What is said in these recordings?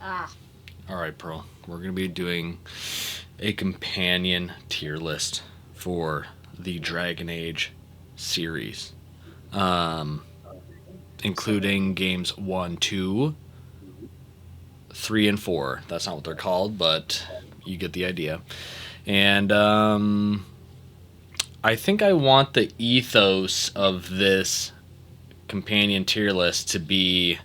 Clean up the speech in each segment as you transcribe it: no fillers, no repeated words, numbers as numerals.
Ah, All right, Pearl. We're going to be doing a companion tier list for the Dragon Age series, um, including games 1, 2, 3, and 4. That's not what they're called, but you get the idea. And I think I want the ethos of this companion tier list to be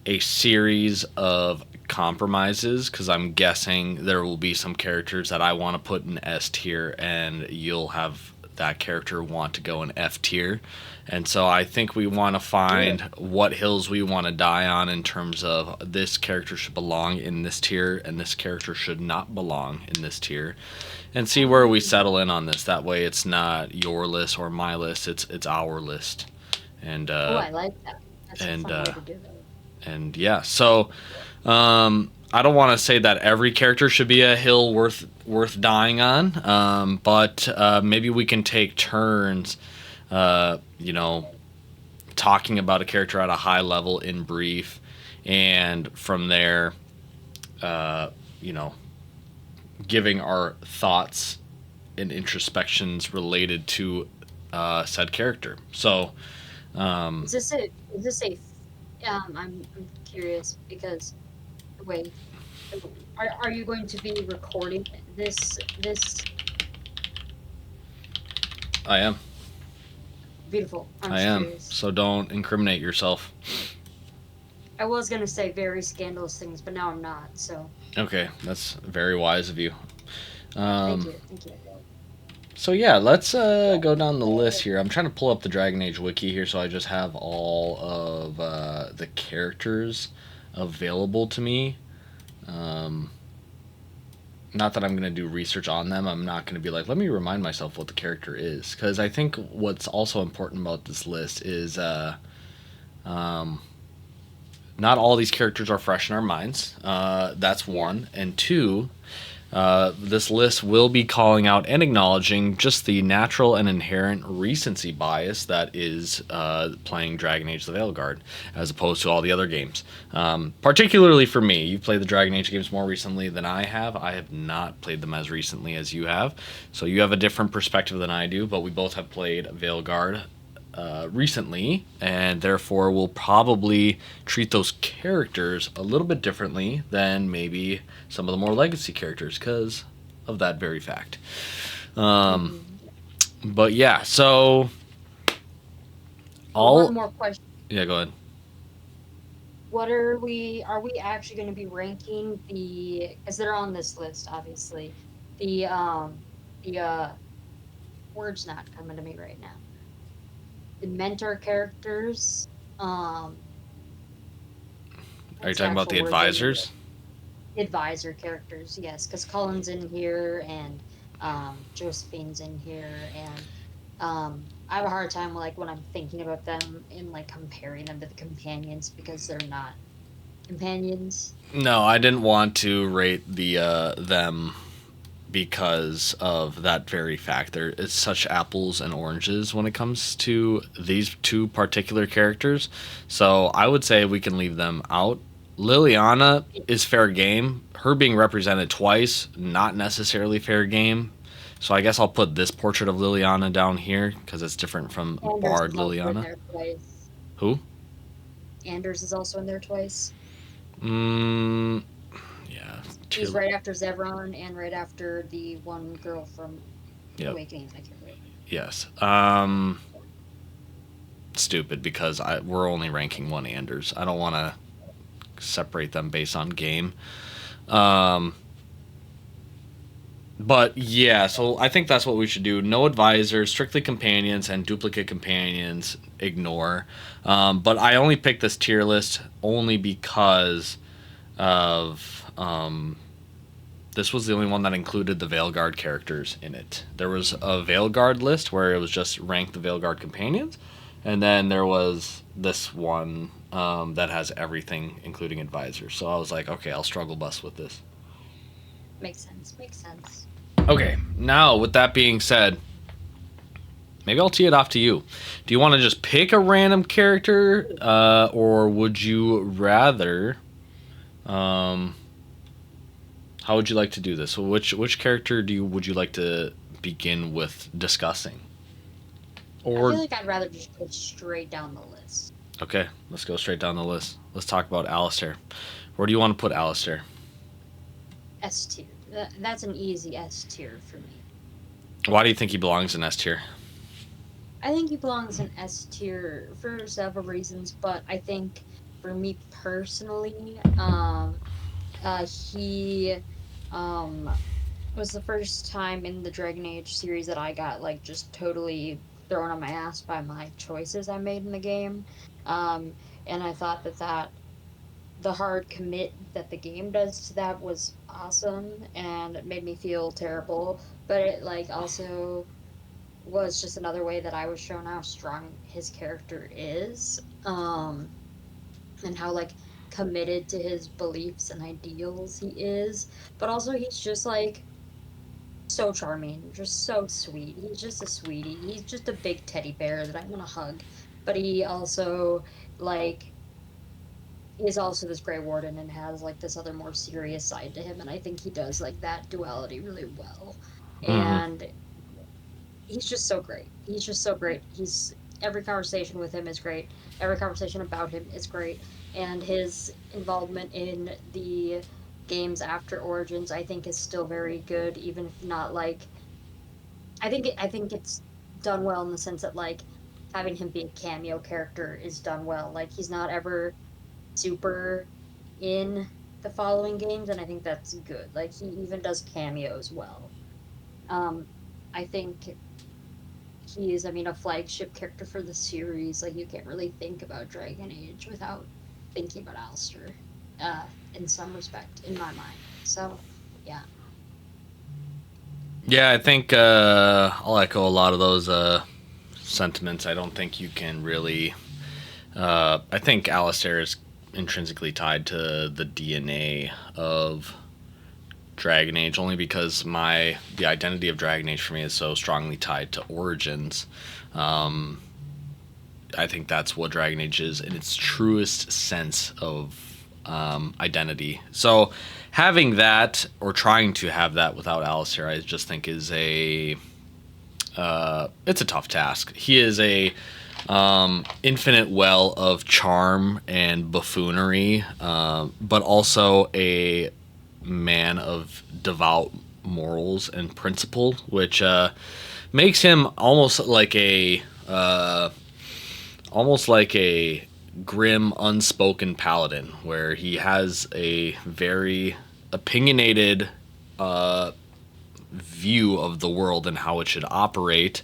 a series of compromises, because I'm guessing there will be some characters that I want to put in S tier and you'll have that character want to go in F tier. And so I think we want to find what hills we want to die on in terms of this character should belong in this tier and this character should not belong in this tier, and see where we settle in on this. That way it's not your list or my list, it's our list. And oh, I like that. That's a and fun way to do it. and yeah, so I don't want to say that every character should be a hill worth dying on, but maybe we can take turns, you know, talking about a character at a high level in brief, and from there, you know, giving our thoughts and introspections related to said character. So, Is this a? Is this a? I'm curious because wait, are you going to be recording this? I am. Beautiful. I'm I just am. curious. So don't incriminate yourself. I was gonna say very scandalous things, but now I'm not. So Okay, that's very wise of you. thank Um, you, thank you. so yeah, let's go down the list here. I'm trying to pull up the Dragon Age wiki here, so I just have all of the characters available to me. Um, Not that I'm going to do research on them. I'm not going to be like, let me remind myself what the character is, because I think what's also important about this list is um, not all these characters are fresh in our minds. That's one, and two. This list will be calling out and acknowledging just the natural and inherent recency bias that is playing Dragon Age: The Veilguard, as opposed to all the other games. Particularly for me, you've played the Dragon Age games more recently than I have. I have not played them as recently as you have, so you have a different perspective than I do. But we both have played Veilguard recently, and therefore we'll probably treat those characters a little bit differently than maybe some of the more legacy characters because of that very fact. Mhm. But yeah, so Oh, one all more question. yeah, go ahead. What are we? Are we actually going to be ranking the? Because they're on this list, obviously. The the word's not coming to me right now. The mentor characters. Are you What's the talking about actual the word they use? advisors? Advisor characters, yes, because Cullen's in here and Josephine's in here, and I have a hard time like when I'm thinking about them and like comparing them to the companions because they're not companions. No, I didn't want to rate the them because of that very fact. There it's such apples and oranges when it comes to these two particular characters. So I would say we can leave them out. Liliana is fair game. Her being represented twice, not necessarily fair game. So I guess I'll put this portrait of Liliana down here because it's different from Anders Bard is also in Liliana. there twice. Who? Anders is also in there twice. Mm, yeah. He's right after Zevron and right after the one girl from Yep. Awakenings. I can't remember. Yes. Stupid because we're only ranking one Anders. I don't want to separate them based on game. Um, but yeah, so I think that's what we should do. No advisors, strictly companions, and duplicate companions ignore. But I only picked this tier list only because of this was the only one that included the Veilguard characters in it. There was a Veilguard list where it was just ranked the Veilguard companions, and then there was this one that has everything, including advisors. So I was like, okay, I'll struggle bus with this. Makes sense. Makes sense. Okay, now with that being said, maybe I'll tee it off to you. Do you want to just pick a random character, or would you rather Um, how would you like to do this? Which character would you like to begin with discussing? I feel Or like I'd rather just go straight down the list. okay, let's go straight down the list. Let's talk about Alistair. Where do you want to put Alistair? S tier. That's an easy S tier for me. Why do you think he belongs in S tier? I think he belongs in S tier for several reasons, but I think for me personally, he um was the first time in the Dragon Age series that I got like just totally thrown on my ass by my choices I made in the game. Um, and I thought that the hard commit that the game does to that was awesome and it made me feel terrible. But it like also was just another way that I was shown how strong his character is. And how like committed to his beliefs and ideals he is. But also he's just like so charming, just so sweet. He's just a sweetie. He's just a big teddy bear that I want to hug. But he also like is also this Grey Warden and has like this other more serious side to him, and I think he does like that duality really well. Mm-hmm. And he's just so great. He's just so great. He's every conversation with him is great. Every conversation about him is great, and his involvement in the games after Origins, I think, is still very good, even if not like I think it's done well in the sense that like having him be a cameo character is done well. Like he's not ever super in the following games, and I think that's good. Like he even does cameos well. Um, I think he is, I mean, a flagship character for the series. Like you can't really think about Dragon Age without thinking about Alistair, in some respect, in my mind. So, yeah. Yeah, I think I'll echo a lot of those sentiments. I don't think you can really. I think Alistair is intrinsically tied to the DNA of Dragon Age, only because the identity of Dragon Age for me is so strongly tied to Origins. Um, I think that's what Dragon Age is in its truest sense of identity. So having that or trying to have that without Alistair, I just think is it's a tough task. He is a infinite well of charm and buffoonery, but also a man of devout morals and principle, which makes him almost like a grim, unspoken paladin, where he has a very opinionated view of the world and how it should operate.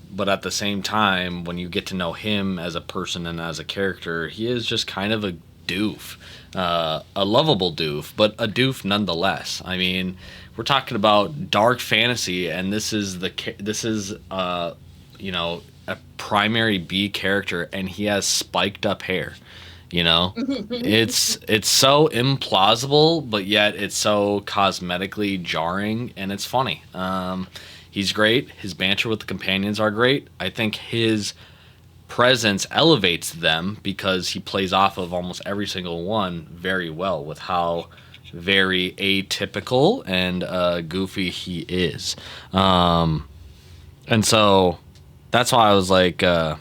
But at the same time, when you get to know him as a person and as a character, he is just kind of a doof, a lovable doof, but a doof nonetheless. I mean, we're talking about dark fantasy, and this is you know, a primary B character, and he has spiked up hair. You know, it's so implausible, but yet it's so cosmetically jarring, and it's funny. He's great. His banter with the companions are great. I think his presence elevates them because he plays off of almost every single one very well with how very atypical and goofy he is. And so that's why I was like, I'm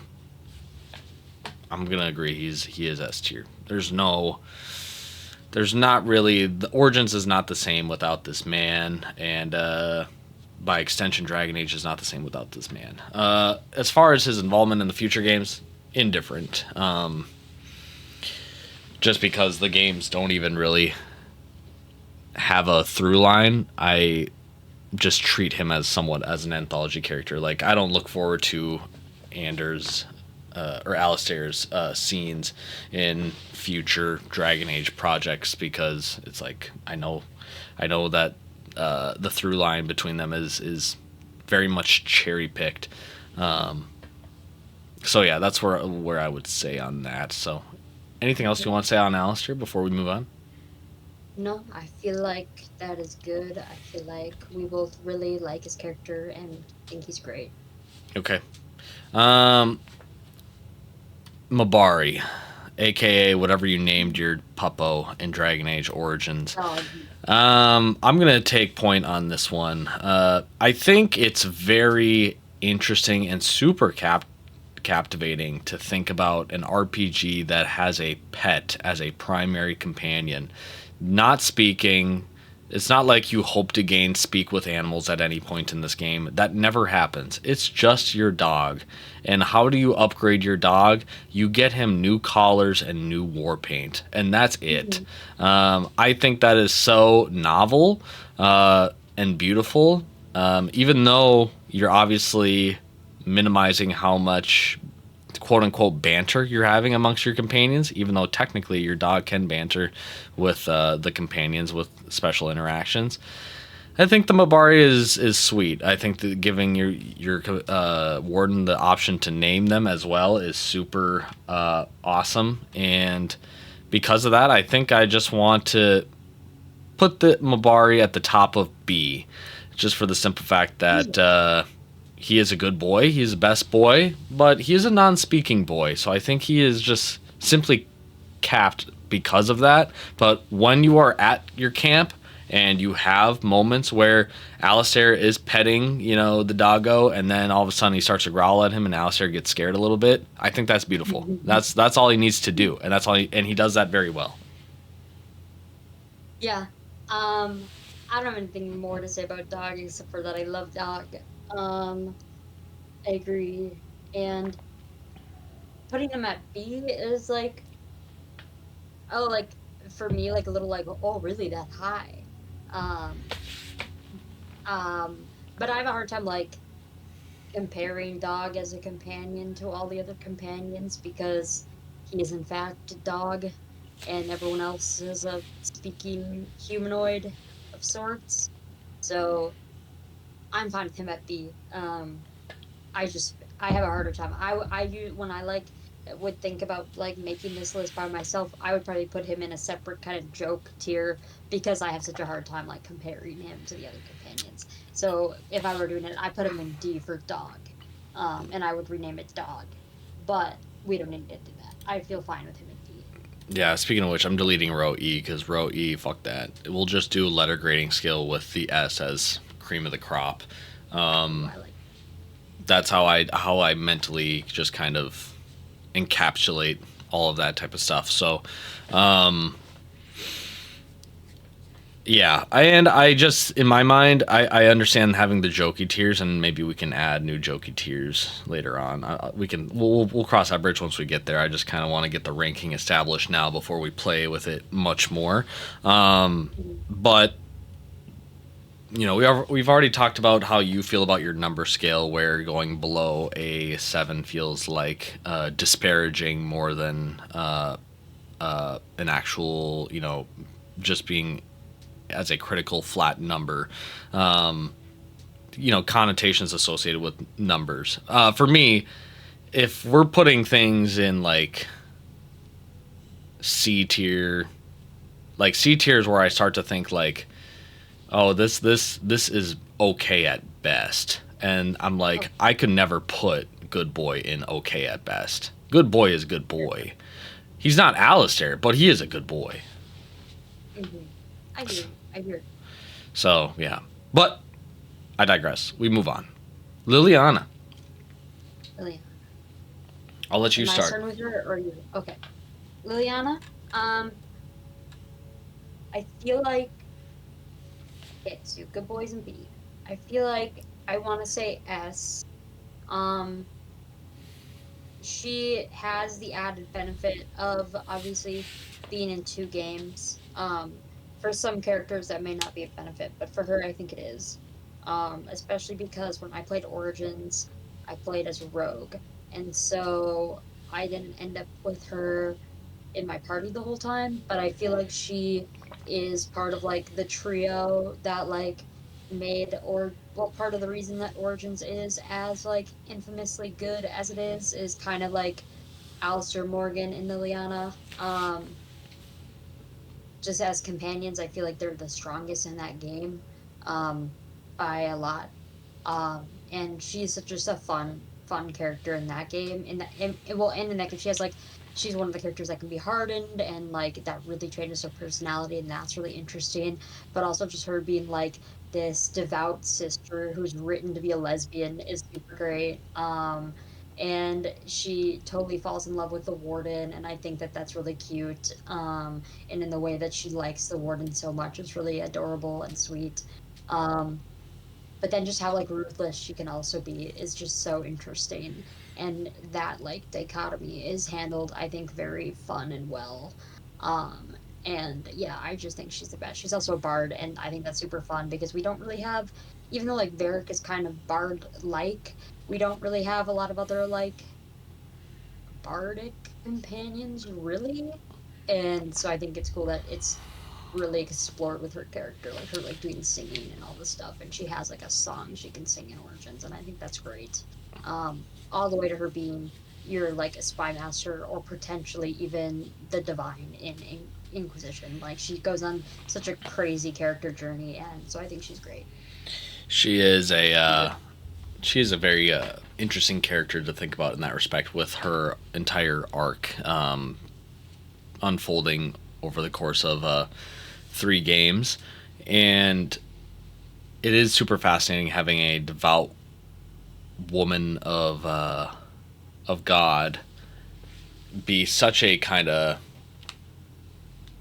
gonna agree. He is S tier. There's not really, the Origins is not the same without this man, and by extension, Dragon Age is not the same without this man. As far as his involvement in the future games, indifferent. Just because the games don't even really have a through line, I just treat him as somewhat as an anthology character. Like I don't look forward to Anders or Alistair's scenes in future Dragon Age projects because it's like I know that the through line between them is very much cherry picked. So yeah, that's where I would say on that. So anything else you want to say on Alistair before we move on? No, I feel like that is good. I feel like we both really like his character and think he's great. Okay. Um, Mabari. aka whatever you named your puppo in Dragon Age Origins. Dog. I'm gonna take point on this one. I think it's very interesting and super captivating to think about an RPG that has a pet as a primary companion, not speaking. It's not like you hope to gain speak with animals at any point in this game. That never happens. It's just your dog. And how do you upgrade your dog? You get him new collars and new war paint, and that's it. Mhm. I think that is so novel and beautiful. Even though you're obviously minimizing how much quote unquote banter you're having amongst your companions, even though technically your dog can banter with the companions with special interactions. I think the Mabari is sweet. I think that giving your warden the option to name them as well is super awesome, and because of that, I think I just want to put the Mabari at the top of B, just for the simple fact that he is a good boy. He's the best boy, but he is a non-speaking boy, so I think he is just simply capped because of that. But when you are at your camp and you have moments where Alistair is petting, the doggo, and then all of a sudden he starts to growl at him, and Alistair gets scared a little bit. I think that's beautiful. That's all he needs to do, and that's all. And he does that very well. Yeah. I don't have anything more to say about dog except for that I love dog. Um, I agree. And putting him at B is like, oh, like for me, like a little like, oh, really that high? Um, but I have a hard time like comparing dog as a companion to all the other companions because he is in fact a dog and everyone else is a speaking humanoid of sorts. So I'm fine with him at B. I have a harder time. When I like would think about like making this list by myself, I would probably put him in a separate kind of joke tier because I have such a hard time like comparing him to the other companions. So if I were doing it, I put him in D for dog, and I would rename it dog. But we don't need to do that. I feel fine with him in D. Yeah, speaking of which, I'm deleting row E because row E, fuck that. We'll just do letter grading skill with the S as cream of the crop. Ooh, I like. That's how I mentally just kind of encapsulate all of that type of stuff. So, yeah, and I just in my mind, I understand having the jokey tiers, and maybe we can add new jokey tiers later on. We'll cross that bridge once we get there. I just kind of want to get the ranking established now before we play with it much more. But we've already talked about how you feel about your number scale, where going below a 7 feels like disparaging more than an actual, just being as a critical flat number. Connotations associated with numbers. For me, if we're putting things in like C tier, like C tier is where I start to think like, oh, this is okay at best, and I'm like, I could never put good boy in okay at best. Good boy is good boy. He's not Alistair, but he is a good boy. Mm-hmm. I hear. I hear. So yeah, but I digress. We move on. Liliana, Liliana. I'll let you Am I start. starting with her or you? Okay. Liliana. I feel like okay, so good boys and B. I feel like I want to say S. Um, she has the added benefit of obviously being in two games. For some characters that may not be a benefit, but for her, I think it is. Especially because when I played Origins, I played as a rogue, and so I didn't end up with her in my party the whole time. But I feel like she is part of like the trio that like made or well part of the reason that Origins is as like infamously good as it is kind of like Alistair Morgan and Liliana. Just as companions, I feel like they're the strongest in that game, um, by a lot. And she's such just a fun character in that game. In that, and, well, and in that game, she has like she's one of the characters that can be hardened and like that really changes her personality, and that's really interesting. But also just her being like this devout sister who's written to be a lesbian is super great. And she totally falls in love with the warden, and I think that that's really cute. And in the way that she likes the warden so much, it's really adorable and sweet. Um, but then just how like ruthless she can also be is just so interesting, and that like dichotomy is handled, I think, very fun and well. um and yeah, I just think she's the best. She's also a bard, and I think that's super fun because we don't really have, even though like Varric is kind of bard like, we don't really have a lot of other like bardic companions really. And so I think it's cool that it's really explored with her character, like her like doing singing and all this stuff, and she has like a song she can sing in Origins, and I think that's great. All the way to her being you're like a spy master or potentially even the divine in Inquisition. Like she goes on such a crazy character journey, and so I think she's great. She is a she is a very interesting character to think about in that respect, with her entire arc unfolding over the course of 3 games, and it is super fascinating having a devout woman of God be such a kind of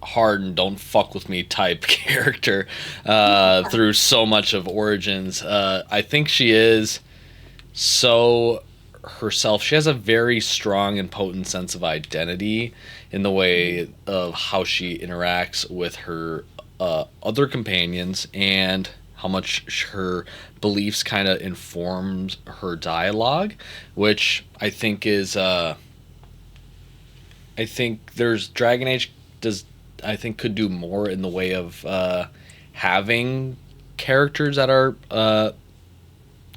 hard and don't fuck with me type character through so much of Origins. I think she is so herself. She has a very strong and potent sense of identity in the way of how she interacts with her other companions, and how much her beliefs kind of informs her dialogue, which I think is I think there's Dragon Age does I think could do more in the way of having characters that are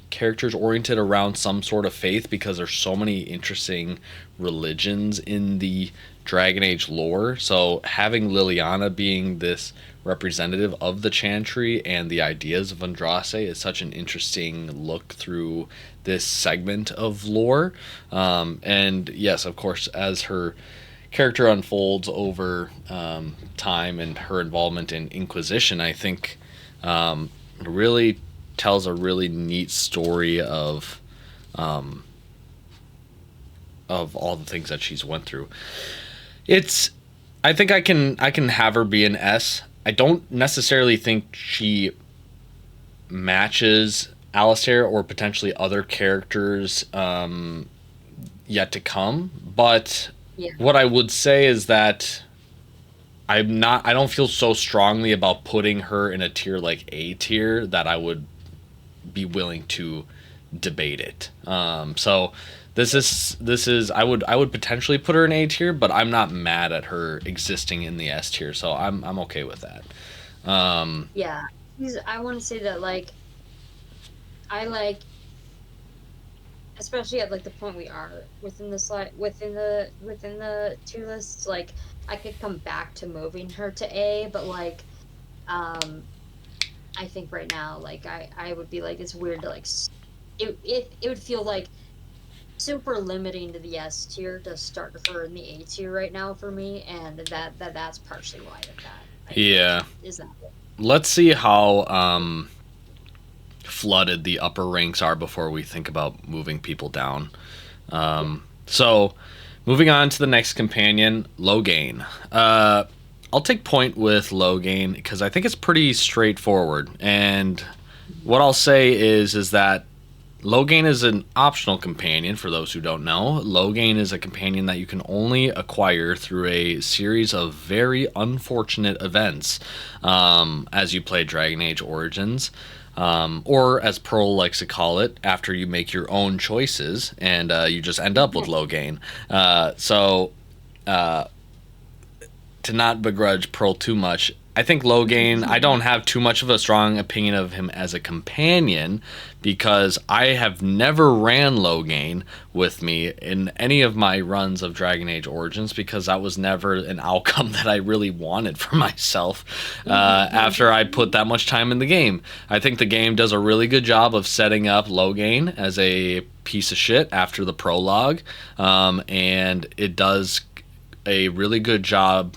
characters oriented around some sort of faith, because there's so many interesting religions in the Dragon Age lore. So having Liliana being this representative of the Chantry and the ideas of Andraste is such an interesting look through this segment of lore. And yes, of course, as her character unfolds over time and her involvement in Inquisition, I think really tells a really neat story of all the things that she's went through. It's I think I can have her be an S. I don't necessarily think she matches Alistair or potentially other characters yet to come, but Yeah. what I would say is that I don't feel so strongly about putting her in a tier like A tier that I would be willing to debate it. So this is I would potentially put her in A tier, but I'm not mad at her existing in the S tier, so I'm okay with that. Yeah. I want to say that like I like, especially at like the point we are within the slide within the tier lists, like I could come back to moving her to A, but like um I think right now like I would be like, it's weird to like it would feel like super limiting to the S tier to start her in the A tier right now for me, and that's partially why of that, I think. Yeah, Is that let's see how flooded the upper ranks are before we think about moving people down. So, moving on to the next companion, Loghain. I'll take point with Loghain because I think it's pretty straightforward. And what I'll say is that Loghain is an optional companion for those who don't know. Loghain is a companion that you can only acquire through a series of very unfortunate events as you play Dragon Age Origins. Or as Pearl likes to call it, after you make your own choices and you just end up with Loghain. So to not begrudge Pearl too much, I think Loghain, I don't have too much of a strong opinion of him as a companion because I have never ran Loghain with me in any of my runs of Dragon Age Origins because that was never an outcome that I really wanted for myself after I put that much time in the game. I think the game does a really good job of setting up Loghain as a piece of shit after the prologue, and it does a really good job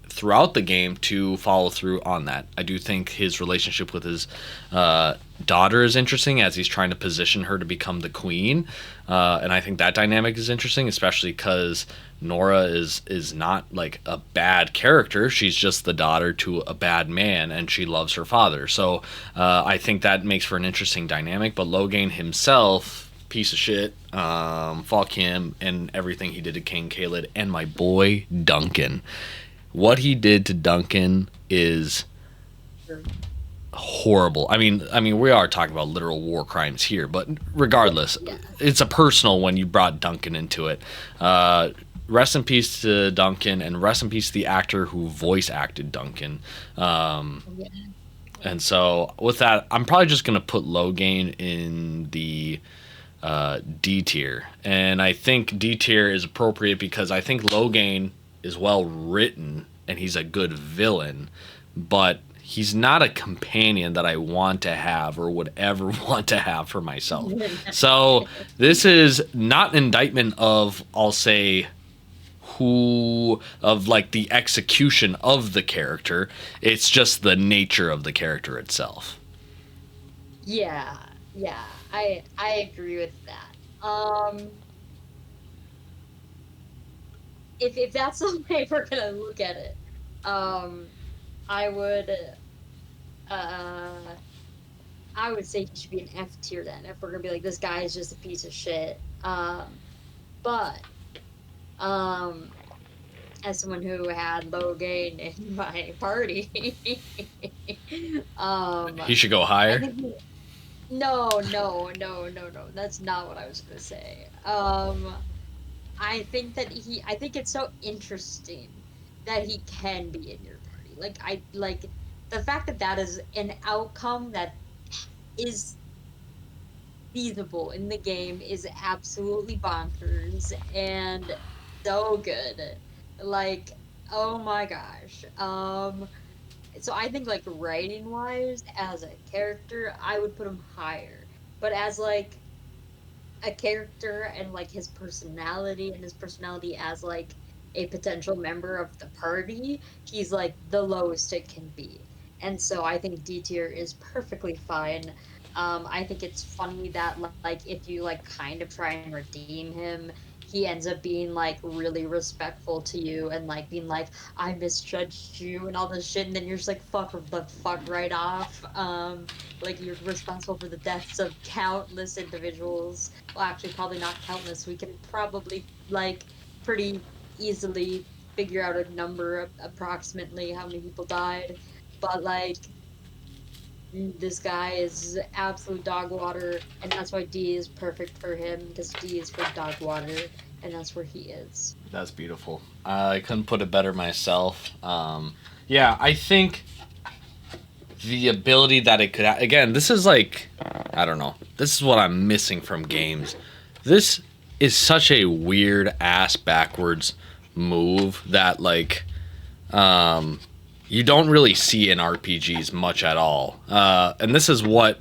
throughout the game to follow through on that. I do think his relationship with his daughter is interesting as he's trying to position her to become the queen, and I think that dynamic is interesting, especially because Nora is not like a bad character. She's just the daughter to a bad man, and she loves her father. So I think that makes for an interesting dynamic. But Logain himself, piece of shit. Fuck him and everything he did to King Kaled and my boy Duncan. What he did to Duncan is horrible. I mean, we are talking about literal war crimes here, but regardless, it's a personal when you brought Duncan into it. Rest in peace to Duncan, and rest in peace to the actor who voice acted Duncan. And so with that, I'm probably just gonna put Logain in the D tier, and I think D tier is appropriate because I think Logain is well written and he's a good villain, but he's not a companion that I want to have or would ever want to have for myself. So this is not an indictment of, I'll say, of like the execution of the character. It's just the nature of the character itself. Yeah, I agree with that. If that's the way we're gonna look at it, I would say he should be an F tier then. If we're gonna be like, this guy is just a piece of shit. But as someone who had Logain in my party, He should go higher. No. That's not what I was gonna say. I think it's so interesting that he can be in your party. Like the fact that that is an outcome that is feasible in the game is absolutely bonkers and so good. Like, oh my gosh. So I think, like, writing wise, as a character, I would put him higher. But as like a character and like his personality as like a potential member of the party, he's like the lowest it can be. And so I think D tier is perfectly fine. I think it's funny that, like, if you like kind of try and redeem him, he ends up being like really respectful to you and like being like, I misjudged you and all this shit, and then you're just like, fuck the fuck right off. Like, you're responsible for the deaths of countless individuals. Well, actually, probably not countless. We can probably like pretty easily figure out a number approximately how many people died. But like, this guy is absolute dog water, and that's why D is perfect for him, because D is for dog water, and that's where he is. That's beautiful. I couldn't put it better myself. Yeah, I think the ability that it could again, this is like, I don't know, this is what I'm missing from games. This is such a weird ass backwards move that like you don't really see in RPGs much at all. And this is what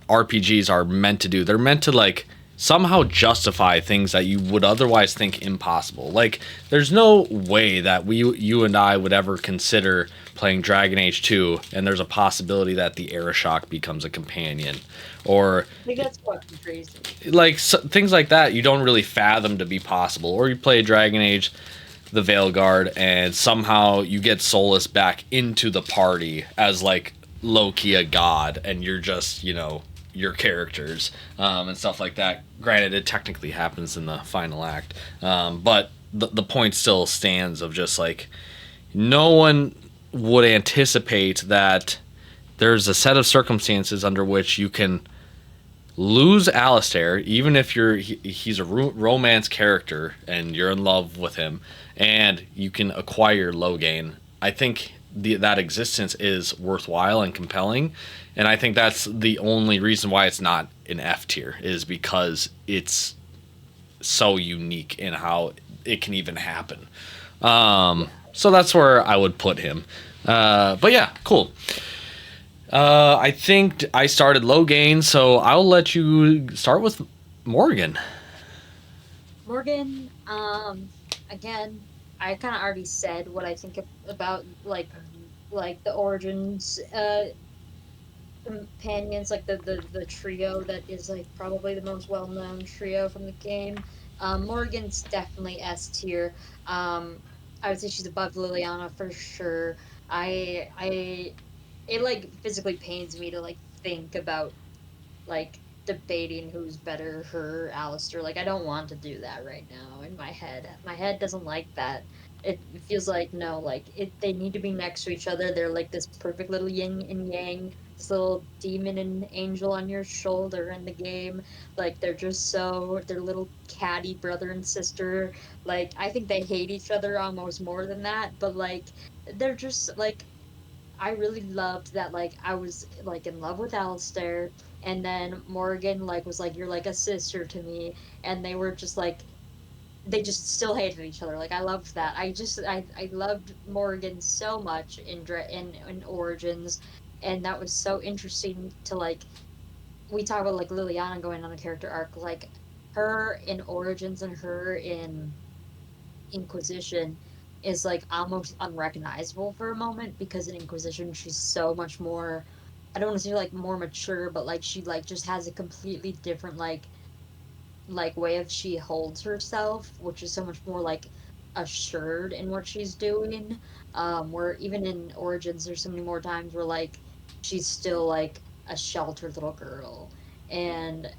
RPGs are meant to do. They're meant to like somehow justify things that you would otherwise think impossible. Like, there's no way that you and I would ever consider playing Dragon Age 2 and there's a possibility that the Aeroshock becomes a companion, or I think that's fucking crazy. like things like that you don't really fathom to be possible. Or you play Dragon Age the Veilguard and somehow you get Solus back into the party as like low-key a god, and you're just, you know, your characters and stuff like that. Granted, it technically happens in the final act, but the point still stands of just like, no one would anticipate that there's a set of circumstances under which you can lose Alistair, even if he's a romance character and you're in love with him, and you can acquire Logain. I think that existence is worthwhile and compelling, and I think that's the only reason why it's not an F tier, is because it's so unique in how it can even happen. So that's where I would put him. But yeah, cool. I think I started Logain, so I'll let you start with Morgan. Morgan, again, I kind of already said what I think about like the origins companions, like the trio that is like probably the most well known trio from the game. Morgan's definitely S tier. I would say she's above Liliana for sure. I it like physically pains me to like think about like debating who's better, her, Alistair. Like I don't want to do that right now in my head. My head doesn't like that. It feels like no, like they need to be next to each other. They're like this perfect little yin and yang, this little demon and angel on your shoulder in the game. Like they're just so they're little catty brother and sister. Like I think they hate each other almost more than that, but like they're just like I really loved that, like, I was, like, in love with Alistair, and then Morgan, like, was like, "You're like a sister to me," and they were just, like they just still hated each other, like, I loved that. I loved Morgan so much in Origins, and that was so interesting to, like we talk about, like, Liliana going on a character arc, like, her in Origins and her in Inquisition is like almost unrecognizable for a moment because in Inquisition she's so much more I don't want to say like more mature, but like she like just has a completely different like way of she holds herself, which is so much more like assured in what she's doing. Where even in Origins there's so many more times where like she's still like a sheltered little girl. And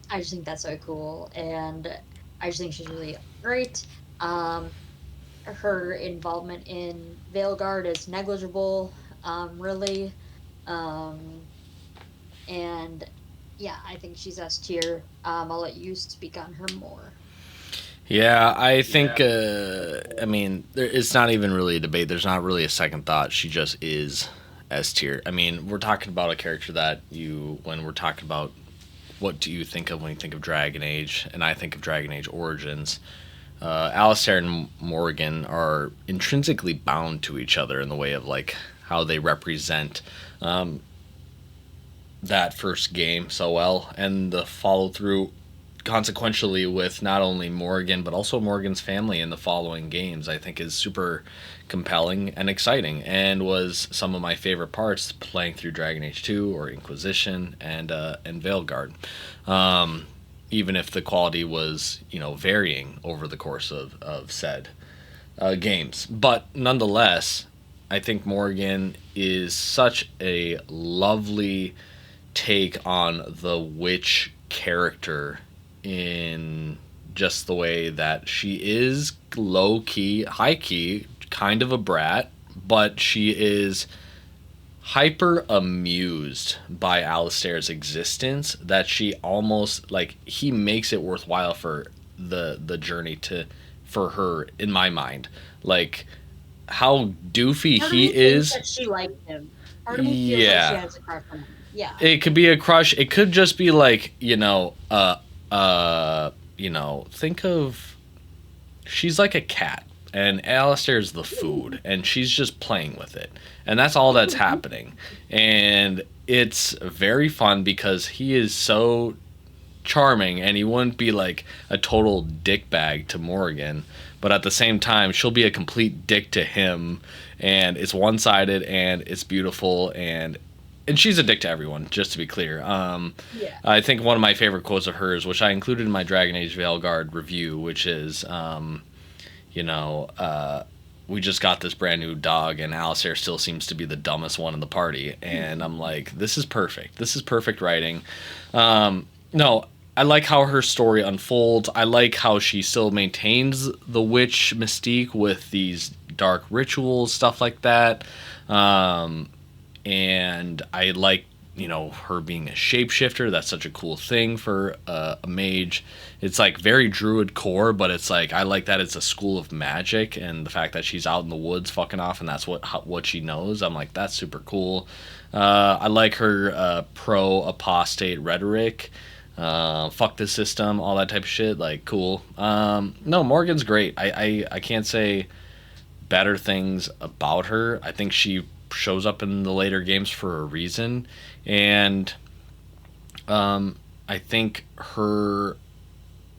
I just think that's so cool. And I just think she's really great. Um, her involvement in Veilguard is negligible, really. Um, and yeah, I think she's S tier. I'll let you speak on her more. Yeah, I think. I mean, it's not even really a debate. There's not really a second thought. She just is S tier. I mean, we're talking about a character that when we're talking about what do you think of when you think of Dragon Age, and I think of Dragon Age Origins. Alistair and Morgan are intrinsically bound to each other in the way of like how they represent that first game so well, and the follow through consequentially with not only Morgan but also Morgan's family in the following games, I think is super compelling and exciting, and was some of my favorite parts playing through Dragon Age 2 or Inquisition and Veilguard. Even if the quality was varying over the course of said games, but nonetheless, I think Morgan is such a lovely take on the witch character in just the way that she is low key, high key, kind of a brat, but she is hyper amused by Alistair's existence that she almost like he makes it worthwhile for the journey to for her in my mind. Like how doofy Part of he me thinks is. that she likes him. Part of me feels like she Yeah, has a crush on him. Yeah. it could be a crush. It could just be like, think of she's like a cat and Alistair's the food and she's just playing with it. And that's all that's happening. And it's very fun because he is so charming and he wouldn't be like a total dickbag to Morgan, but at the same time she'll be a complete dick to him, and it's one-sided and it's beautiful, and she's a dick to everyone, just to be clear. Yeah. I think one of my favorite quotes of hers, which I included in my Dragon Age Veilguard review, which is, you know, uh, we just got this brand new dog, and Alistair still seems to be the dumbest one in the party. And I'm like, this is perfect. This is perfect writing. No, I like how her story unfolds. I like how she still maintains the witch mystique with these dark rituals, stuff like that. And I like her being a shapeshifter. That's such a cool thing for a mage. It's like very druid core, but it's like I like that it's a school of magic, and the fact that she's out in the woods fucking off, and that's what she knows. I'm like, that's super cool. I like her pro apostate rhetoric. Fuck the system, all that type of shit. Like, cool. No, Morgan's great. I can't say better things about her. I think she shows up in the later games for a reason, and I think her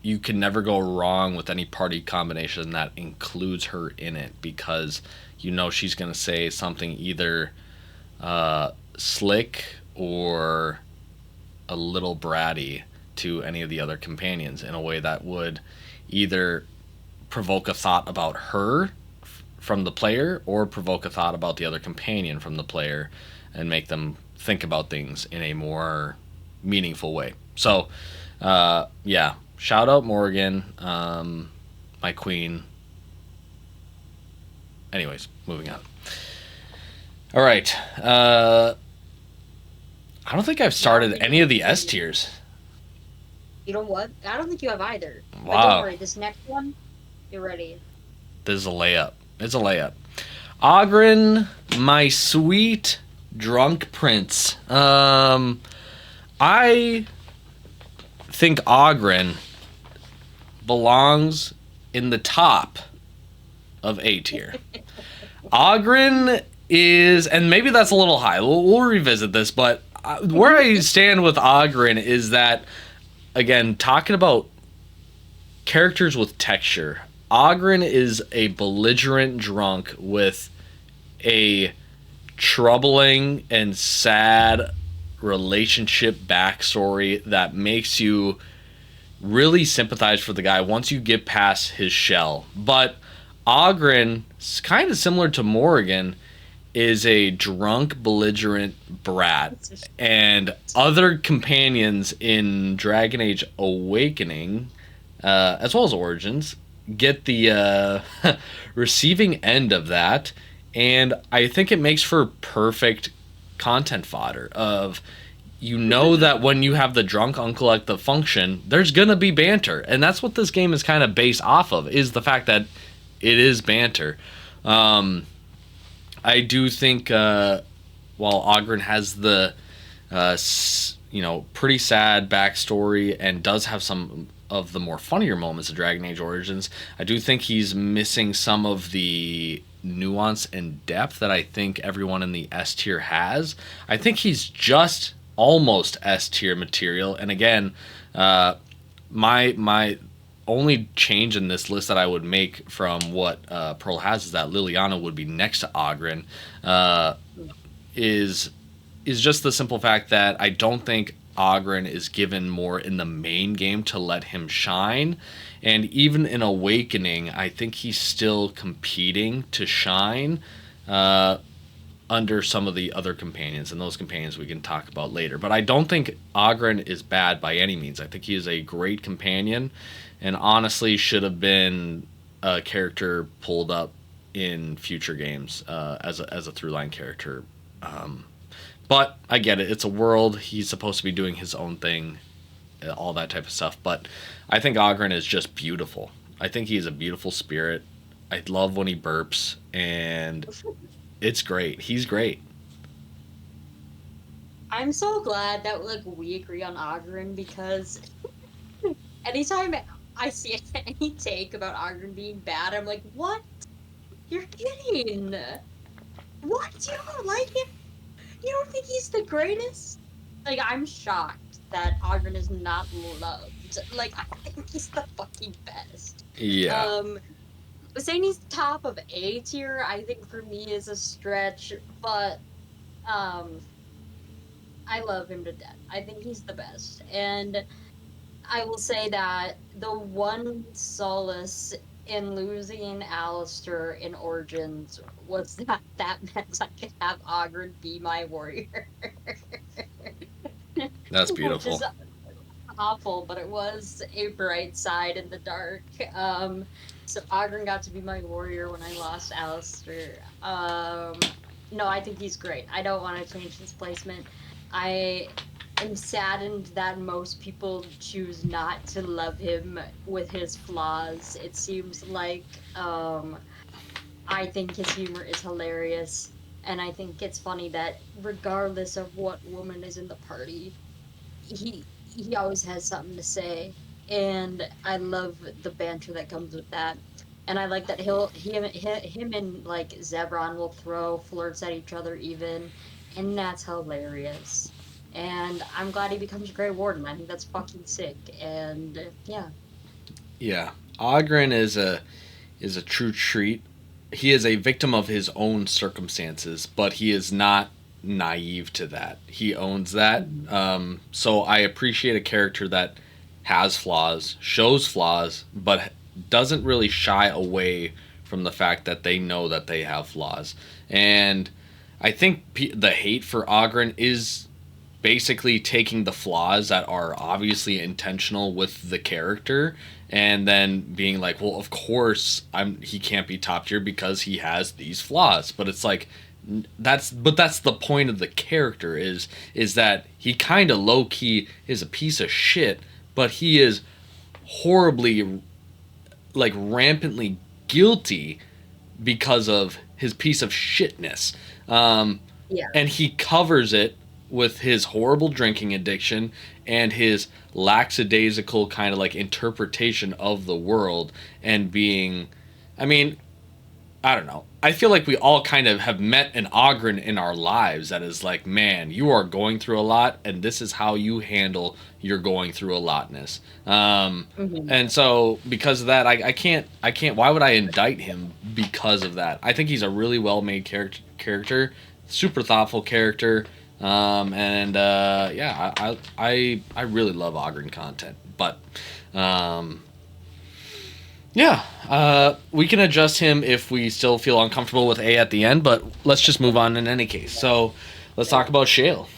you can never go wrong with any party combination that includes her in it, because you know she's going to say something either slick or a little bratty to any of the other companions in a way that would either provoke a thought about her from the player or provoke a thought about the other companion from the player and make them think about things in a more meaningful way. So, yeah, shout out Morgan, my queen. Anyways, moving on. All right. I don't think I've started any of the S tiers. You know what? I don't think you have either. But don't Wow. worry, this next one, you're ready. This is a layup. It's a layup. Ogren, my sweet drunk prince. I think Ogren belongs in the top of A tier. Ogren is, and maybe that's a little high. We'll revisit this, but where I stand with Ogren is that, again, talking about characters with texture, Ogren is a belligerent drunk with a troubling and sad relationship backstory that makes you really sympathize for the guy once you get past his shell. But Ogren, kind of similar to Morrigan, is a drunk, belligerent brat. And other companions in Dragon Age Awakening, as well as Origins, get the receiving end of that. And I think it makes for perfect content fodder of, you know, that when you have the drunk uncle at the function, there's gonna be banter, and that's what this game is kind of based off of, is the fact that it is banter. I do think while Ogren has the pretty sad backstory and does have some of the more funnier moments of Dragon Age Origins, I do think he's missing some of the nuance and depth that I think everyone in the S tier has. I think he's just almost S tier material. And again, my only change in this list that I would make from what Pearl has is that Liliana would be next to Ogren. Is just the simple fact that I don't think Ogren is given more in the main game to let him shine. And even in Awakening, I think he's still competing to shine under some of the other companions. And those companions we can talk about later. But I don't think Ogren is bad by any means. I think he is a great companion and honestly should have been a character pulled up in future games as a through-line character. But I get it. It's a world. He's supposed to be doing his own thing, all that type of stuff. But I think Ogren is just beautiful. I think he's a beautiful spirit. I love when he burps, and it's great. He's great. I'm so glad that we agree on Ogren, because anytime I see any take about Ogren being bad, I'm like, what? You're kidding. What? You don't like him? You don't think he's the greatest? Like, I'm shocked that Ogren is not loved. Like, I think he's the fucking best. Yeah. Saying he's top of A tier, I think for me is a stretch, but I love him to death. I think he's the best. And I will say that the one solace in losing Alistair in Origins was that meant I could have Ogren be my warrior. That's Which beautiful. is awful, but it was a bright side in the dark. So Ogren got to be my warrior when I lost Alistair. No, I think he's great. I don't want to change his placement. I am saddened that most people choose not to love him with his flaws. It seems like I think his humor is hilarious, and I think it's funny that regardless of what woman is in the party, he always has something to say, and I love the banter that comes with that. And I like that him and like Zebron will throw flirts at each other even, and that's hilarious. And I'm glad he becomes Grey Warden. I think that's fucking sick. And yeah. Yeah, Ogren is a true treat. He is a victim of his own circumstances, but he is not naive to that. He owns that. Mhm. So I appreciate a character that has flaws, shows flaws, but doesn't really shy away from the fact that they know that they have flaws. And I think the hate for Ogren is basically taking the flaws that are obviously intentional with the character and then being like, well, of course he can't be top tier because he has these flaws. But it's like that's the point of the character is that he kind of low key is a piece of shit, but he is horribly, like, rampantly guilty because of his piece of shitness. Um, Yeah. and he covers it with his horrible drinking addiction and his lackadaisical kind of like interpretation of the world and being, I mean, I don't know. I feel like we all kind of have met an Ogren in our lives that is like, man, you are going through a lot, and this is how you handle your going through a lotness. Hmm. And so because of that, I can't. Why would I indict him because of that? I think he's a really well made character, super thoughtful character. And yeah, I really love Ogren content, but um, yeah, we can adjust him if we still feel uncomfortable with A at the end, but let's just move on in any case. So let's talk about Shale.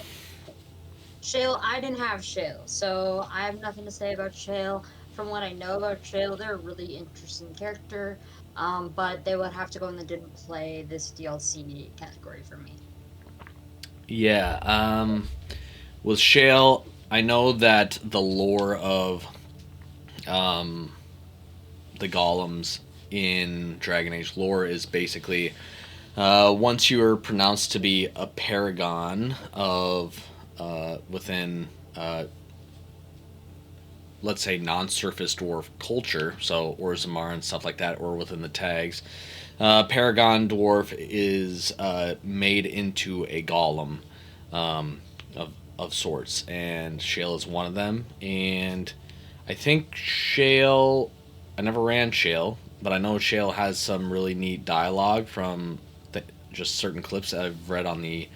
Shale, I didn't have Shale, so I have nothing to say about Shale. From what I know about Shale, they're a really interesting character, but they would have to go in the didn't play this DLC category for me. Yeah, with Shale, I know that the lore of um, the golems in Dragon Age lore is basically once you are pronounced to be a paragon of within let's say non-surface dwarf culture, so Orzammar and stuff like that, or within the tags, Paragon dwarf is made into a golem um, of sorts, and Shale is one of them. And I think Shale, I never ran Shale, but I know Shale has some really neat dialogue from just certain clips that I've read on the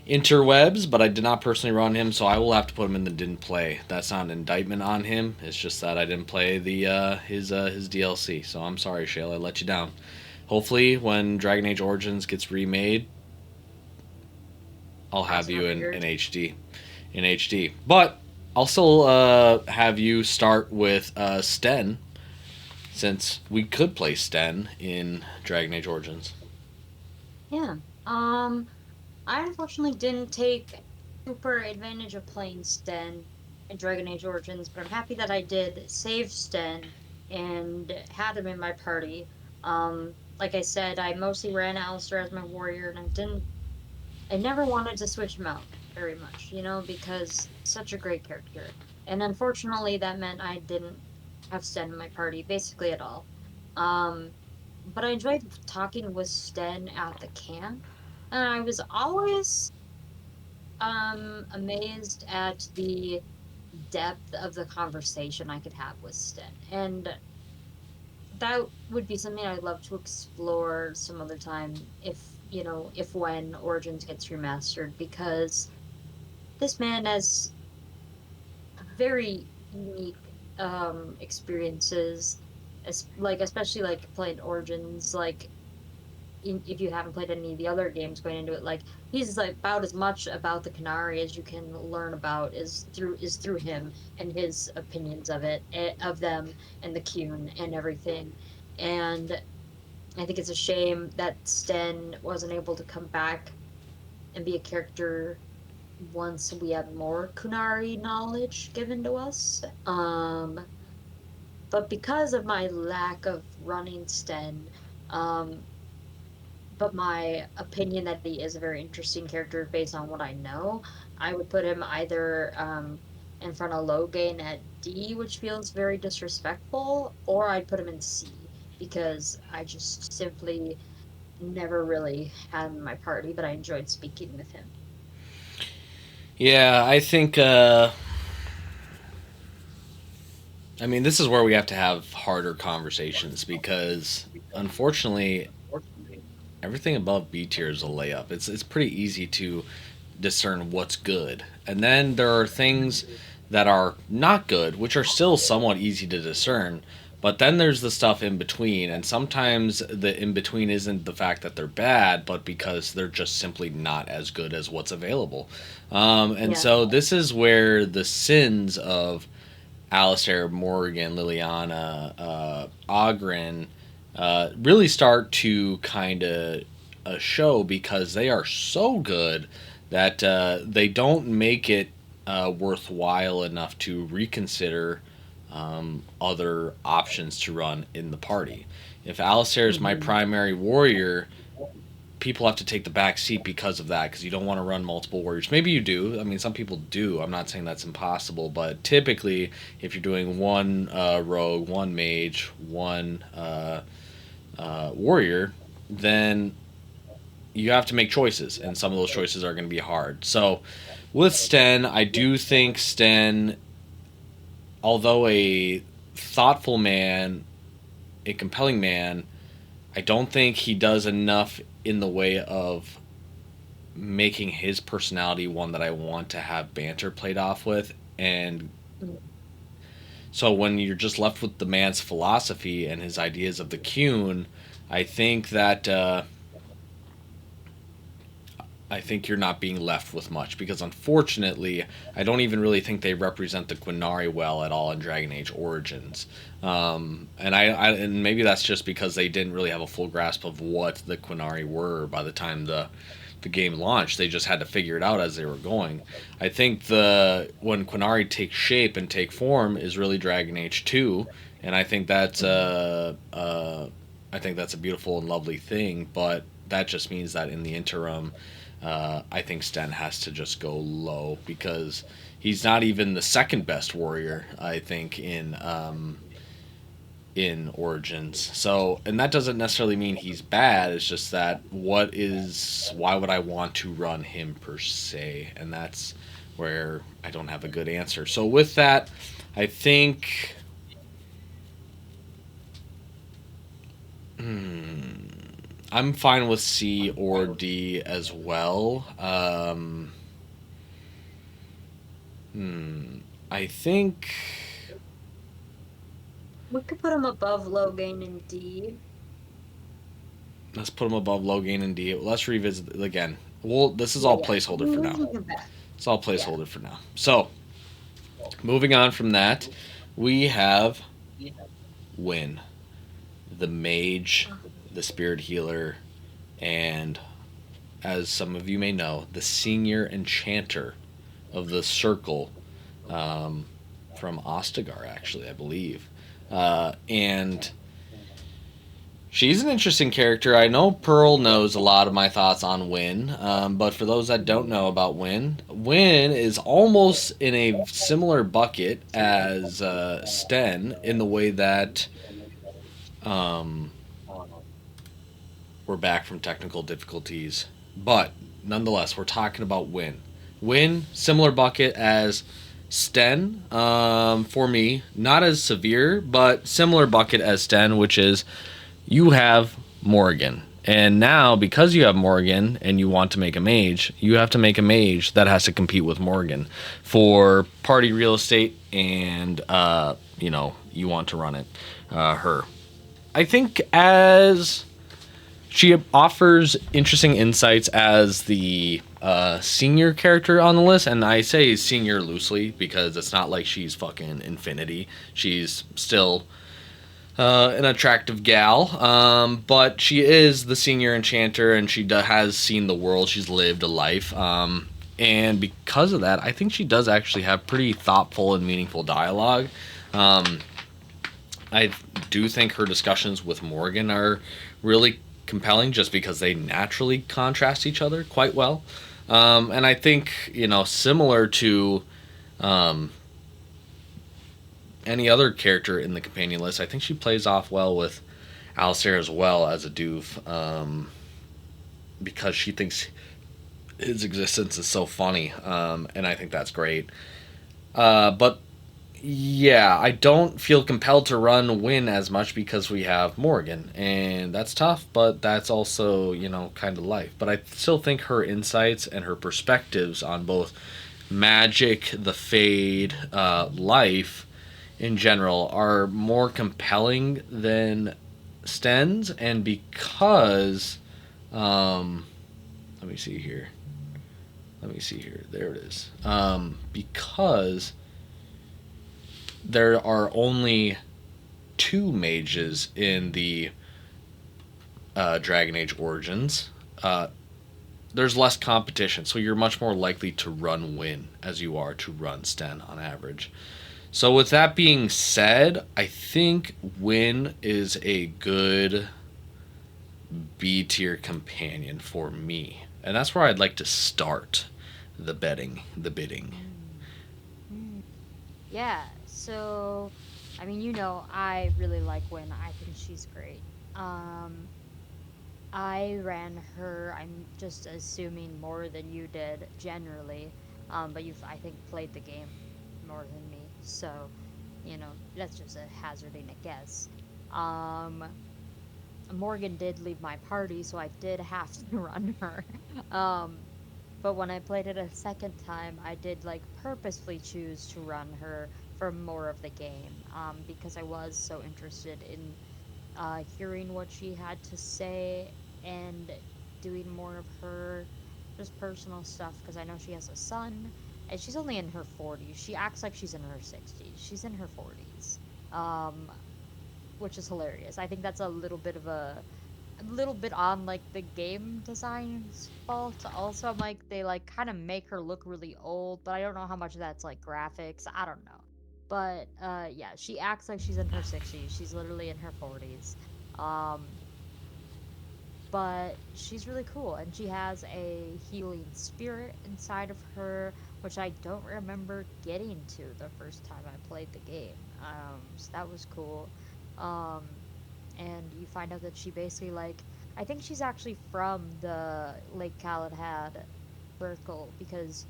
interwebs, but I did not personally run him, so I will have to put him in the didn't play. That's not an indictment on him. It's just that I didn't play the his DLC. So I'm sorry, Shale, I let you down. Hopefully, when Dragon Age Origins gets remade, I'll Cross have my you in fingers. HD, in HD. But I'll still have you start with Sten, since we could play Sten in Dragon Age Origins. Yeah. Um, I unfortunately didn't take super advantage of playing Sten in Dragon Age Origins, but I'm happy that I did save Sten and had him in my party. Like I said, I mostly ran Alistair as my warrior, and I never wanted to switch him out very much, because such a great character. And unfortunately, that meant I didn't have Sten in my party basically at all. Um, but I enjoyed talking with Sten at the camp, and I was always amazed at the depth of the conversation I could have with Sten. And that would be something I'd love to explore some other time if when Origins gets remastered, because this man has very unique experiences, especially like playing Origins, like if you haven't played any of the other games going into it, like he's like about as much about the Canary as you can learn about is through him and his opinions of them and the Cune and everything. And I think it's a shame that Sten wasn't able to come back and be a character once we had more Kunari knowledge given to us. But because of my lack of running Sten, um, but my opinion that he is a very interesting character based on what I know, I would put him either in front of Logan at D, which feels very disrespectful, or I'd put him in C because I just simply never really had him in my party, but I enjoyed speaking with him. Yeah, I think I mean, this is where we have to have harder conversations because, unfortunately, everything above B tier is a layup. It's pretty easy to discern what's good, and then there are things that are not good, which are still somewhat easy to discern. But then there's the stuff in between, and sometimes the in between isn't the fact that they're bad, but because they're just simply not as good as what's available. And Yeah. so this is where the sins of Alistair, Morgan, Liliana, Ogren really start to kind of show because they are so good that they don't make it worthwhile enough to reconsider other options to run in the party. If Alistair is my Hmm. primary warrior, people have to take the back seat because of that because you don't want to run multiple warriors. Maybe you do. I mean, some people do. I'm not saying that's impossible, but typically, if you're doing one rogue, one mage, one warrior, then you have to make choices, and some of those choices are going to be hard. So, with Sten, I do think Sten, although a thoughtful man, a compelling man, I don't think he does enough in the way of making his personality one that I want to have banter played off with. And so when you're just left with the man's philosophy and his ideas of the Kuhn, I think that I think you're not being left with much because unfortunately, I don't even really think they represent the Quinari well at all in Dragon Age Origins. And maybe that's just because they didn't really have a full grasp of what the Quinari were by the time the game launched. They just had to figure it out as they were going. I think the when Quinari take shape and take form is really Dragon Age 2, and I think that's a beautiful and lovely thing, but that just means that in the interim, I think Sten has to just go low because he's not even the second best warrior. I think in Origins. So, and that doesn't necessarily mean he's bad. It's just that why would I want to run him per se? And that's where I don't have a good answer. So with that, I think. I'm fine with C or D as well. I think We could put him above Logan and D. let's put him above Logan and D. Let's revisit it again. Well, this is Yeah, all yeah. placeholder for We'll now. move him back. It's all Yeah. placeholder for now. So, moving on from that, we have Win, the mage, the spirit healer, and as some of you may know, the senior enchanter of the circle from Ostagar, actually, I believe. And she's an interesting character. I know Pearl knows a lot of my thoughts on Win, but for those that don't know about Win, Win is almost in a similar bucket as Sten in the way that um, we're back from technical difficulties. But nonetheless, we're talking about Win. Win, similar bucket as Sten for me. Not as severe, but similar bucket as Sten, which is you have Morgan. And now, because you have Morgan and you want to make a mage, you have to make a mage that has to compete with Morgan for party real estate, and you want to run it her. I think as she offers interesting insights as the senior character on the list, and I say senior loosely because it's not like she's fucking infinity. She's still an attractive gal, but she is the senior enchanter, and she has seen the world. She's lived a life, and because of that, I think she does actually have pretty thoughtful and meaningful dialogue. Um, I do think her discussions with Morgan are really compelling, just because they naturally contrast each other quite well. And I think similar to um, any other character in the companion list, I think she plays off well with Alistair as well as a doof, because she thinks his existence is so funny, and I think that's great. But Yeah, I don't feel compelled to run Win as much because we have Morgan, and that's tough, but that's also, kind of life. But I still think her insights and her perspectives on both magic, the Fade, life in general are more compelling than Sten's, and because, um, let me see here. Let me see here. There it is. Because there are only two mages in the Dragon Age Origins. Uh, there's less competition, so you're much more likely to run Win as you are to run Sten on average. So, with that being said, I think Win is a good B tier companion for me. And that's where I'd like to start the bidding. Mm. Mm. Yeah, so I mean, I really like Win. I think she's great. Um, I ran her, I'm just assuming more than you did generally. But you've, I think, played the game more than me. So, that's just a hazarding a guess. Um, Morgan did leave my party, so I did have to run her. Um, but when I played it a second time, I did like purposefully choose to run her for more of the game, because I was so interested in hearing what she had to say and doing more of her just personal stuff because I know she has a son and she's only in her 40s. She acts like she's in her 60s. She's in her 40s. Um, which is hilarious. I think that's a little bit on like the game design's fault. Also, I'm like they like kind of make her look really old, but I don't know how much of that's like graphics. I don't know. But yeah, she acts like she's in her 60s. She's literally in her 40s. Um but she's really cool and she has a healing spirit inside of her which I don't remember getting to the first time I played the game. So that was cool. um and you find out that she basically like I think she's actually from the Lake Caladhad circle because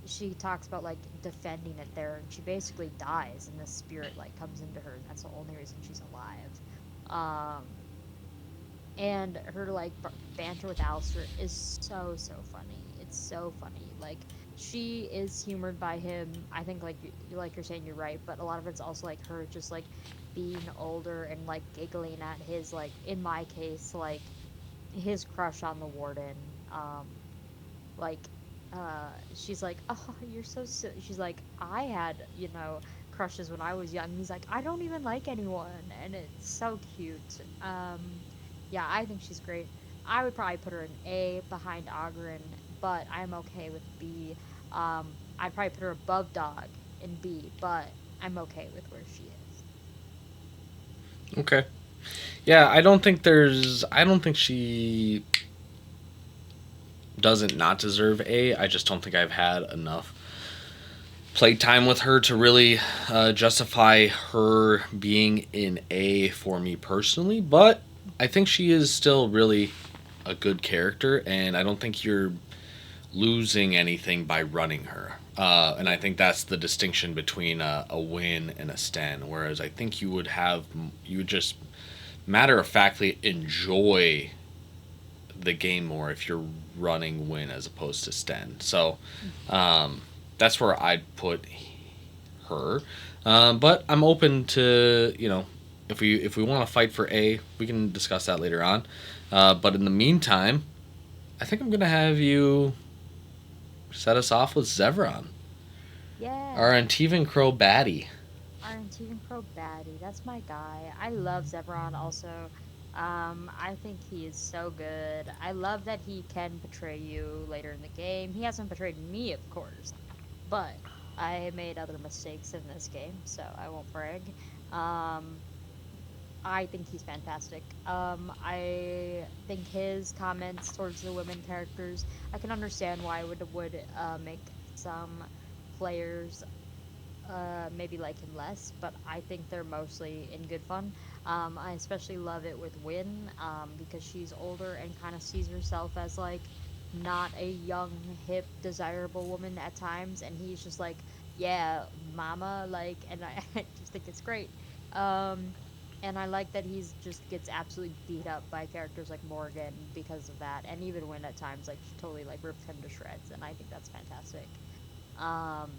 she talks about like defending it there and she basically dies and the spirit like comes into her and that's the only reason she's alive. um and her like banter with Alistair is so funny. It's so funny. Like she is humored by him. I think like like you're saying you're right, but a lot of it's also like her just like being older and like giggling at his like in my case like his crush on the warden. Like she's like, "Oh, you're so she's like, "I had, crushes when I was young." He's like, "I don't even like anyone." And it's so cute. Yeah, I think she's great. I would probably put her in A behind Ogren, but I'm okay with B. I'd probably put her above Dog in B, but I'm okay with where she is. Okay. Yeah, I don't think she doesn't not deserve A. I just don't think I've had enough playtime with her to really justify her being in A for me personally. But I think she is still really a good character, and I don't think you're losing anything by running her. And I think that's the distinction between a win and a sten. Whereas I think you would just matter of factly enjoy the game more if you're running win as opposed to sten. So um, that's where I'd put her. But I'm open to if we want to fight for A, we can discuss that later on. But in the meantime, I think I'm gonna have you set us off with Zevron, our Yeah. Antivan Crow baddie. Steven Crow baddie. That's my guy. I love Zebron also. I think he is so good. I love that he can betray you later in the game. He hasn't betrayed me, of course, but I made other mistakes in this game, so I won't brag. Um, I think he's fantastic. I think his comments towards the women characters, I can understand why it would make some players maybe like him less, but I think they're mostly in good fun. I especially love it with Win, because she's older and kind of sees herself as like not a young, hip, desirable woman at times, and he's just like yeah, mama, like, and I just think it's great. Um, and I like that he's just gets absolutely beat up by characters like Morgan because of that, and even when at times like she totally like rips him to shreds, and I think that's fantastic. Um,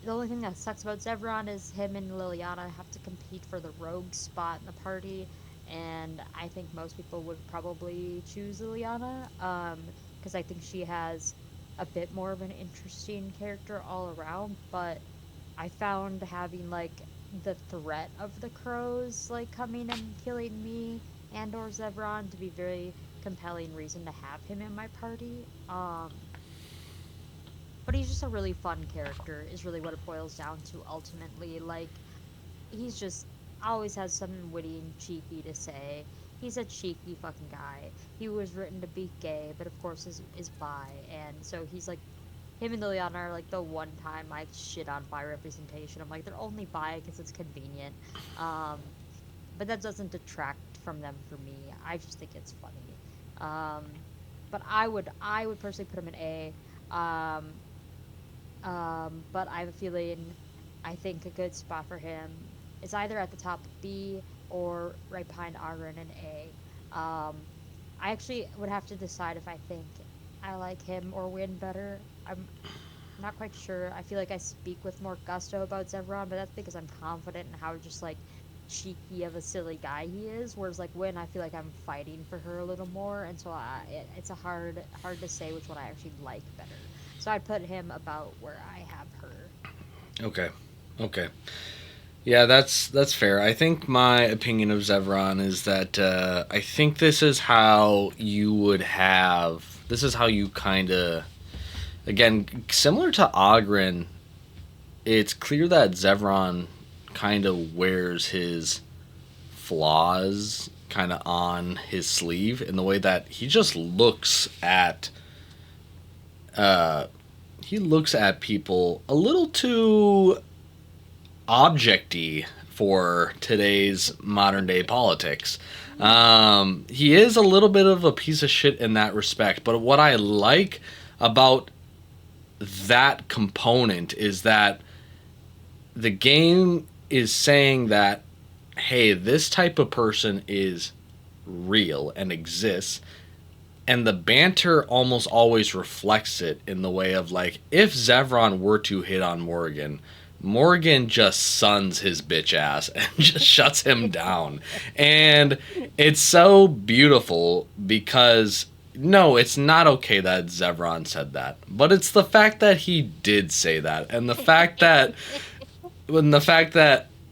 the only thing that sucks about Zevron is him and Liliana have to compete for the rogue spot in the party, and I think most people would probably choose Liliana, because I think she has a bit more of an interesting character all around. But I found having like the threat of the crows like coming and killing me and or Zevron to be very compelling reason to have him in my party. But he's just a really fun character is really what it boils down to ultimately. Like, he's just always has something witty and cheeky to say. He's a cheeky fucking guy. He was written to be gay, but of course is bi, and so he's like, him and Liliana are like the one time I shit on bi representation. I'm like, they're only bi because it's convenient. Um, but that doesn't detract from them for me. I just think it's funny. But I would personally put him in A. Um, but I have a feeling I think a good spot for him is either at the top of B or right behind Arun in A. I actually would have to decide if I think I like him or Win better. I'm not quite sure. I feel like I speak with more gusto about Zevron, but that's because I'm confident in how just like cheeky of a silly guy he is. Whereas like Win, I feel like I'm fighting for her a little more, and so it's a hard to say which one I actually like better. So I'd put him about where I have her. Okay. Okay. Yeah, that's fair. I think my opinion of Zevron is that I think this is how you would have. This is how you kind of. Again, similar to Ogren, it's clear that Zevron kind of wears his flaws kind of on his sleeve in the way that uh, he looks at people a little too objecty for today's modern day politics. He is a little bit of a piece of shit in that respect, but what I like about that component is that the game is saying that, hey, this type of person is real and exists, and the banter almost always reflects it in the way of like, if Zevron were to hit on Morgan just suns his bitch ass and just shuts him down. And it's so beautiful because no, it's not okay that Zevron said that. But it's the fact that he did say that. And the fact that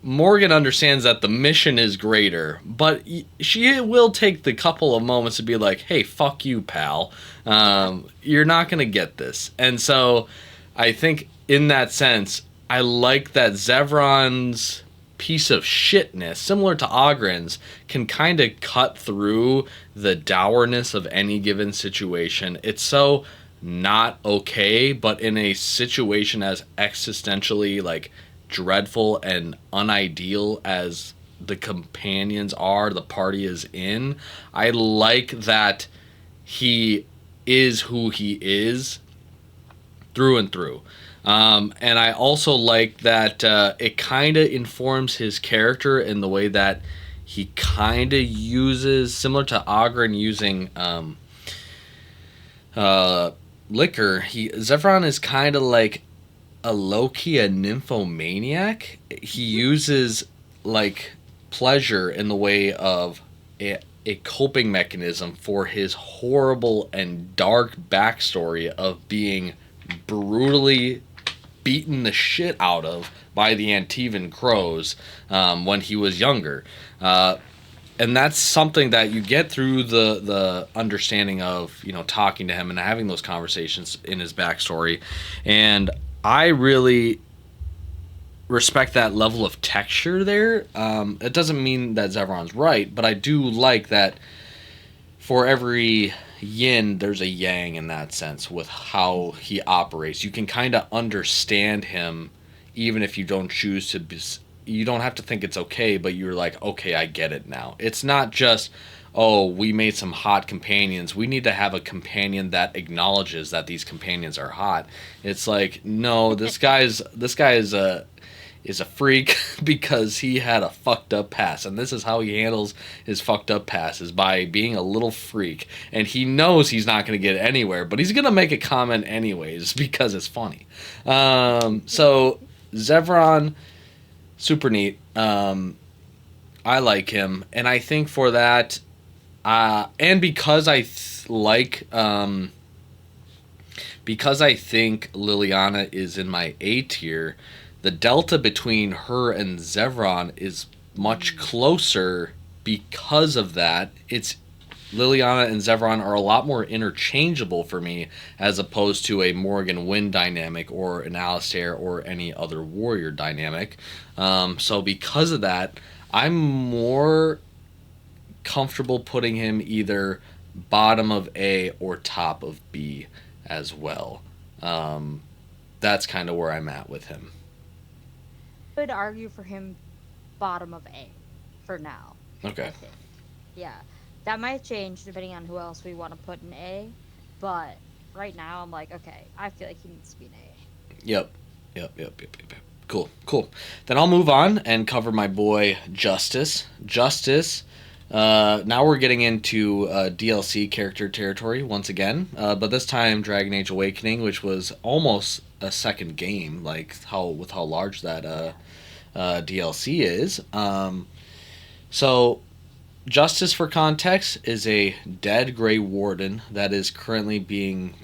Morgan understands that the mission is greater, but she will take the couple of moments to be like, "Hey, fuck you, pal. You're not gonna get this." And so, I think in that sense, I like that Zevron's piece of shitness, similar to Ogren's, can kind of cut through the dourness of any given situation. It's so not okay, but in a situation as existentially like dreadful and unideal as the companions are, the party is in, I like that he is who he is through and through. And I also like that it kind of informs his character in the way that he kind of uses, similar to Ogren using uh, liquor. Zevron is kind of like a low-key a nymphomaniac. He uses like pleasure in the way of a coping mechanism for his horrible and dark backstory of being brutally beaten the shit out of by the Antivan crows when he was younger. And that's something that you get through the understanding of, you know, talking to him and having those conversations in his backstory. And I really respect that level of texture there. It doesn't mean that Zevron's right, but I do like that for every yin, there's a yang in that sense with how he operates. You can kind of understand him even if you don't choose to be, you don't have to think it's okay, but you're like, okay, I get it now. It's not just, oh, we made some hot companions. We need to have a companion that acknowledges that these companions are hot. It's like, no, this guy is a freak because he had a fucked up past, and this is how he handles his fucked up past is by being a little freak, and he knows he's not going to get anywhere, but he's going to make a comment anyways because it's funny. So Zevron, super neat. I like him, and I think for that, and because I think Liliana is in my A tier, the delta between her and Zevron is much closer because of that. It's Liliana and Zevron are a lot more interchangeable for me as opposed to a Morgan Wynn dynamic or an Alistair or any other warrior dynamic. So because of that, I'm more comfortable putting him either bottom of A or top of B as well. That's kind of where I'm at with him. I would argue for him bottom of A for now. Okay. I think. Yeah. That might change depending on who else we want to put in A, but right now I'm like, okay, I feel like he needs to be an A. Yep. Cool, cool. Then I'll move on and cover my boy Justice. Justice. Now we're getting into DLC character territory once again, but this time Dragon Age Awakening, which was almost a second game, like how large that DLC is. So Justice, for context, is a dead Grey Warden that is currently being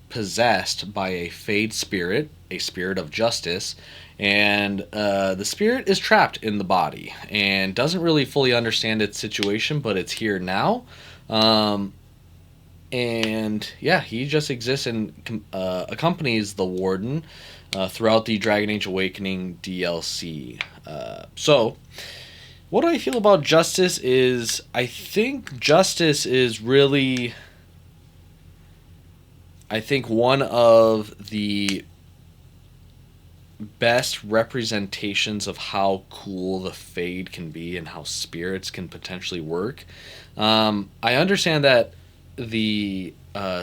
possessed by a Fade spirit, a spirit of justice, and the spirit is trapped in the body and doesn't really fully understand its situation, but it's here now. And yeah, he just exists and accompanies the Warden throughout the Dragon Age Awakening DLC. So, what I feel about Justice is I think Justice is really, I think, one of the best representations of how cool the Fade can be and how spirits can potentially work. I understand that the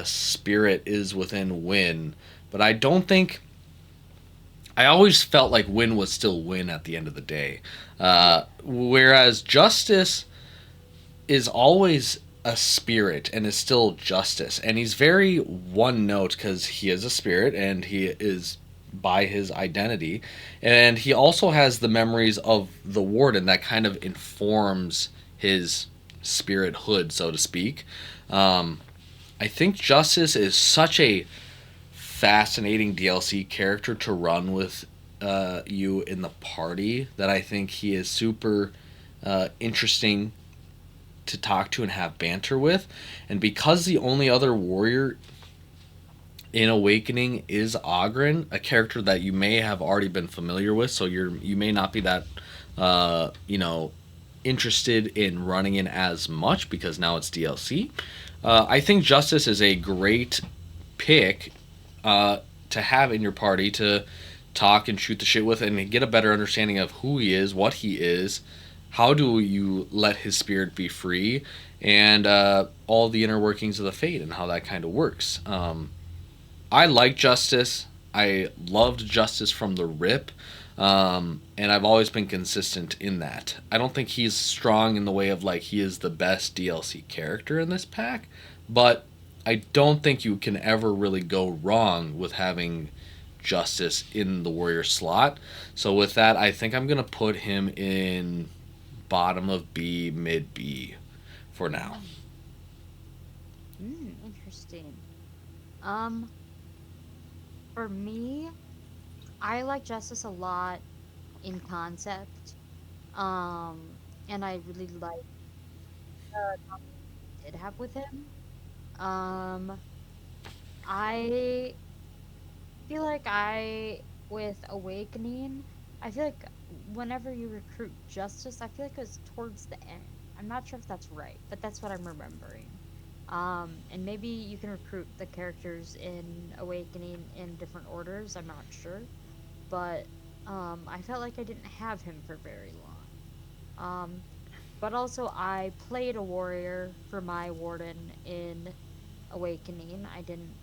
spirit is within Wynn, but I don't think. I always felt like Wynn was still Wynn at the end of the day. Whereas Justice is always a spirit and is still Justice. And he's very one note because he is a spirit and he is by his identity. And he also has the memories of the Warden that kind of informs his spirit hood, so to speak. I think Justice is such a fascinating DLC character to run with you in the party that I think he is super interesting to talk to and have banter with. And because the only other warrior in Awakening is Ogren, a character that you may have already been familiar with, so you may not be that interested in running in as much because now it's DLC. I think Justice is a great pick to have in your party to talk and shoot the shit with and get a better understanding of who he is, what he is, how do you let his spirit be free, and all the inner workings of the Fate and how that kind of works. I like Justice. I loved Justice from the rip. And I've always been consistent in that. I don't think he's strong in the way of like he is the best DLC character in this pack, but I don't think you can ever really go wrong with having Justice in the warrior slot. So with that, I think I'm gonna put him in bottom of B, mid B for now. Interesting. Um, for me, I like Justice a lot in concept. Um, and I really like the concept I did have with him. Um, I feel like with Awakening, I feel like whenever you recruit Justice, I feel like it was towards the end. I'm not sure if that's right, but that's what I'm remembering. And maybe you can recruit the characters in Awakening in different orders. I'm not sure, but I felt like I didn't have him for very long. but also I played a warrior for my warden in Awakening. I didn't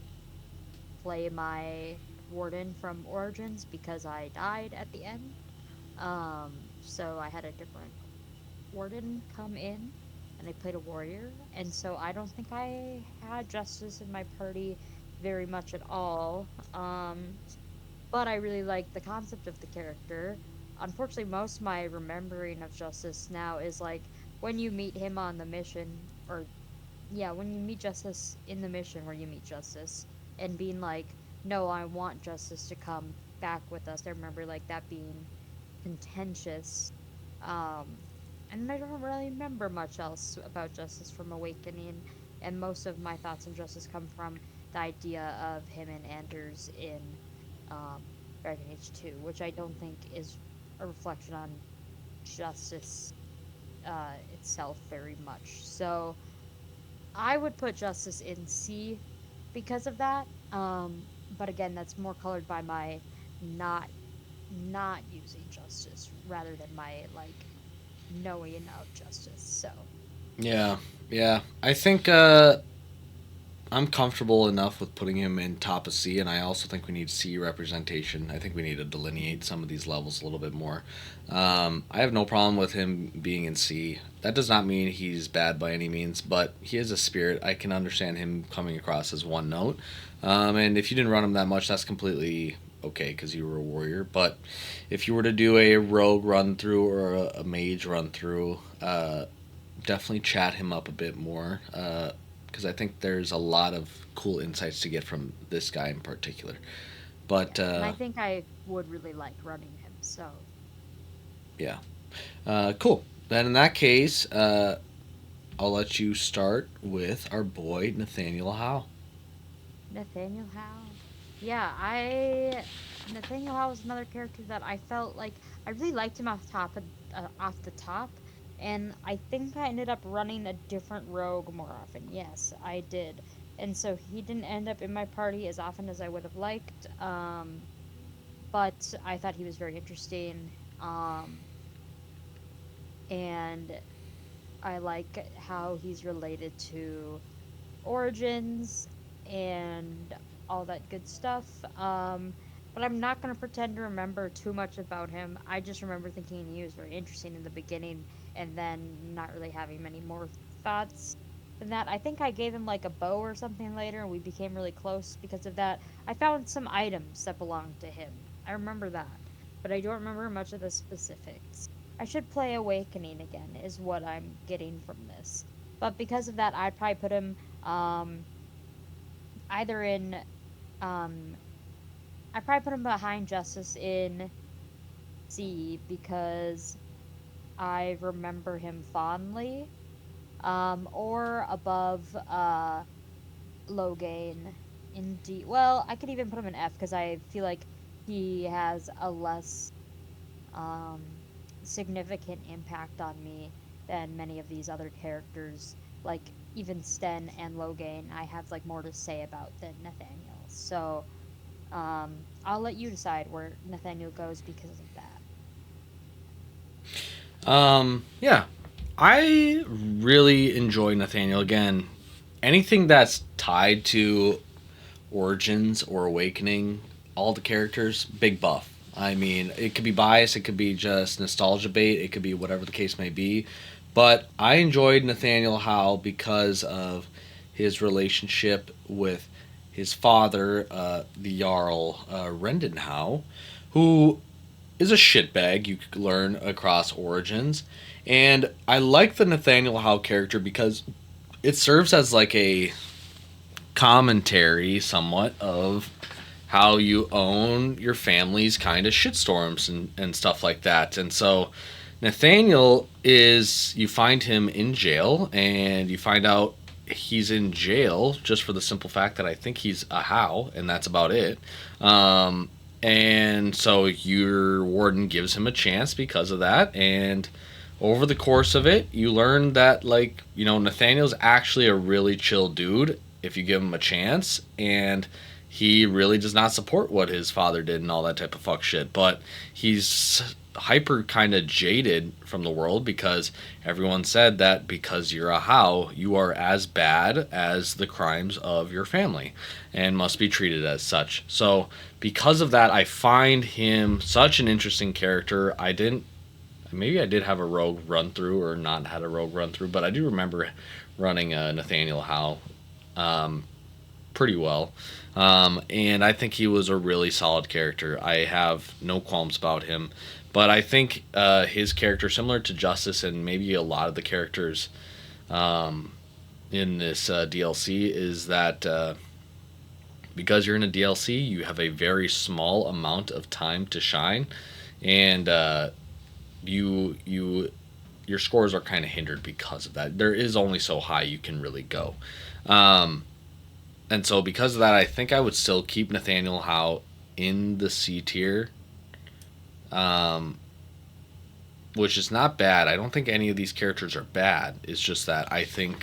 play my warden from Origins because I died at the end. So I had a different warden come in, and I played a warrior, and so I don't think I had Justice in my party very much at all. But I really like the concept of the character. Unfortunately, most of my remembering of Justice now is like when you meet him on the mission, or yeah, when you meet Justice in the mission where you meet Justice, and being like, no, I want Justice to come back with us. I remember like that being contentious. Um, and I don't really remember much else about Justice from Awakening, and most of my thoughts on Justice come from the idea of him and Anders in um, Dragon Age 2, which I don't think is a reflection on Justice itself very much. So I would put Justice in C because of that. But again, that's more colored by my not not using Justice rather than my like knowing of Justice. So Yeah, yeah. I think I'm comfortable enough with putting him in top of C, and I also think we need C representation. I think we need to delineate some of these levels a little bit more. I have no problem with him being in C. That does not mean he's bad by any means, but he is a spirit. I can understand him coming across as one note. And if you didn't run him that much, that's completely okay because you were a warrior. But if you were to do a rogue run through or a mage run through, definitely chat him up a bit more. Because I think there's a lot of cool insights to get from this guy in particular. But yeah, and I think I would really like running him. So yeah, cool. Then in that case, I'll let you start with our boy Nathaniel Howe. Nathaniel Howe, yeah, I Nathaniel Howe was another character that I felt like I really liked him off the top, and I think I ended up running a different rogue more often. Yes, I did, and so he didn't end up in my party as often as I would have liked. But I thought he was very interesting. And I like how he's related to Origins and all that good stuff. But I'm not going to pretend to remember too much about him. I just remember thinking he was very interesting in the beginning and then not really having many more thoughts than that. I think I gave him like a bow or something later and we became really close because of that. I found some items that belonged to him. I remember that, but I don't remember much of the specifics. I should play Awakening again, is what I'm getting from this. But because of that, I'd probably put him um, either in um I probably put him behind Justice in C because I remember him fondly. Or above Logain in D. Well, I could even put him in F because I feel like he has a less um significant impact on me than many of these other characters. Like even Sten and Logain, I have like more to say about than Nathaniel. So I'll let you decide where Nathaniel goes because of that. Yeah, I really enjoy Nathaniel. Again, anything that's tied to Origins or Awakening, all the characters, big buff. I mean, it could be bias, it could be just nostalgia bait, it could be whatever the case may be. But I enjoyed Nathaniel Howe because of his relationship with his father, the Jarl Rendenhow, who is a shitbag you could learn across Origins. And I like the Nathaniel Howe character because it serves as like a commentary somewhat of how you own your family's kind of shitstorms and stuff like that. And so Nathaniel is, you find him in jail and you find out he's in jail just for the simple fact that I think he's a How, and that's about it. And so your warden gives him a chance because of that. And over the course of it, you learn that, like, you know, Nathaniel's actually a really chill dude if you give him a chance. And he really does not support what his father did and all that type of fuck shit. But he's hyper kind of jaded from the world because everyone said that because you're a How, you are as bad as the crimes of your family and must be treated as such. So because of that, I find him such an interesting character. Maybe I did have a rogue run through or not had a rogue run through, but I do remember running Nathaniel How pretty well. And I think he was a really solid character. I have no qualms about him. But I think his character, similar to Justice and maybe a lot of the characters in this DLC, is that because you're in a DLC, you have a very small amount of time to shine, and your scores are kind of hindered because of that. There is only so high you can really go. And so because of that, I think I would still keep Nathaniel How in the C tier, which is not bad. I don't think any of these characters are bad. It's just that I think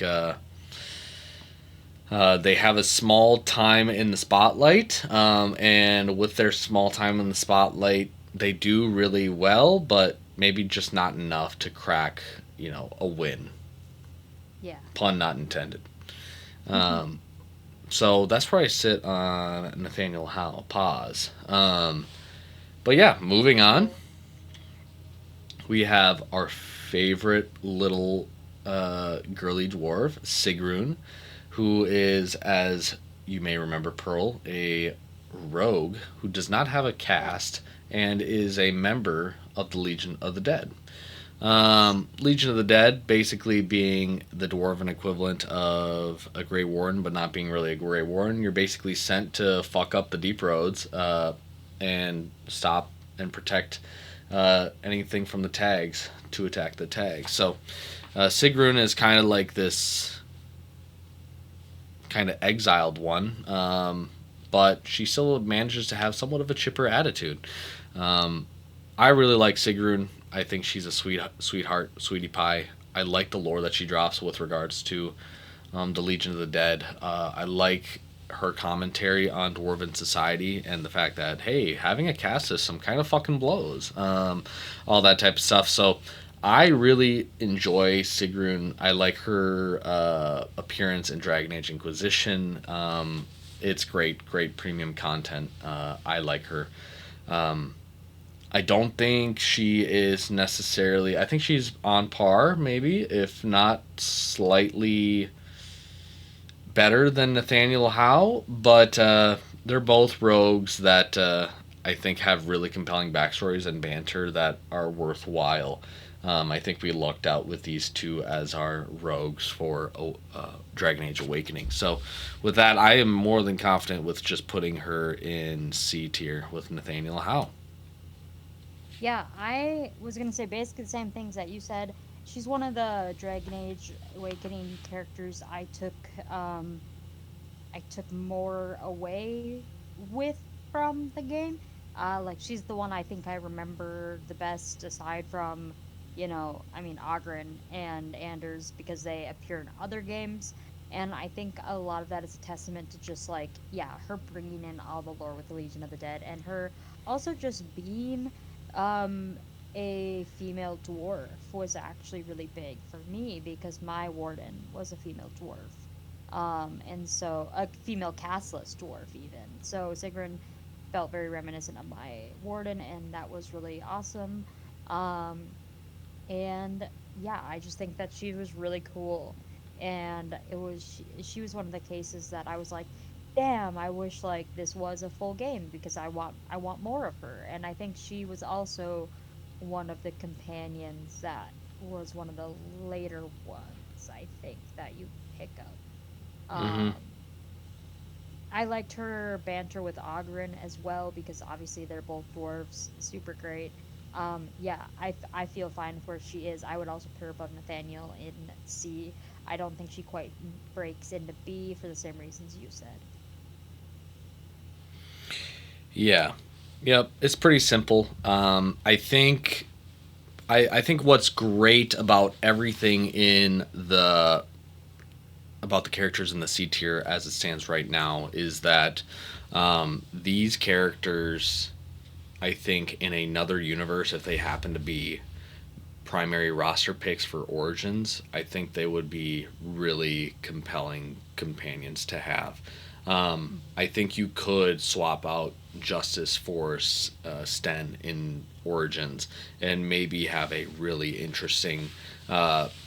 they have a small time in the spotlight, and with their small time in the spotlight, they do really well, but maybe just not enough to crack, a win. Yeah. Pun not intended. So that's where I sit on Nathaniel How. Pause. But yeah, moving on. We have our favorite little girly dwarf, Sigrun, who is, as you may remember, Pearl, a rogue who does not have a caste and is a member of the Legion of the Dead. Legion of the Dead basically being the dwarven equivalent of a Grey Warden, but not being really a Grey Warden. You're basically sent to fuck up the deep roads and stop and protect anything from the tags to attack the tags. So Sigrun is kind of like this kind of exiled one, but she still manages to have somewhat of a chipper attitude. I really like Sigrun. I think she's a sweetheart, sweetie pie. I like the lore that she drops with regards to the Legion of the Dead. I like her commentary on dwarven society and the fact that, hey, having a caste system kind of fucking blows. All that type of stuff. So I really enjoy Sigrun. I like her appearance in Dragon Age Inquisition. It's great premium content. I like her. I don't think she is necessarily... I think she's on par, maybe, if not slightly better than Nathaniel How, but they're both rogues that I think have really compelling backstories and banter that are worthwhile. I think we lucked out with these two as our rogues for Dragon Age Awakening. So with that, I am more than confident with just putting her in C tier with Nathaniel How. Yeah, I was gonna say basically the same things that you said. She's one of the Dragon Age Awakening characters I took more away with from the game. Like she's the one I think I remember the best aside from, Ogren and Anders because they appear in other games. And I think a lot of that is a testament to just like, yeah, her bringing in all the lore with the Legion of the Dead and her also just being a female dwarf was actually really big for me because my warden was a female dwarf. And so a female castless dwarf even. So Sigrun felt very reminiscent of my warden and that was really awesome. And yeah, I just think that she was really cool. And she was one of the cases that I was like, damn, I wish like this was a full game because I want more of her. And I think she was also one of the companions that was one of the later ones I think that you pick up. I liked her banter with Ogren as well because obviously they're both dwarves, super great. Yeah, I feel fine with where she is. I would also put her above Nathaniel in C. I don't think she quite breaks into B for the same reasons you said. Yeah. Yep. It's pretty simple. I think what's great about everything about the characters in the C tier as it stands right now is that these characters I think in another universe, if they happen to be primary roster picks for Origins, I think they would be really compelling companions to have. I think you could swap out Justice for Sten in Origins and maybe have a really interesting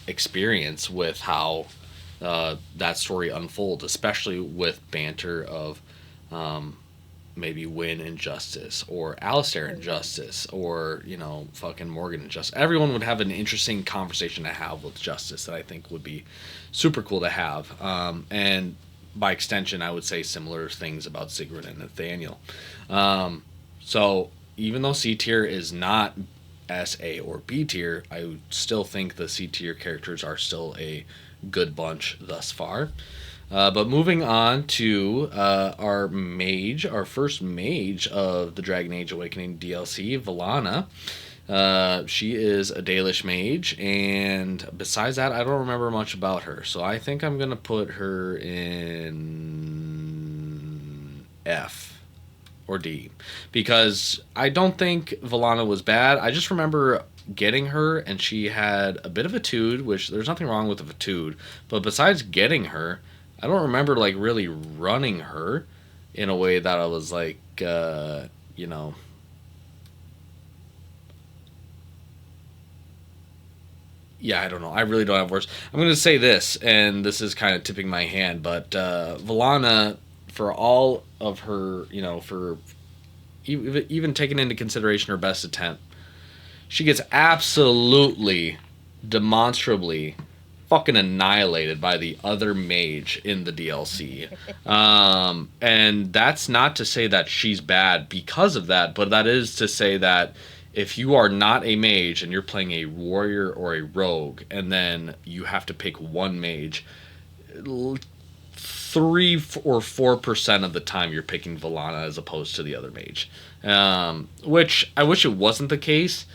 experience with how that story unfolds, especially with banter of maybe Win and Justice, or Alistair and Justice, or, you know, fucking Morgan and Justice. Everyone would have an interesting conversation to have with Justice that I think would be super cool to have. And by extension, I would say similar things about Sigrid and Nathaniel. So even though C tier is not S, A, or B tier, I still think the C tier characters are still a good bunch thus far. But moving on to our mage, our first mage of the Dragon Age Awakening DLC, Vallana. She is a Dalish mage, and besides that, I don't remember much about her. So I think I'm going to put her in F or D, because I don't think Vallana was bad. I just remember getting her, and she had a bit of a tude, which there's nothing wrong with a tude, but besides getting her, I don't remember like really running her in a way that I was like, you know, yeah, I don't know. I really don't have words. I'm going to say this, and this is kind of tipping my hand, but Vallana, for all of her, you know, for even taking into consideration her best attempt, she gets absolutely, demonstrably fucking annihilated by the other mage in the DLC. And that's not to say that she's bad because of that, but that is to say that if you are not a mage and you're playing a warrior or a rogue, and then you have to pick one mage, 3 or 4% of the time you're picking Vallana as opposed to the other mage. Which I wish it wasn't the case.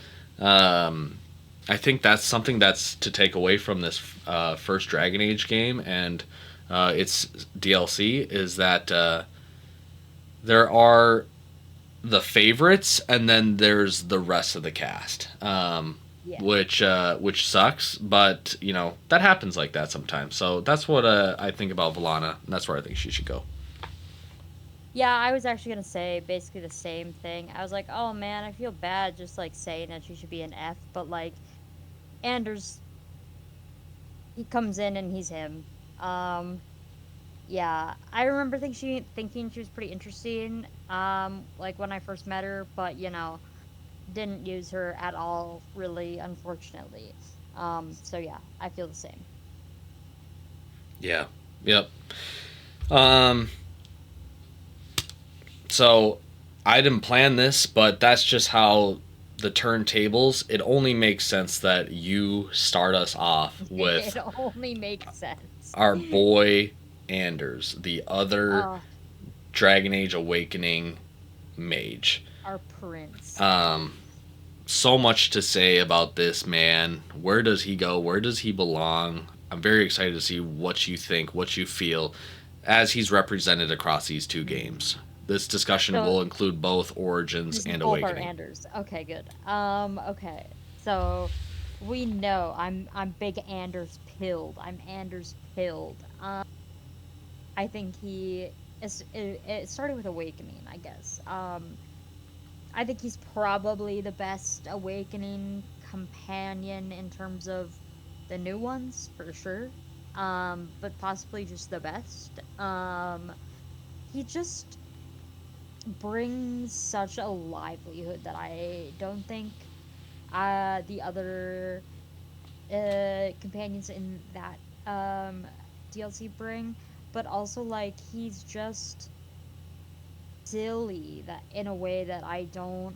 I think that's something that's to take away from this first Dragon Age game and its DLC, is that there are the favorites and then there's the rest of the cast, Yeah. which sucks, but you know that happens like that sometimes. So that's what I think about Vallana, and that's where I think she should go. Yeah, I was actually gonna say basically the same thing. I was like, oh man, I feel bad just like saying that she should be an F, but like Anders, he comes in and he's him. Um, yeah, I remember thinking she was pretty interesting. Like when I first met her, but you know, didn't use her at all, really, unfortunately. So yeah, I feel the same. Yeah. Yep. Um, so I didn't plan this, but that's just how the turntables. It only makes sense that you start us off with It only makes sense. our boy Anders, the other uh, Dragon Age Awakening mage. our prince. So much to say about this man. Where does he go? Where does he belong? I'm very excited to see what you think, what you feel, as he's represented across these two games. This discussion So will include both Origins these and both are Awakening. Anders. Okay, good. Okay. So we know I'm big Anders pilled. I'm Anders pilled. I think it started with Awakening, I guess. I think he's probably the best Awakening companion in terms of the new ones, for sure. But possibly just the best. He just brings such a livelihood that I don't think the other companions in that DLC bring. But also, like, he's just silly that in a way that I don't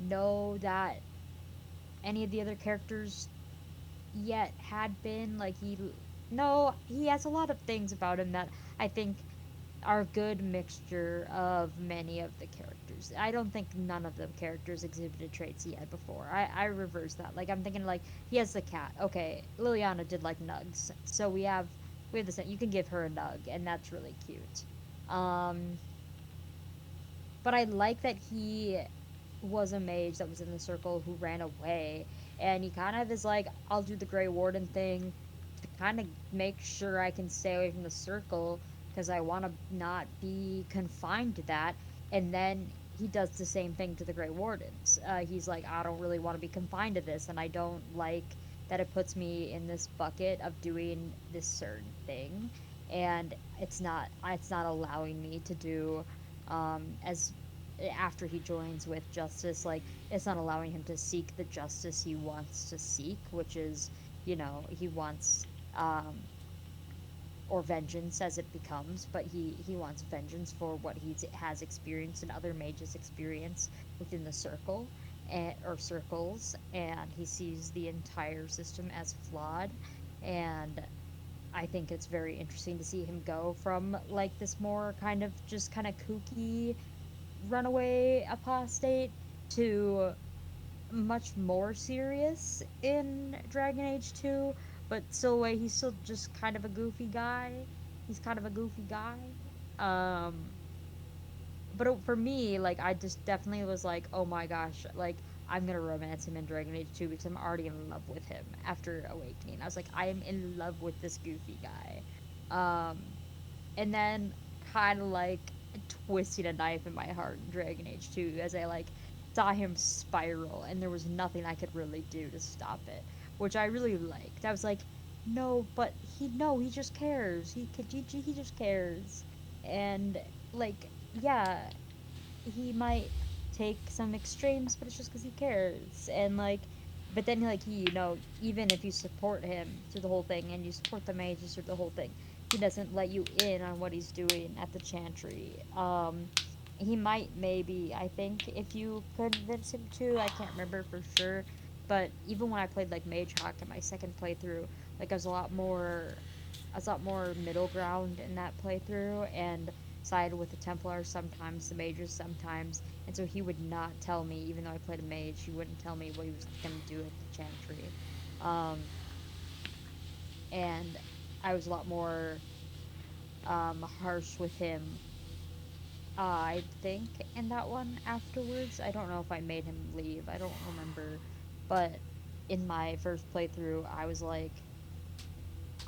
know that any of the other characters yet had been. Like, no, he has a lot of things about him that I think are a good mixture of many of the characters. I don't think none of the characters exhibited traits he had before. I reverse that. Like, I'm thinking, like, he has the cat. Okay, Liliana did like nugs, so we have the same. You can give her a nug, and that's really cute. Um, but I like that he was a mage that was in the circle who ran away, and he kind of is like, I'll do the Grey Warden thing to kind of make sure I can stay away from the circle because I want to not be confined to that. And then he does the same thing to the Grey Wardens. He's like, I don't really want to be confined to this, and I don't like that it puts me in this bucket of doing this certain thing, and it's not allowing me to do as after he joins with justice, like it's not allowing him to seek the justice he wants to seek, which is, he wants um or vengeance as it becomes, but he wants vengeance for what he has experienced and other mages experience within the circle, or circles, and he sees the entire system as flawed. And I think it's very interesting to see him go from like this more kind of kooky runaway apostate to much more serious in Dragon Age 2, but still way he's still just kind of a goofy guy. He's kind of a goofy guy. Um for me, like I just definitely was like, "Oh my gosh, like I'm going to romance him in Dragon Age 2 because I'm already in love with him after Awakening." I was like, "I am in love with this goofy guy." Um and then kind of like twisting a knife in my heart in Dragon Age 2 as I like saw him spiral and there was nothing I could really do to stop it, which I really liked. I was like, no, but he just cares. He just cares. And like, yeah, he might take some extremes, but it's just because he cares. And like, but then like even if you support him through the whole thing and you support the mages through the whole thing, he doesn't let you in on what he's doing at the chantry. He might, maybe, I think, if you convince him to. I can't remember for sure, but even when I played like Mage Hawk in my second playthrough, like I was a lot more middle ground in that playthrough and sided with the Templars sometimes, the mages sometimes, and so he would not tell me, even though I played a mage, he wouldn't tell me what he was gonna do at the chantry. Um, and I was a lot more harsh with him, I think, in that one afterwards. I don't know if I made him leave. I don't remember. But in my first playthrough, I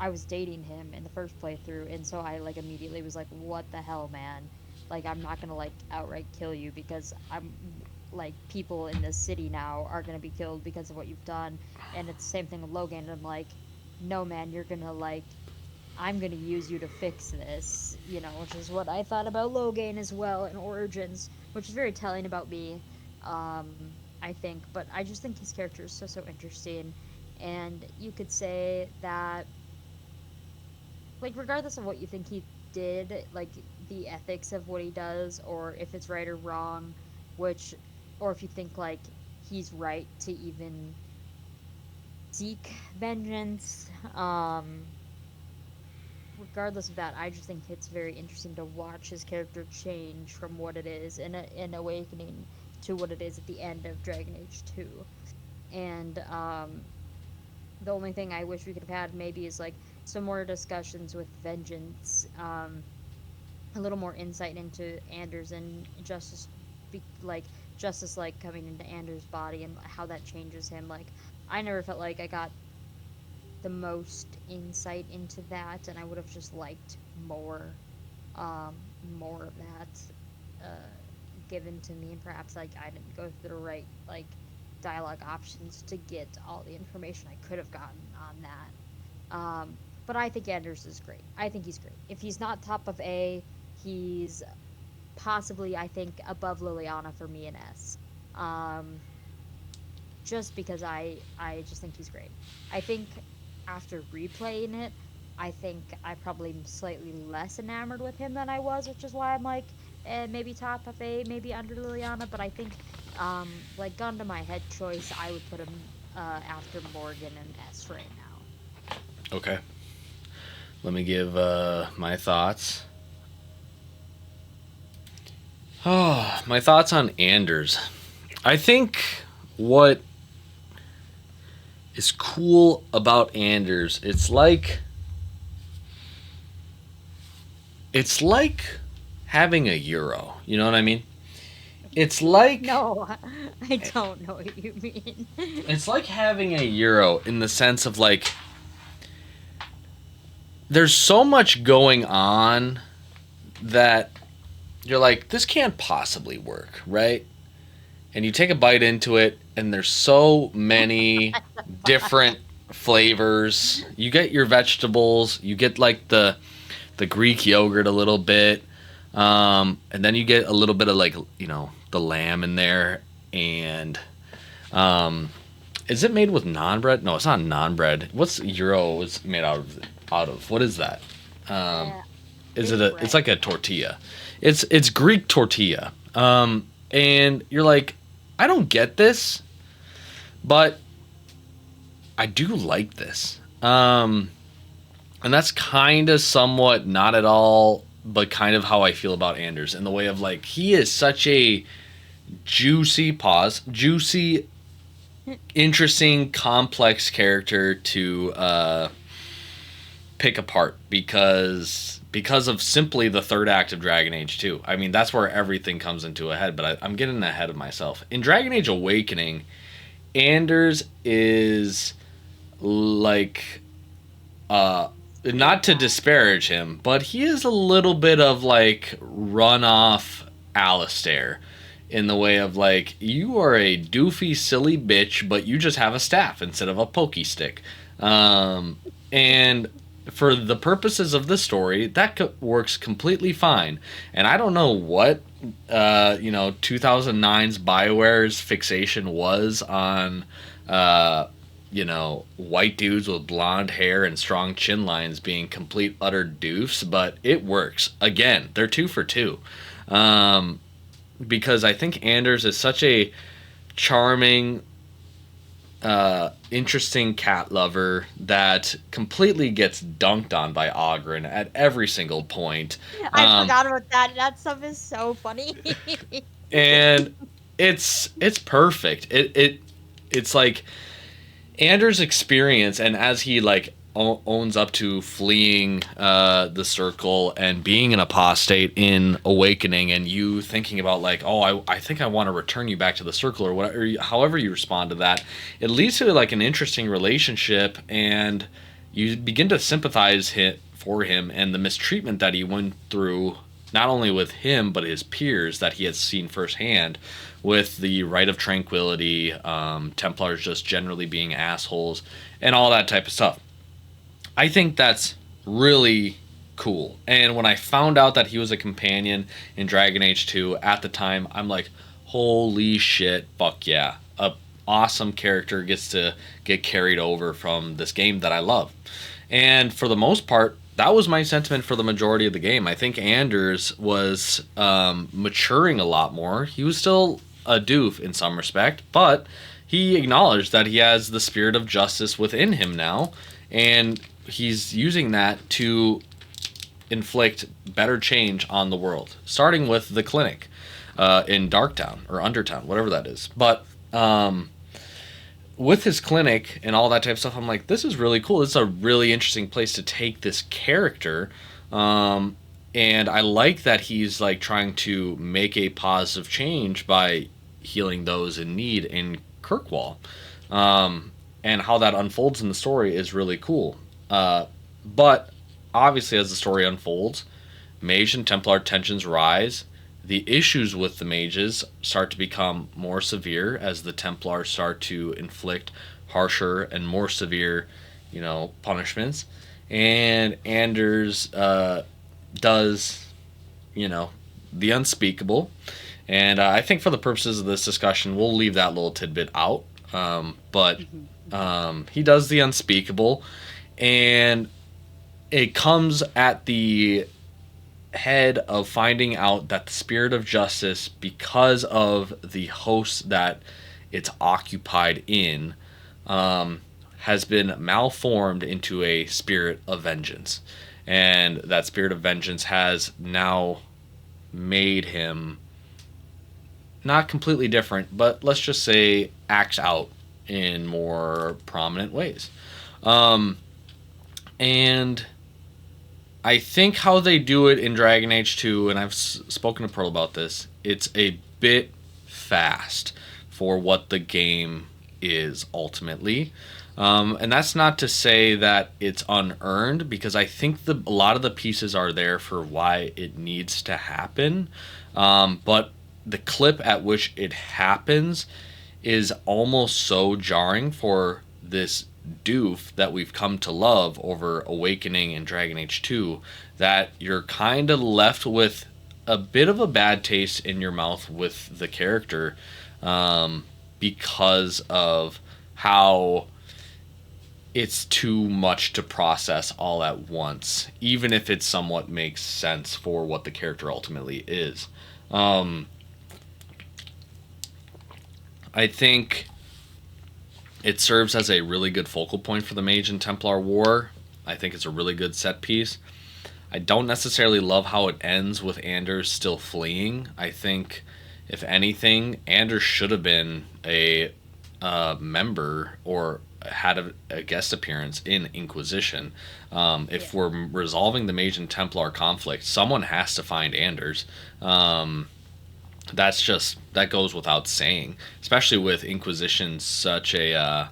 was dating him in the first playthrough, and so I like immediately was like, "What the hell, man? Like, I'm not gonna like outright kill you because I'm like people in this city now are gonna be killed because of what you've done." And it's the same thing with Logan. And I'm like, "No, man, I'm gonna use you to fix this," which is what I thought about Logan as well in Origins, which is very telling about me, I think. But I just think his character is so interesting, and you could say that, like, regardless of what you think he did, like the ethics of what he does, or if it's right or wrong, which, or if you think like he's right to even seek vengeance, regardless of that, I just think it's very interesting to watch his character change from what it is in Awakening to what it is at the end of Dragon Age 2. And the only thing I wish we could have had maybe is like some more discussions with Vengeance, a little more insight into Anders and Justice, like Justice like coming into Anders' body and how that changes him. Like I never felt like I got the most insight into that, and I would have just liked um, more of that given to me, and perhaps like I didn't go through the right like dialogue options to get all the information I could have gotten on that. But I think Anders is great. I think he's great. If he's not top of A, he's possibly, I think, above Liliana for me in S. Um, just because I just think he's great. I think after replaying it, I think I probably am slightly less enamored with him than I was, which is why I'm like, maybe top of A, maybe under Liliana. But I think, like, gun to my head choice, I would put him after Morgan and S right now. Okay. Let me give my thoughts. Oh, my thoughts on Anders. I think what is cool about Anders, it's like having a Euro. You know what I mean? It's like No, I don't know what you mean. it's like having a Euro in the sense of like there's so much going on that you're like, this can't possibly work, right? And you take a bite into it, and there's so many different flavors. You get your vegetables, you get like the Greek yogurt a little bit, and then you get a little bit of like the lamb in there, and is it made with naan bread? No, it's not naan bread. What's Euro is made out of? What is that? Yeah, Is Greek it a? bread. It's like a tortilla. It's Greek tortilla. And you're like, I don't get this, but I do like this. And that's kind of somewhat not at all, but kind of how I feel about Anders in the way of like he is such a juicy, interesting, complex character to pick apart because of simply the third act of Dragon Age 2. I mean, that's where everything comes into a head, but I'm getting ahead of myself. In Dragon Age Awakening, Anders is like not to disparage him, but he is a little bit of like runoff Alistair in the way of like, you are a doofy, silly bitch, but you just have a staff instead of a pokey stick. And for the purposes of the story, that works completely fine. And I don't know what 2009's BioWare's fixation was on white dudes with blonde hair and strong chin lines being complete utter doofs, but it works. Again, they're 2 for 2. Because I think Anders is such a charming, interesting cat lover that completely gets dunked on by Ogren at every single point. I forgot about that. That stuff is so funny. And it's perfect. It's like Anders' experience, and as he like owns up to fleeing the circle and being an apostate in Awakening, and you thinking about like, oh, I think I want to return you back to the circle, or whatever, however you respond to that, it leads to like an interesting relationship, and you begin to sympathize for him and the mistreatment that he went through, not only with him but his peers that he had seen firsthand, with the Rite of Tranquility, Templars just generally being assholes, and all that type of stuff. I think that's really cool. And when I found out that he was a companion in Dragon Age 2 at the time, I'm like, holy shit, fuck yeah. A awesome character gets to get carried over from this game that I love. And for the most part, that was my sentiment for the majority of the game. I think Anders was maturing a lot more. He was still a doof in some respect, but he acknowledged that he has the spirit of justice within him now, and he's using that to inflict better change on the world, starting with the clinic in Darktown or Undertown, whatever that is. But with his clinic and all that type of stuff, I'm like, this is really cool. This is a really interesting place to take this character. And I like that he's like trying to make a positive change by healing those in need in Kirkwall. And how that unfolds in the story is really cool. But obviously, as the story unfolds, mage and Templar tensions rise. The issues with the mages start to become more severe as the Templars start to inflict harsher and more severe, punishments. And Anders does, the unspeakable. And I think for the purposes of this discussion, we'll leave that little tidbit out. But he does the unspeakable. And it comes at the head of finding out that the spirit of justice, because of the host that it's occupied in, has been malformed into a spirit of vengeance. And that spirit of vengeance has now made him not completely different, but let's just say acts out in more prominent ways. And I think how they do it in Dragon Age 2, and I've spoken to Pearl about this, it's a bit fast for what the game is ultimately. And that's not to say that it's unearned, because I think a lot of the pieces are there for why it needs to happen. But the clip at which it happens is almost so jarring for this doof that we've come to love over Awakening and Dragon Age 2 that you're kind of left with a bit of a bad taste in your mouth with the character, because of how it's too much to process all at once, even if it somewhat makes sense for what the character ultimately is. I think it serves as a really good focal point for the Mage and Templar War. I think it's a really good set piece. I don't necessarily love how it ends with Anders still fleeing. I think, if anything, Anders should have been a member or had a guest appearance in Inquisition. If we're resolving the Mage and Templar conflict, someone has to find Anders. That goes without saying, especially with Inquisition such a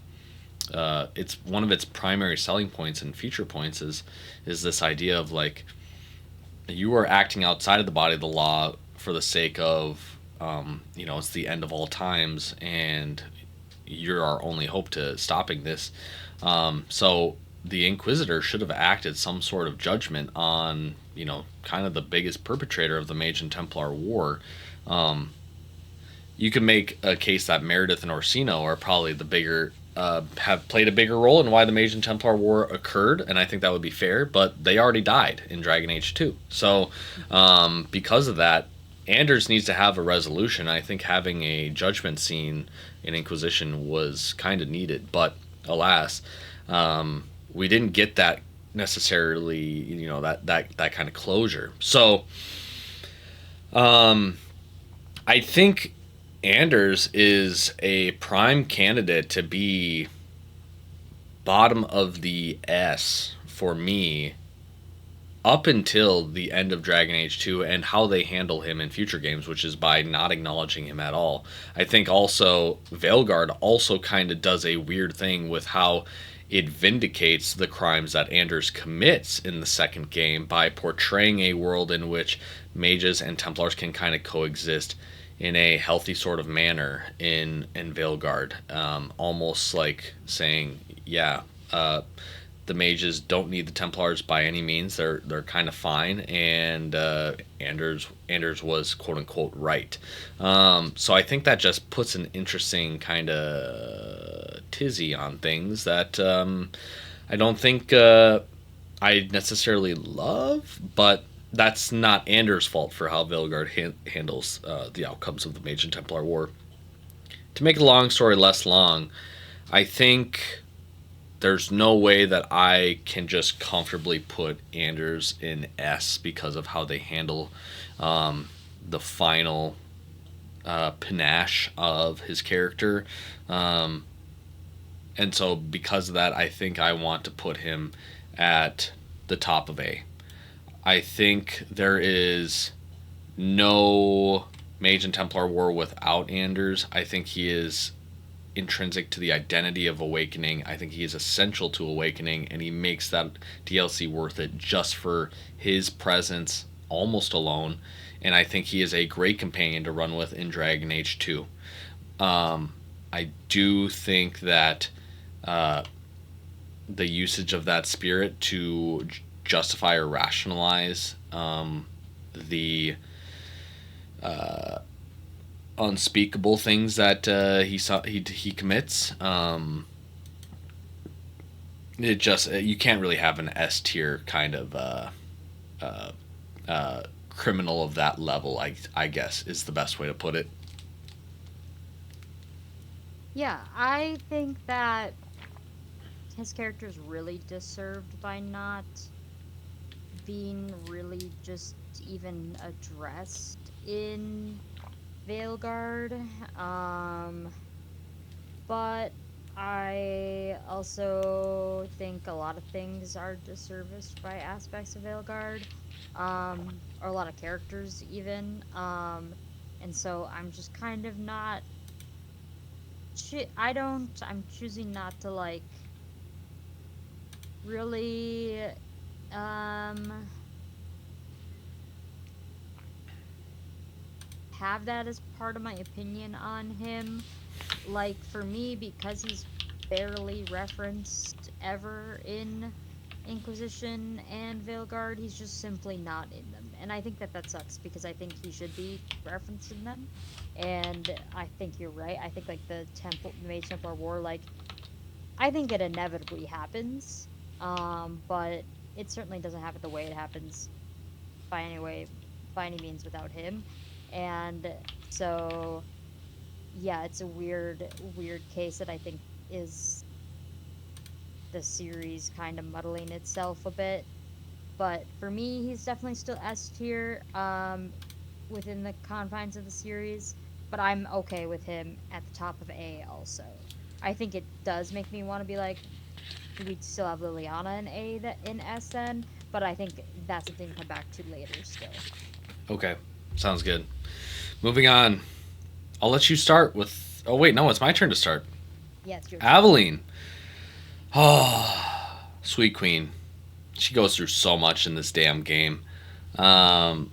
it's one of its primary selling points and feature points is this idea of like, you are acting outside of the body of the law for the sake of it's the end of all times and you're our only hope to stopping this. So the Inquisitor should have acted some sort of judgment on kind of the biggest perpetrator of the Mage and Templar War. You can make a case that Meredith and Orsino are probably the bigger, have played a bigger role in why the Mage and Templar War occurred, and I think that would be fair, but they already died in Dragon Age 2. So, because of that, Anders needs to have a resolution. I think having a judgment scene in Inquisition was kind of needed, but alas, we didn't get that necessarily, that kind of closure. So, I think Anders is a prime candidate to be bottom of the S for me up until the end of Dragon Age 2 and how they handle him in future games, which is by not acknowledging him at all. I think also Veilguard also kind of does a weird thing with how it vindicates the crimes that Anders commits in the second game by portraying a world in which mages and Templars can kind of coexist in a healthy sort of manner in Veilguard. Almost like saying, the mages don't need the Templars by any means. They're kind of fine, and Anders was quote unquote right. So I think that just puts an interesting kind of tizzy on things that I don't think I necessarily love, but that's not Anders' fault for how Veilguard handles the outcomes of the Mage and Templar War. To make a long story less long, I think there's no way that I can just comfortably put Anders in S because of how they handle the final panache of his character. And so because of that, I think I want to put him at the top of A. I think there is no Mage and Templar War without Anders. I think he is intrinsic to the identity of Awakening. I think he is essential to Awakening, and he makes that DLC worth it just for his presence almost alone. And I think he is a great companion to run with in Dragon Age 2. I do think that the usage of that spirit to justify or rationalize the unspeakable things that he commits. It just, you can't really have an S tier kind of criminal of that level. I guess is the best way to put it. Yeah, I think that his character is really deserved by not being really just even addressed in Veilguard. But I also think a lot of things are disserviced by aspects of Veilguard, or a lot of characters even. And so I'm just kind of not. I'm choosing not to like really um have that as part of my opinion on him. Like for me, because he's barely referenced ever in Inquisition and Veilguard, he's just simply not in them. And I think that that sucks because I think he should be referenced in them. And I think you're right. I think like the Mage Templar War, like I think it inevitably happens. But it certainly doesn't happen the way it happens by any way, by any means without him. And so yeah, it's a weird case that I think is the series kind of muddling itself a bit. But for me, he's definitely still S tier within the confines of the series. But I'm okay with him at the top of A also. I think it does make me want to be like, do we still have Liliana in A that in S then? But I think that's something to come back to later still. Okay, sounds good. Moving on. I'll let you start with. Oh wait, no, it's my turn to start. Yeah, it's your turn. Aveline. Oh, sweet queen. She goes through so much in this damn game. Um,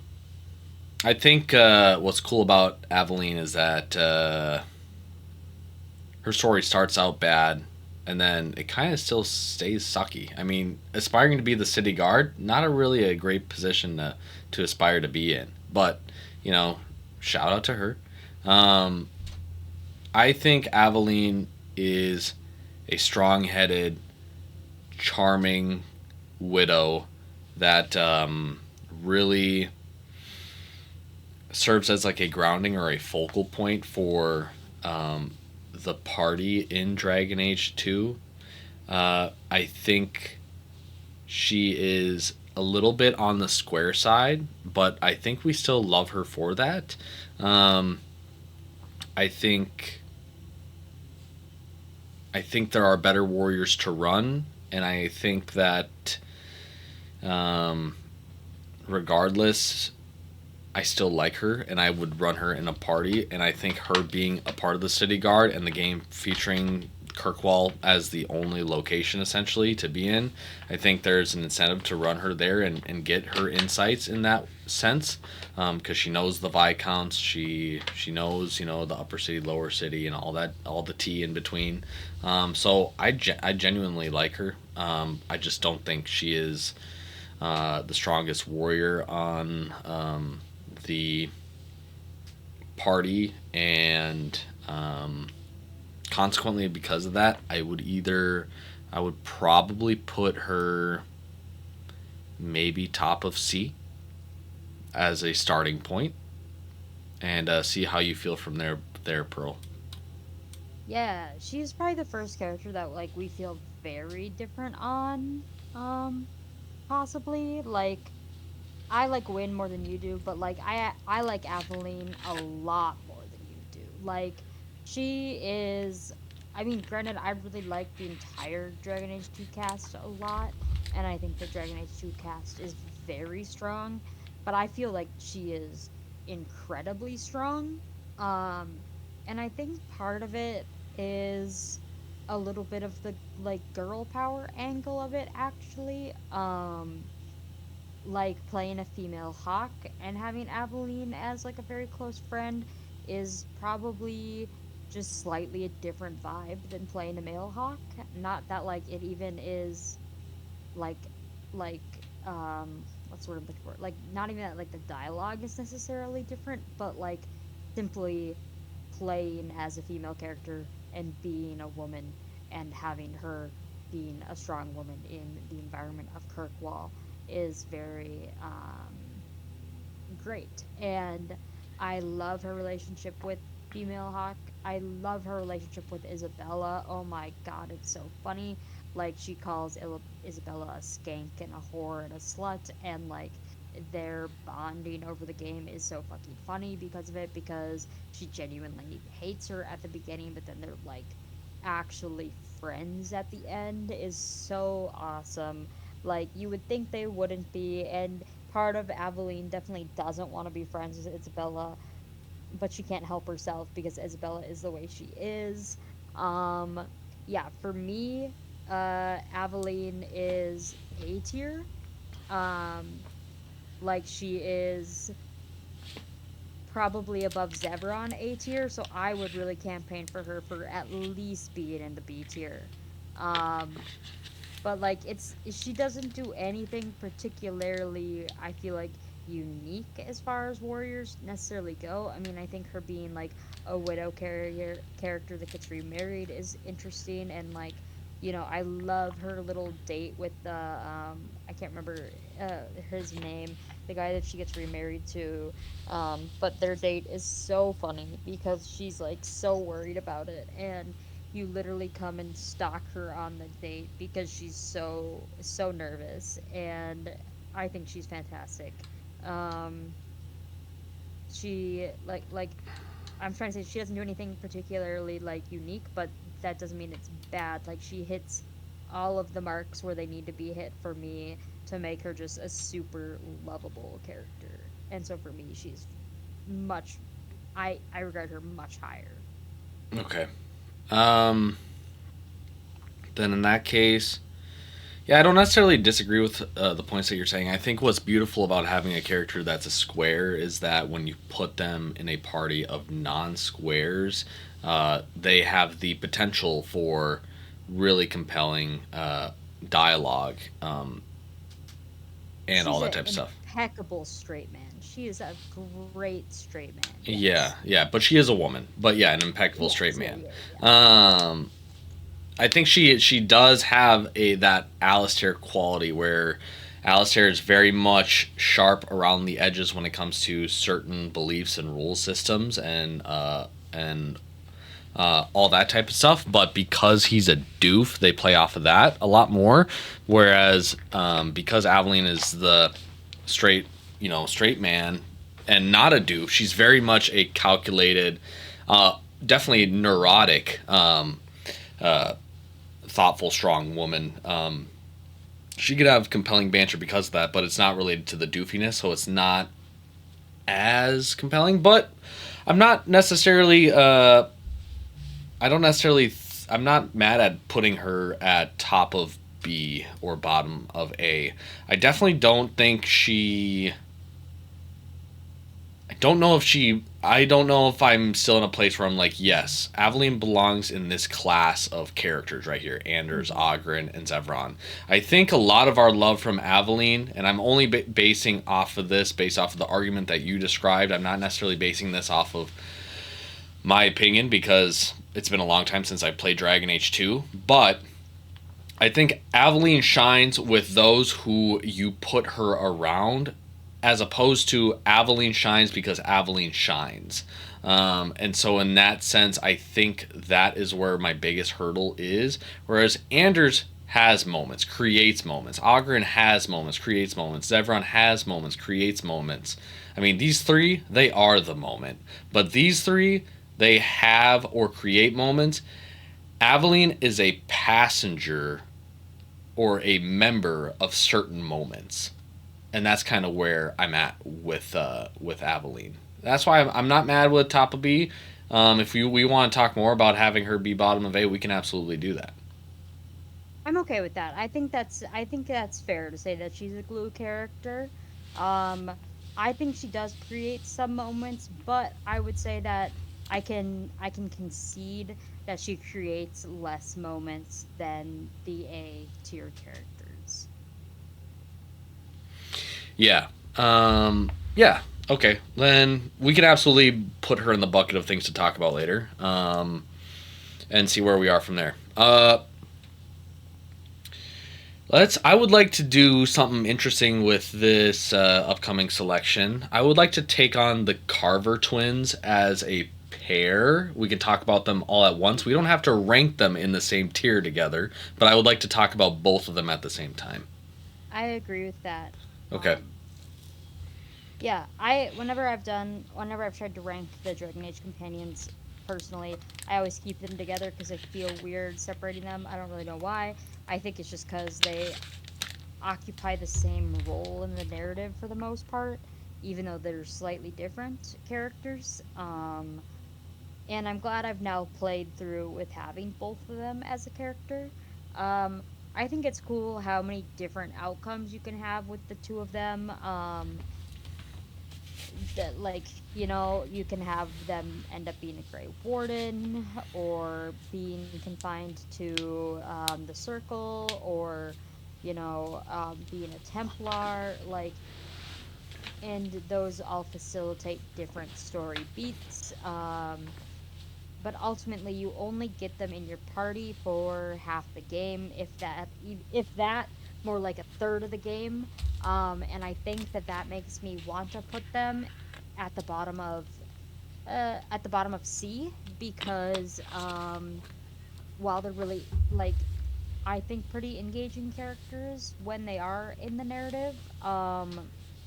I think what's cool about Aveline is that her story starts out bad, and then it kind of still stays sucky. I mean, aspiring to be the city guard, not a really a great position to aspire to be in. But you know, shout out to her. Um, I think Aveline is a strong-headed, charming widow that really serves as like a grounding or a focal point for the party in Dragon Age 2. I think she is a little bit on the square side, but I think we still love her for that. Um, I think I think there are better warriors to run, and I think that um, regardless, I still like her, and I would run her in a party. And I think her being a part of the city guard and the game featuring Kirkwall as the only location essentially to be in, I think there's an incentive to run her there and get her insights in that sense, because she knows the viscounts, she knows the upper city, lower city, and all that, all the tea in between. So I genuinely like her. I just don't think she is the strongest warrior on the party, and consequently, because of that, I would probably put her maybe top of C as a starting point, and see how you feel from there, Pearl. Yeah, she's probably the first character that like we feel very different on. Um, Possibly like I like Win more than you do, but like I like Aveline a lot more than you do. Like she is I mean, granted I really like the entire Dragon Age 2 cast a lot, and I think the Dragon Age 2 cast is very strong, but I feel like she is incredibly strong. Um and I think part of it is a little bit of the like girl power angle of it actually. Like playing a female hawk and having Aveline as like a very close friend is probably just slightly a different vibe than playing a male hawk. Not that like it even is like like what's sort of the word? Like not even that like the dialogue is necessarily different, but like simply playing as a female character and being a woman and having her being a strong woman in the environment of Kirkwall is very great. And I love her relationship with female Hawk. I love her relationship with Isabella. Oh my god, it's so funny. Like she calls Isabella a skank and a whore and a slut, and like their bonding over the game is so fucking funny because of it, because she genuinely hates her at the beginning, but then they're like actually friends at the end is so awesome. Like you would think they wouldn't be, and part of Aveline definitely doesn't want to be friends with Isabella, but she can't help herself because Isabella is the way she is. Um, yeah, for me, Aveline is A tier. Um, like she is probably above Zevron A tier, so I would really campaign for her for at least being in the B tier. Um, but like she doesn't do anything particularly, I feel like, unique as far as warriors necessarily go. I mean, I think her being like a widow character that gets remarried is interesting, and like, I love her little date with the I can't remember his name, the guy that she gets remarried to. But their date is so funny because she's like so worried about it, and you literally come and stalk her on the date because she's so nervous, and I think she's fantastic. um she like I'm trying to say she doesn't do anything particularly like unique, but that doesn't mean it's bad. Like she hits all of the marks where they need to be hit for me to make her just a super lovable character. And so for me, she's much I regard her much higher. Okay. Um, then in that case, yeah, I don't necessarily disagree with the points that you're saying. I think what's beautiful about having a character that's a square is that when you put them in a party of non-squares, they have the potential for really compelling dialogue, and all She's that an type of stuff. impeccable straight man. She is a great straight man. Yeah, Yes. yeah, but she is a woman. But yeah, an impeccable straight Yes. Yeah. man. Yeah. Yeah. Um, I think she does have a that Alistair quality where Alistair is very much sharp around the edges when it comes to certain beliefs and rule systems and all that type of stuff. But because he's a doof, they play off of that a lot more. Whereas because Aveline is the straight straight man and not a doof, she's very much a calculated, definitely neurotic. Thoughtful, strong woman. She could have compelling banter because of that, but it's not related to the doofiness, so it's not as compelling. But I'm not necessarily. I don't necessarily. I'm not mad at putting her at top of B or bottom of A. I definitely don't think she. I don't know if I'm still in a place where I'm like, yes, Aveline belongs in this class of characters right here: Anders, Mhm. Ogren, and Zevron. I think a lot of our love from Aveline, and I'm only basing off of this based off of the argument that you described. I'm not necessarily basing this off of my opinion because it's been a long time since I played Dragon Age 2, but I think Aveline shines with those who you put her around, as opposed to Aveline shines because Aveline shines. And so, in that sense, I think that is where my biggest hurdle is. Whereas Anders has moments, creates moments. Ogren has moments, creates moments. Zevron has moments, creates moments. I mean, these three, they are the moment. But these three, they have or create moments. Aveline is a passenger or a member of certain moments, and that's kind of where I'm at with Aveline. That's why I'm not mad with top of B. If we want to talk more about having her be bottom of A, we can absolutely do that. I'm okay with that. I think that's fair to say that she's a glue character. Um, I think she does create some moments, but I would say that I can concede that she creates less moments than the A tier characters. Yeah. Yeah. Okay. Then we can absolutely put her in the bucket of things to talk about later. And see where we are from there. I would like to do something interesting with this upcoming selection. I would like to take on the Carver twins as a pair. We can talk about them all at once. We don't have to rank them in the same tier together, but I would like to talk about both of them at the same time. I agree with that. Okay. Um, Yeah, whenever I've tried to rank the Dragon Age companions personally, I always keep them together because I feel weird separating them. I don't really know why. I think it's just because they occupy the same role in the narrative for the most part. even though they're slightly different characters. And I'm glad I've now played through with having both of them as a character. Um, I think it's cool how many different outcomes you can have with the two of them. That like you can have them end up being a Grey Warden or being confined to the Circle, or being a Templar, and those all facilitate different story beats. But ultimately you only get them in your party for half the game, if that, more like a third of the game. And I think that makes me want to put them at the bottom of C, because while they're really, I think, pretty engaging characters when they are in the narrative,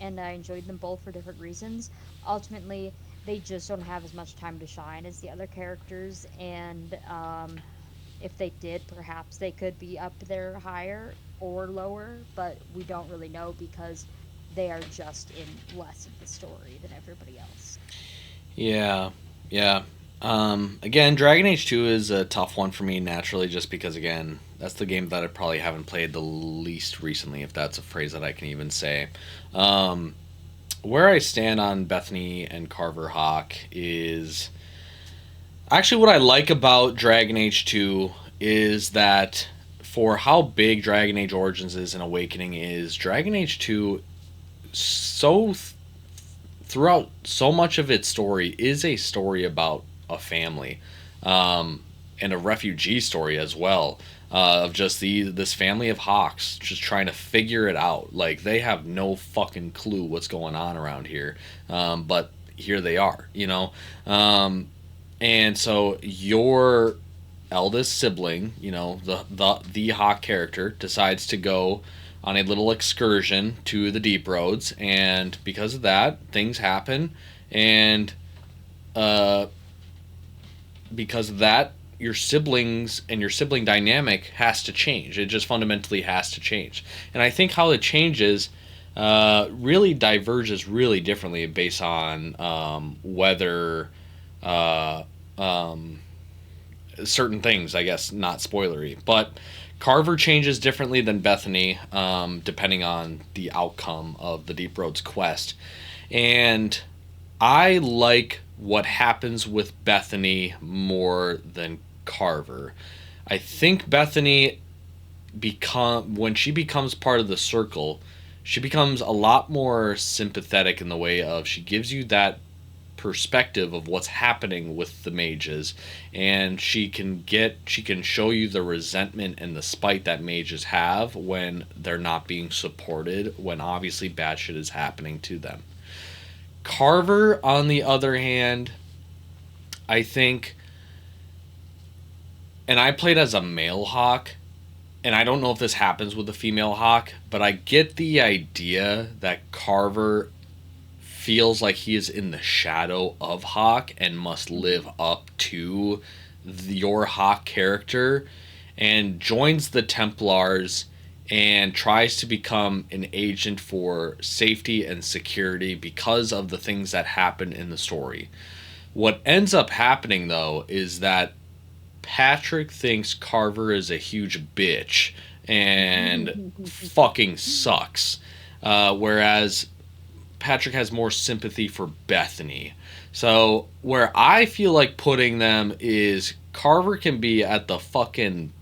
and I enjoyed them both for different reasons. Ultimately, they just don't have as much time to shine as the other characters, and if they did, perhaps they could be up there higher or lower, but we don't really know because they are just in less of the story than everybody else. Yeah, yeah. Again, Dragon Age 2 is a tough one for me naturally, just because, again, that's the game that I probably haven't played the least recently, if that's a phrase that I can even say. Um, where I stand on Bethany and Carver Hawk is actually what I like about Dragon Age 2 is that for how big Dragon Age Origins is and Awakening is, Dragon Age 2 so throughout so much of its story is a story about a family, and a refugee story as well, of just this family of hawks just trying to figure it out. Like, they have no fucking clue what's going on around here, but here they are, and so your eldest sibling, the hawk character, decides to go on a little excursion to the deep roads, and because of that, things happen, and uh, because of that, your siblings and your sibling dynamic has to change. It just fundamentally has to change, and I think how it changes really diverges really differently based on whether uh, um, certain things, I guess, not spoilery. But Carver changes differently than Bethany, depending on the outcome of the Deep Roads quest. And I like what happens with Bethany more than Carver. I think Bethany when she becomes part of the circle, she becomes a lot more sympathetic in the way of she gives you that perspective of what's happening with the mages, and she can show you the resentment and the spite that mages have when they're not being supported, when obviously bad shit is happening to them. Carver, on the other hand, I think, and I played as a male hawk, and I don't know if this happens with a female hawk, but I get the idea that Carver feels like he is in the shadow of Hawk and must live up to your Hawk character, and joins the Templars and tries to become an agent for safety and security because of the things that happen in the story. What ends up happening, though, is that Patrick thinks Carver is a huge bitch and fucking sucks. Whereas Patrick has more sympathy for Bethany. So where I feel like putting them is Carver can be at the fucking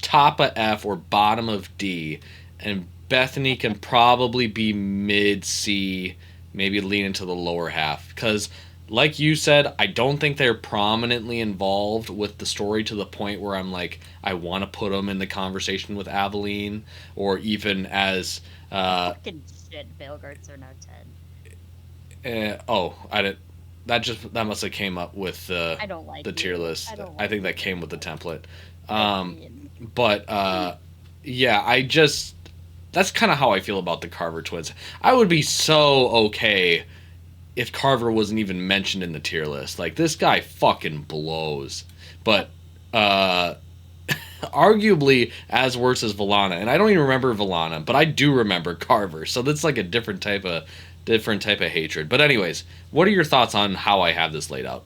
top of F or bottom of D, and Bethany can probably be mid C, maybe lean into the lower half. Because, like you said, I don't think they're prominently involved with the story to the point where I'm like, I want to put them in the conversation with Aveline, or even as Fucking shit, Veilguards are now 10. I didn't. That must have came up with I don't like the tier you. list. I don't I like think that you came with the anymore. template. I Um, mean, but yeah, that's kind of how I feel about the Carver twins. I would be so okay if Carver wasn't even mentioned in the tier list. Like, this guy fucking blows. But uh, arguably as worse as Valana, and I don't even remember Valana, but I do remember Carver. So that's like a different type of different type of hatred. But anyways, what are your thoughts on how I have this laid out?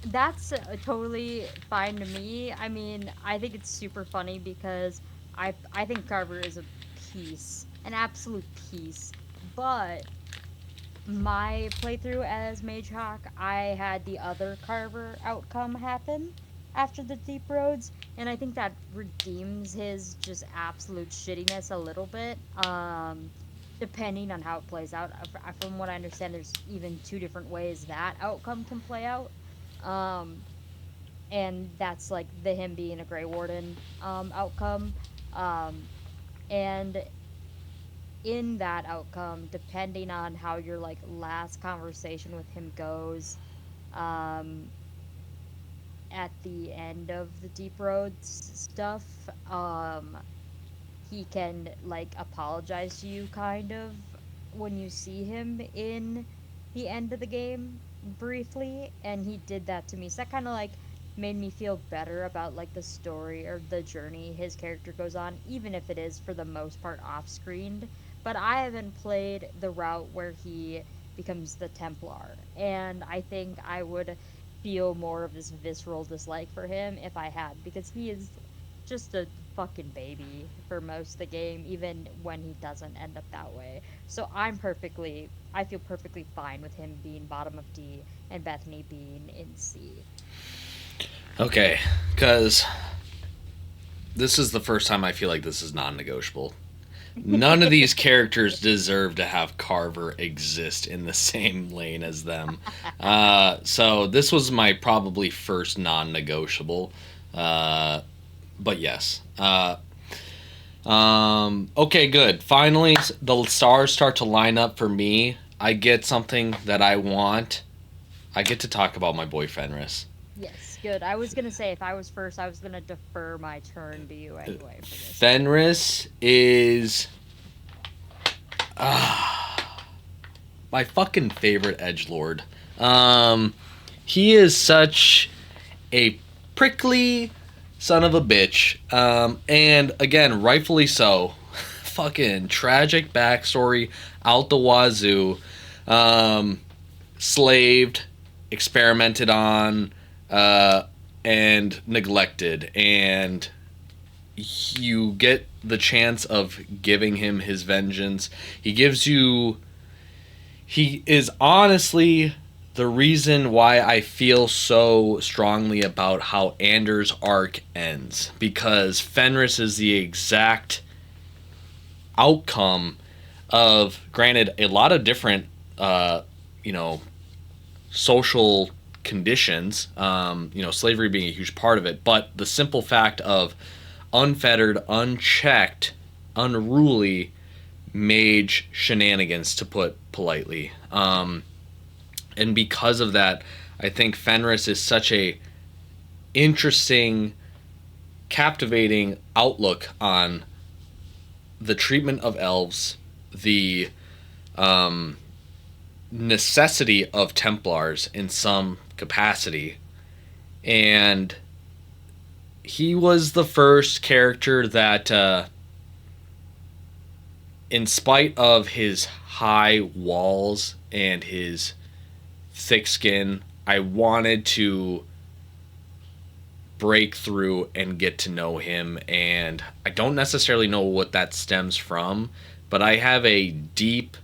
That's totally fine to me. I mean, I think it's super funny because I think Carver is a piece, an absolute piece. But my playthrough as Mage Hawk, I had the other Carver outcome happen after the Deep Roads, and I think that redeems his just absolute shittiness a little bit. Depending on how it plays out. From what I understand, there's even two different ways that outcome can play out. Um, and that's like the him being a Grey Warden outcome. Um, and in that outcome, depending on how your like last conversation with him goes, um, at the end of the Deep Roads stuff, he can like apologize to you kind of when you see him in the end of the game briefly, and he did that to me, so that kind of like made me feel better about like the story or the journey his character goes on, even if it is for the most part off screened. But I haven't played the route where he becomes the Templar, and I think I would feel more of this visceral dislike for him if I had, because he is just a fucking baby for most of the game, even when he doesn't end up that way. So I feel perfectly fine with him being bottom of D and Bethany being in C. Okay, because this is the first time I feel like this is non-negotiable. None of these characters deserve to have Carver exist in the same lane as them. So this was my probably first non-negotiable. But yes. Okay, good. Finally, the stars start to line up for me. I get something that I want. I get to talk about my boy Fenris. Yes, good. I was gonna say if I was first, I was gonna defer my turn to you anyway for this. Fenris is my fucking favorite edgelord. He is such a prickly son of a bitch. And again, rightfully so. Fucking tragic backstory out the wazoo. Slaved, experimented on, and neglected. And you get the chance of giving him his vengeance. He is honestly the reason why I feel so strongly about how Anders' arc ends, because Fenris is the exact outcome of, granted, a lot of different, social conditions, slavery being a huge part of it, but the simple fact of unfettered, unchecked, unruly mage shenanigans, to put politely. And because of that, I think Fenris is such a interesting, captivating outlook on the treatment of elves, the necessity of Templars in some capacity. And he was the first character that, in spite of his high walls and his thick skin, I wanted to break through and get to know him. And I don't necessarily know what that stems from, but I have a deep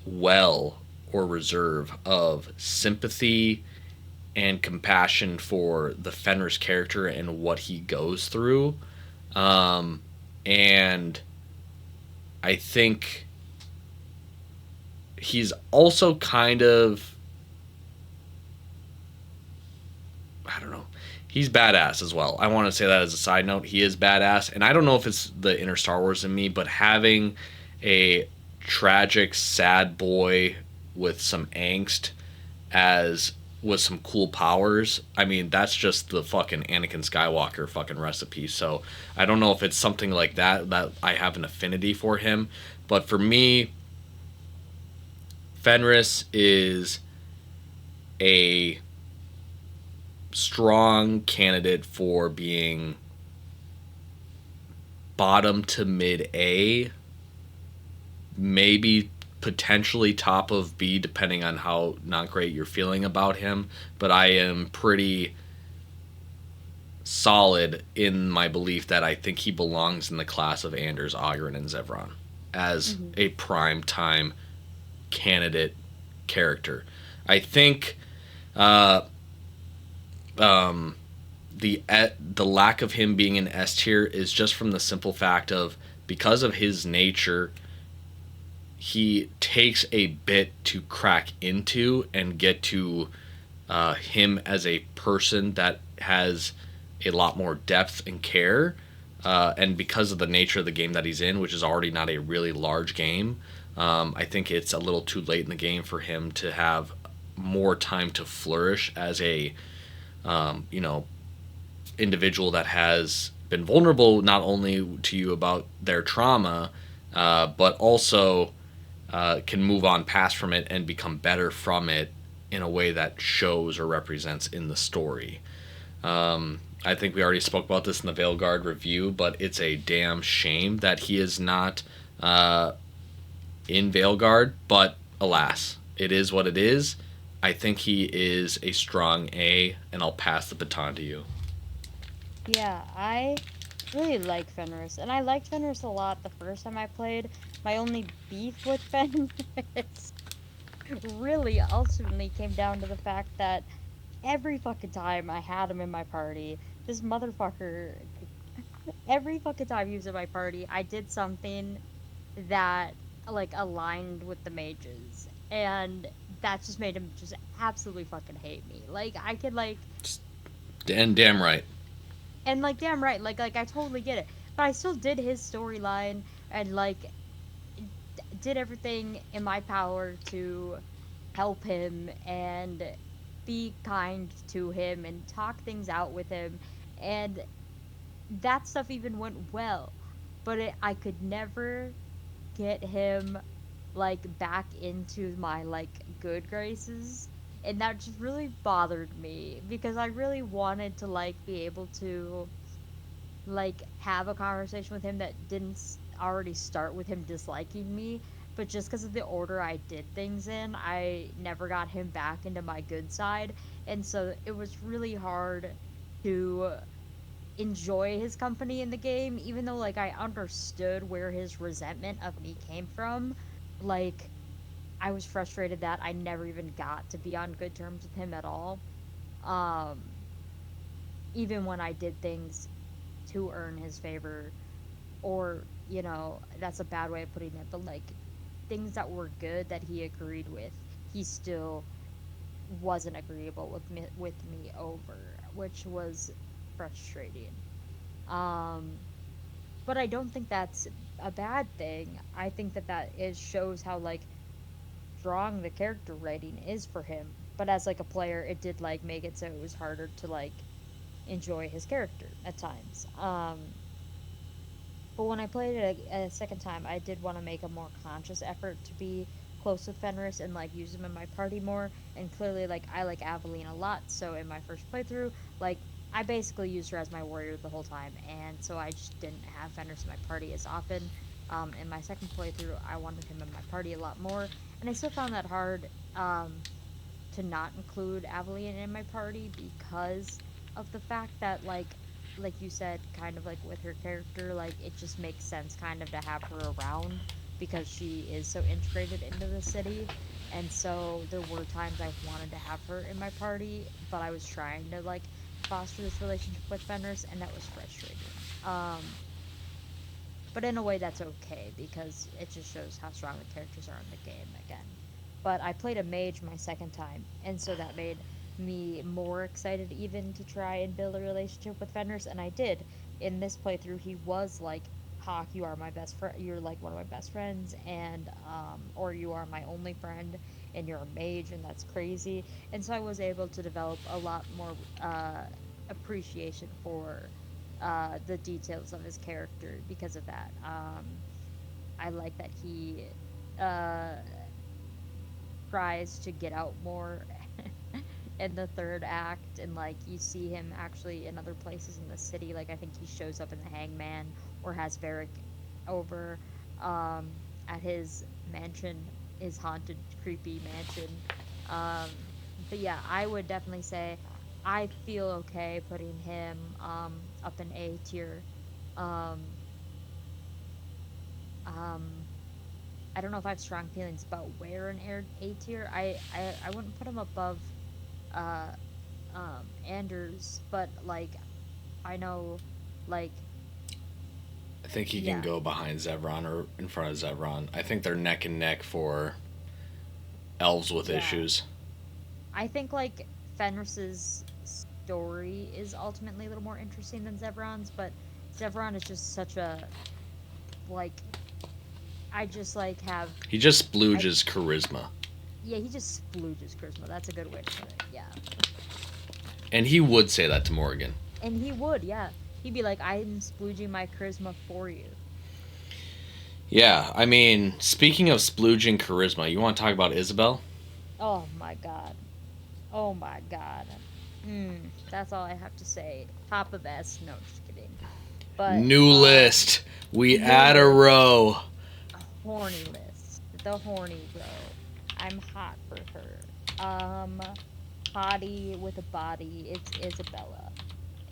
well or reserve of sympathy and compassion for the Fenris character and what he goes through. And I think he's also kind of, I don't know, he's badass as well. I want to say that as a side note. He is badass. And I don't know if it's the inner Star Wars in me, but having a tragic, sad boy with some angst as with some cool powers, I mean, that's just the fucking Anakin Skywalker fucking recipe. So I don't know if it's something like that I have an affinity for him. But for me, Fenris is a strong candidate for being bottom to mid A, maybe potentially top of B depending on how not great you're feeling about him, but I am pretty solid in my belief that I think he belongs in the class of Anders, Ogren, and Zevran as Hmm. a prime time candidate character. I think uh, um, the lack of him being an S tier is just from the simple fact of because of his nature, he takes a bit to crack into and get to him as a person that has a lot more depth and care. And because of the nature of the game that he's in, which is already not a really large game, I think it's a little too late in the game for him to have more time to flourish as a you know individual that has been vulnerable not only to you about their trauma, but also can move on past from it and become better from it in a way that shows or represents in the story. I think we already spoke about this in the Veilguard review, but it's a damn shame that he is not in Veilguard. But alas, it is what it is. I think he is a strong A, and I'll pass the baton to you. Yeah, I really like Fenris, and I liked Fenris a lot the first time I played. My only beef with Fenris really ultimately came down to the fact that every fucking time I had him in my party, this motherfucker, every fucking time he was in my party, I did something that like aligned with the mages, and that just made him just absolutely fucking hate me. Like I could like And damn right. and like damn right, like I totally get it, but I still did his storyline and like did everything in my power to help him and be kind to him and talk things out with him, and that stuff even went well, but I could never get him like back into my like good graces, and that just really bothered me because I really wanted to like be able to like have a conversation with him that didn't already start with him disliking me, but just because of the order I did things in, I never got him back into my good side, and so it was really hard to enjoy his company in the game, even though like I understood where his resentment of me came from. Like I was frustrated that I never even got to be on good terms with him at all. Um, even when I did things to earn his favor, or that's a bad way of putting it, but like things that were good that he agreed with, he still wasn't agreeable with me over, which was frustrating. Um, but I don't think that's a bad thing. I think that shows how like strong the character writing is for him. But as like a player, it did like make it so it was harder to like enjoy his character at times. But when I played it a second time, I did want to make a more conscious effort to be close with Fenris and like use him in my party more. And clearly, like I like Aveline a lot, so in my first playthrough, like I basically used her as my warrior the whole time, and so I just didn't have Fenris in my party as often. In my second playthrough, I wanted him in my party a lot more, and I still found that hard to not include Aveline in my party because of the fact that like you said, kind of like with her character, like it just makes sense kind of to have her around because she is so integrated into the city. And so there were times I wanted to have her in my party, but I was trying to like foster this relationship with Fenris, and that was frustrating. But in a way that's okay because it just shows how strong the characters are in the game again. But I played a mage my second time, and so that made me more excited even to try and build a relationship with Fenris, and I did. In this playthrough, he was like, Hawk, you are my best friend. You're like one of my best friends, and or you are my only friend, and you're a mage, and that's crazy. And so I was able to develop a lot more appreciation for the details of his character because of that. I like that he uh, tries to get out more in the third act, and like you see him actually in other places in the city. Like I think he shows up in the Hangman or has Varric over um, at his mansion. his haunted, creepy mansion. Um, but yeah, I would definitely say I feel okay putting him up in A tier. Um, um, I don't know if I have strong feelings about where in A tier. I wouldn't put him above uh Anders, but like I know like I think he can yeah, go behind Zevron or in front of Zevron. I think they're neck and neck for elves with yeah. issues. I think like Fenris's story is ultimately a little more interesting than Zevron's, but Zevron is just such a like I just like have He just I splooges charisma. yeah, he just splooges charisma. That's a good way to put it. Yeah. And he would say that to Morgan. And he would, yeah. He'd be like, I'm splooging my charisma for you. Yeah, I mean, speaking of splooging charisma, you want to talk about Isabel? Oh my god. Oh my god. That's all I have to say. Top of S. No, just kidding. But New list. We new add a list, row. a horny list. The horny row. I'm hot for her. Hottie with a body. It's Isabella.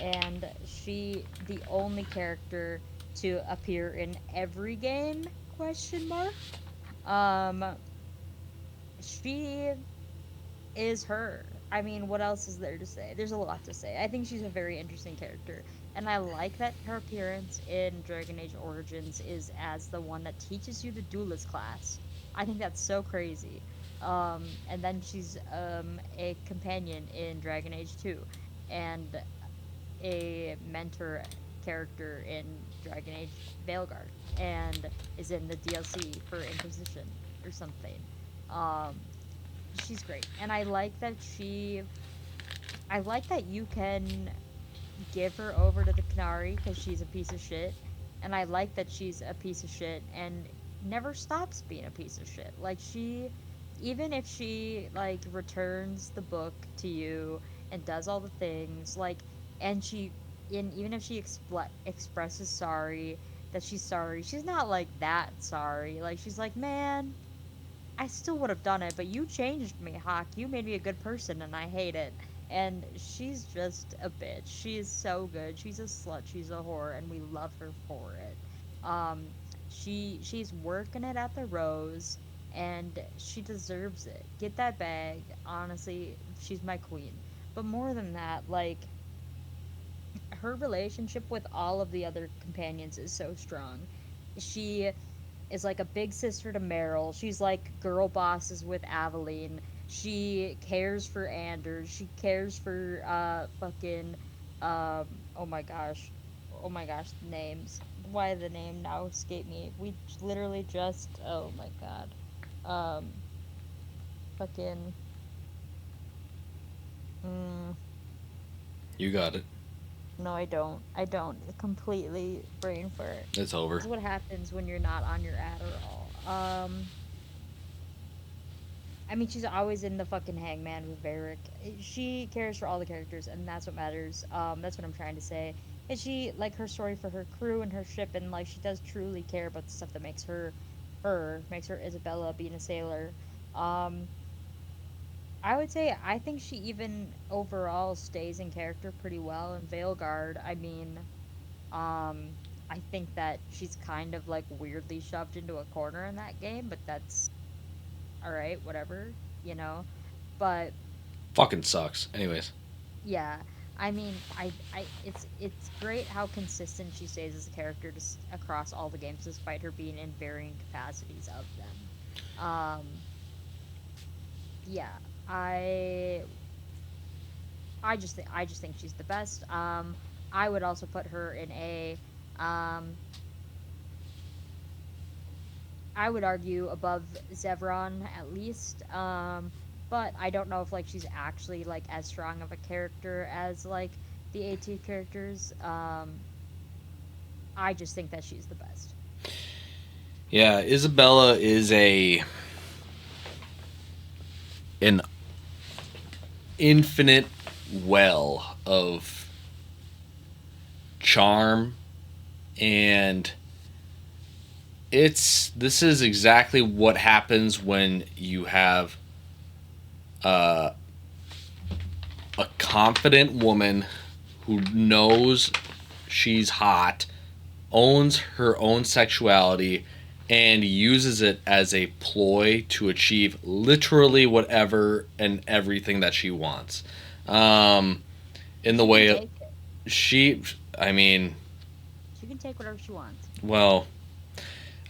And she the only character to appear in every game? Question mark. Um she is her. I mean, what else is there to say? There's a lot to say. I think she's a very interesting character, and I like that her appearance in Dragon Age Origins is as the one that teaches you the duelist class. I think that's so crazy. And then she's a companion in Dragon Age 2 and a mentor character in Dragon Age Veilguard and is in the DLC for Inquisition or something. Um, she's great, and I like that you can give her over to the Canary because she's a piece of shit, and I like that she's a piece of shit and never stops being a piece of shit. Like even if she like returns the book to you and does all the things, like, and even if she expresses sorry that she's sorry, she's not like that sorry. Like she's like, man, I still would have done it, but you changed me, Hawk. You made me a good person, and I hate it. And she's just a bitch. She is so good. She's a slut. She's a whore, and we love her for it. Um, she's working it at the Rose, and she deserves it. Get that bag. Honestly, she's my queen. But more than that, like her relationship with all of the other companions is so strong. She is like a big sister to Meryl. She's like girl bosses with Aveline. She cares for Anders. She cares for fucking oh my gosh. Oh my gosh, names. Why the name now escape me? We literally just oh my god. Um fucking mm, You got it. no, I don't. I don't. Completely brain fart. It's This over. is what happens when you're not on your Adderall. I mean, she's always in the fucking Hangman with Varric. She cares for all the characters, and that's what matters. That's what I'm trying to say. And she like her story for her crew and her ship, and like she does truly care about the stuff that makes her, makes her Isabella being a sailor. Um, I would say I think she even overall stays in character pretty well in Veilguard. I mean, I think that she's kind of like weirdly shoved into a corner in that game, but that's all right, whatever, you know. But Fucking sucks. Anyways. yeah, I mean, it's great how consistent she stays as a character across all the games, despite her being in varying capacities of them. Yeah, I I just think she's the best. I would also put her in a um I would argue above Zevron at least. But I don't know if like she's actually like as strong of a character as like the A2 characters. I just think that she's the best. Yeah, Isabella is an infinite well of charm and this is exactly what happens when you have uh, a confident woman who knows she's hot, owns her own sexuality, and uses it as a ploy to achieve literally whatever and everything that she wants. Um, in the She can way take it. she, I mean, She can take whatever she wants. well,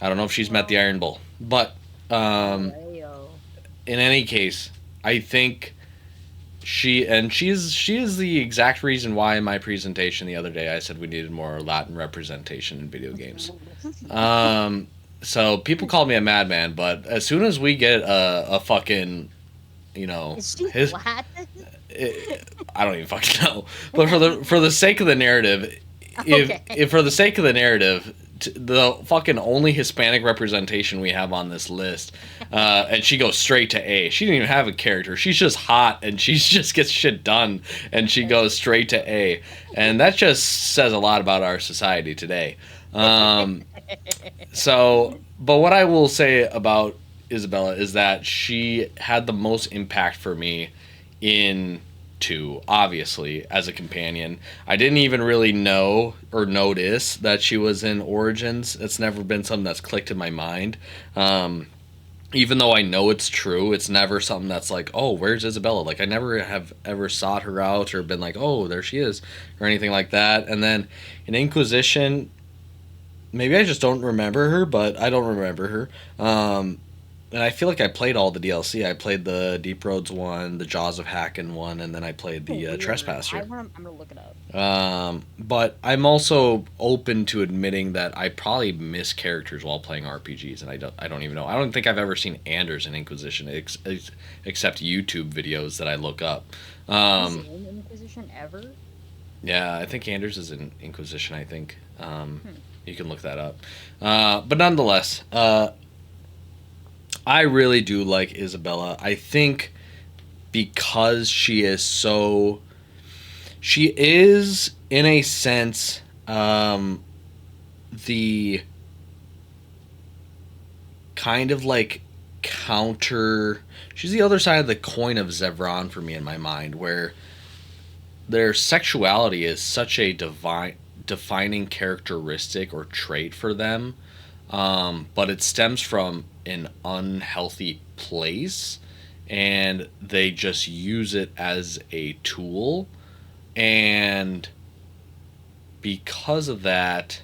I don't know if she's met the Well, Iron Bull, but um, Ayo. in any case, I think she is the exact reason why in my presentation the other day I said we needed more Latin representation in video games. Um, so people called me a madman, but as soon as we get a fucking, you know, Is she his, Latin? I don't even fucking know. But for the sake of the narrative, Okay. if for the sake of the narrative, the fucking only Hispanic representation we have on this list, and she goes straight to A. She didn't even have a character. She's just hot and she just gets shit done, and she goes straight to A. And that just says a lot about our society today. So, but what I will say about Isabella is that she had the most impact for me in two, obviously, as a companion. I didn't even really know or notice that she was in Origins. It's never been something that's clicked in my mind. Even though I know it's true, it's never something that's like, oh, where's Isabella? Like, I never have ever sought her out or been like, oh, there she is, or anything like that. And then in Inquisition, maybe I just don't remember her, but I don't remember her. And I feel like I played all the DLC. I played the Deep Roads one, the Jaws of Hacken one, and then I played the Weird. Trespasser. I'm gonna look it up. But I'm also open to admitting that I probably miss characters while playing RPGs, and I don't even know. I don't think I've ever seen Anders in Inquisition except YouTube videos that I look up. Is it in Inquisition ever? Yeah, I think Anders is in Inquisition. I think Hmm. you can look that up. But nonetheless, I really do like Isabella. I think because she is in a sense the kind of like counter. She's the other side of the coin of Zevran for me in my mind, where their sexuality is such a defining characteristic or trait for them, but it stems from an unhealthy place, and they just use it as a tool, and because of that,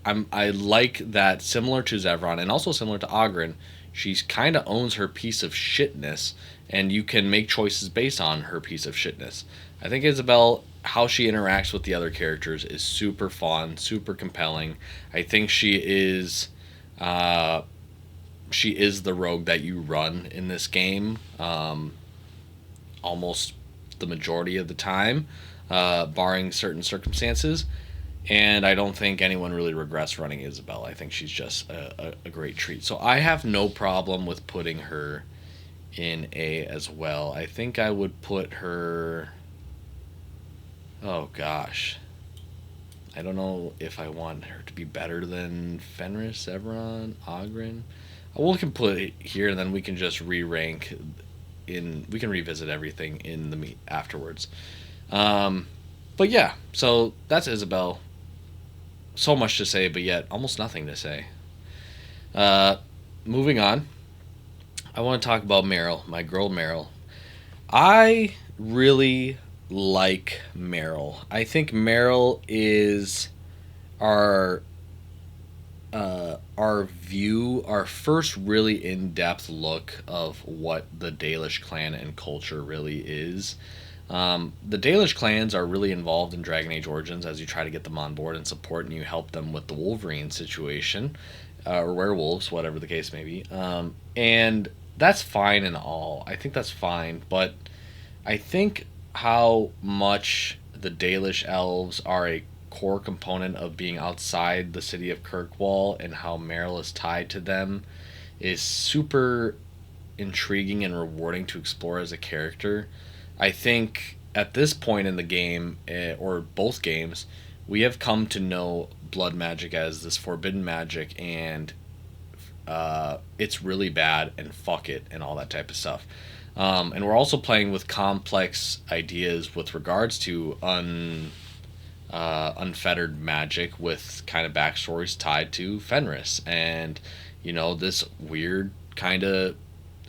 I like that, similar to Zevran and also similar to Oghren, she's kind of owns her piece of shitness, and you can make choices based on her piece of shitness. I think Isabel, how she interacts with the other characters is super fun, super compelling. I think she is the rogue that you run in this game, almost the majority of the time, barring certain circumstances. And I don't think anyone really regrets running Isabel. I think she's just a great treat. So I have no problem with putting her in A as well. I think I would put her. Oh gosh. I don't know if I want her to be better than Fenris, Everon, Oghren. We can put it here, and then we can just re-rank. We can revisit everything in the meet afterwards. But yeah, so that's Isabel. So much to say, but yet almost nothing to say. Moving on, I want to talk about Meryl, my girl Meryl. I really like Meryl. I think Meryl is our our first really in-depth look of what the Dalish clan and culture really is. The Dalish clans are really involved in Dragon Age Origins as you try to get them on board and support, and you help them with the Wolverine situation, or werewolves, whatever the case may be. And that's fine and all. I think that's fine, but I think how much the Dalish elves are a core component of being outside the city of Kirkwall and how Meryl is tied to them is super intriguing and rewarding to explore as a character. I think at this point in the game, or both games, we have come to know blood magic as this forbidden magic, and it's really bad, and fuck it, and all that type of stuff. And we're also playing with complex ideas with regards to unfettered magic, with kind of backstories tied to Fenris, and this weird kind of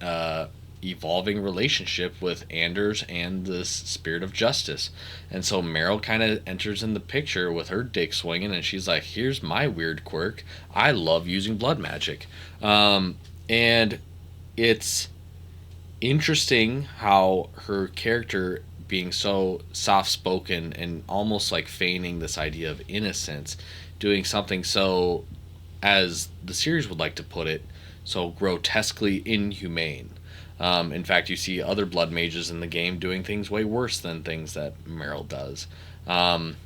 uh, evolving relationship with Anders and this spirit of justice. And so Meryl kind of enters in the picture with her dick swinging, and she's like, "Here's my weird quirk. I love using blood magic." And it's interesting how her character, being so soft spoken and almost like feigning this idea of innocence, doing something so, as the series would like to put it, so grotesquely inhumane. In fact, you see other blood mages in the game doing things way worse than things that Meryl does. Um,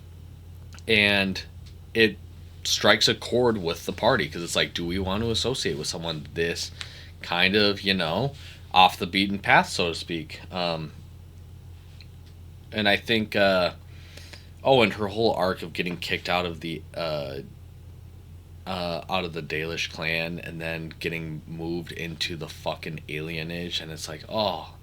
and it strikes a chord with the party, because it's like, do we want to associate with someone this kind of, off the beaten path, so to speak? And I think, and her whole arc of getting kicked out of the Dalish clan, and then getting moved into the fucking alienage, and it's like, oh,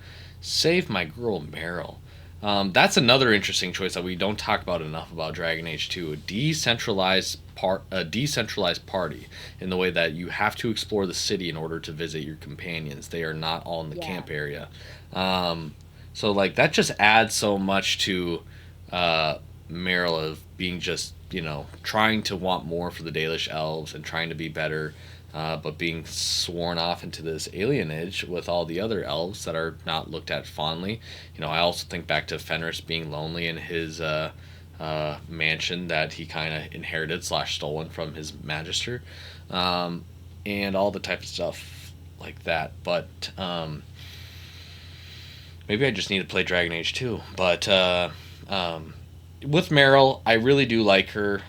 save my girl Meryl. That's another interesting choice that we don't talk about enough about Dragon Age 2. A decentralized party, in the way that you have to explore the city in order to visit your companions. They are not all in the Yeah. camp area. So like that just adds so much to Meryl, of being just trying to want more for the Dalish elves and trying to be better, but being sworn off into this alienage with all the other elves that are not looked at fondly. I also think back to Fenris being lonely in his mansion that he kind of inherited / stolen from his magister, and all the type of stuff like that. But maybe I just need to play Dragon Age 2. But with Meryl, I really do like her.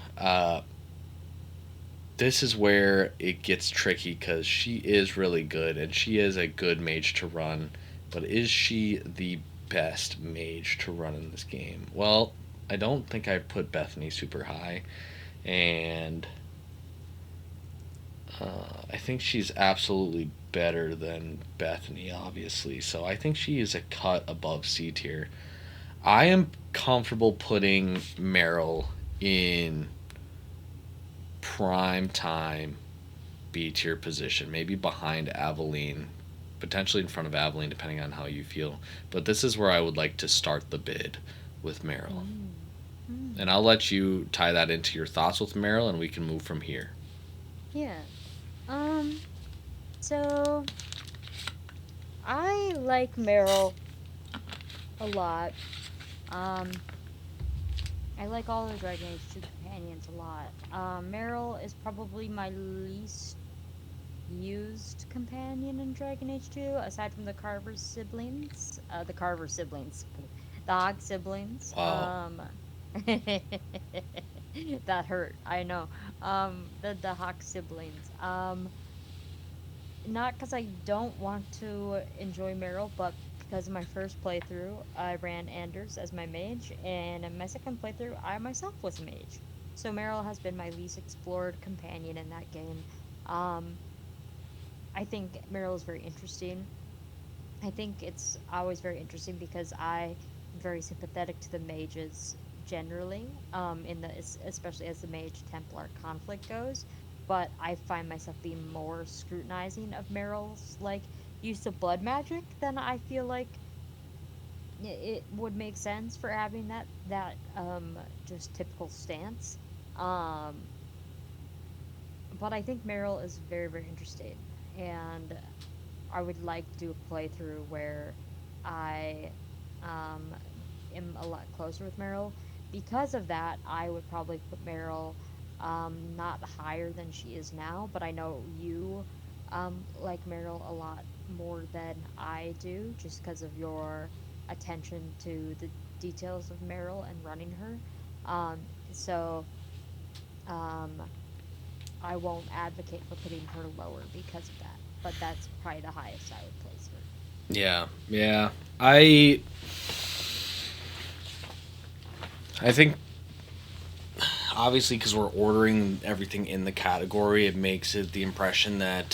This is where it gets tricky, because she is really good, and she is a good mage to run. But is she the best mage to run in this game? Well, I don't think I put Bethany super high, and I think she's absolutely better than Bethany, obviously. So I think she is a cut above C tier. I am comfortable putting Meryl in prime time B tier position, maybe behind Aveline, potentially in front of Aveline, depending on how you feel. But this is where I would like to start the bid with Meryl. And I'll let you tie that into your thoughts with Meryl, and we can move from here. Yeah. So I like Meryl a lot. Um, I like all the Dragon Age 2 companions a lot. Meryl is probably my least used companion in Dragon Age 2, aside from the Carver siblings. The Hog siblings. Wow. That hurt. I know. The Hawk siblings. Not because I don't want to enjoy Meryl, but because in my first playthrough, I ran Anders as my mage, and in my second playthrough, I myself was a mage. So Meryl has been my least explored companion in that game. I think Meryl is very interesting. I think it's always very interesting because I'm very sympathetic to the mages generally, especially as the Mage Templar conflict goes. But I find myself being more scrutinizing of Meryl's use of blood magic than I feel like it would make sense for having that just typical stance. Um, but I think Meryl is very, very interesting, and I would like to do a playthrough where I um, am a lot closer with Meryl. Because of that, I would probably put Meryl not higher than she is now, but I know you like Meryl a lot more than I do, just because of your attention to the details of Meryl and running her. So um, I won't advocate for putting her lower because of that, but that's probably the highest I would place her. Yeah, yeah. I think obviously, because we're ordering everything in the category, it makes it the impression that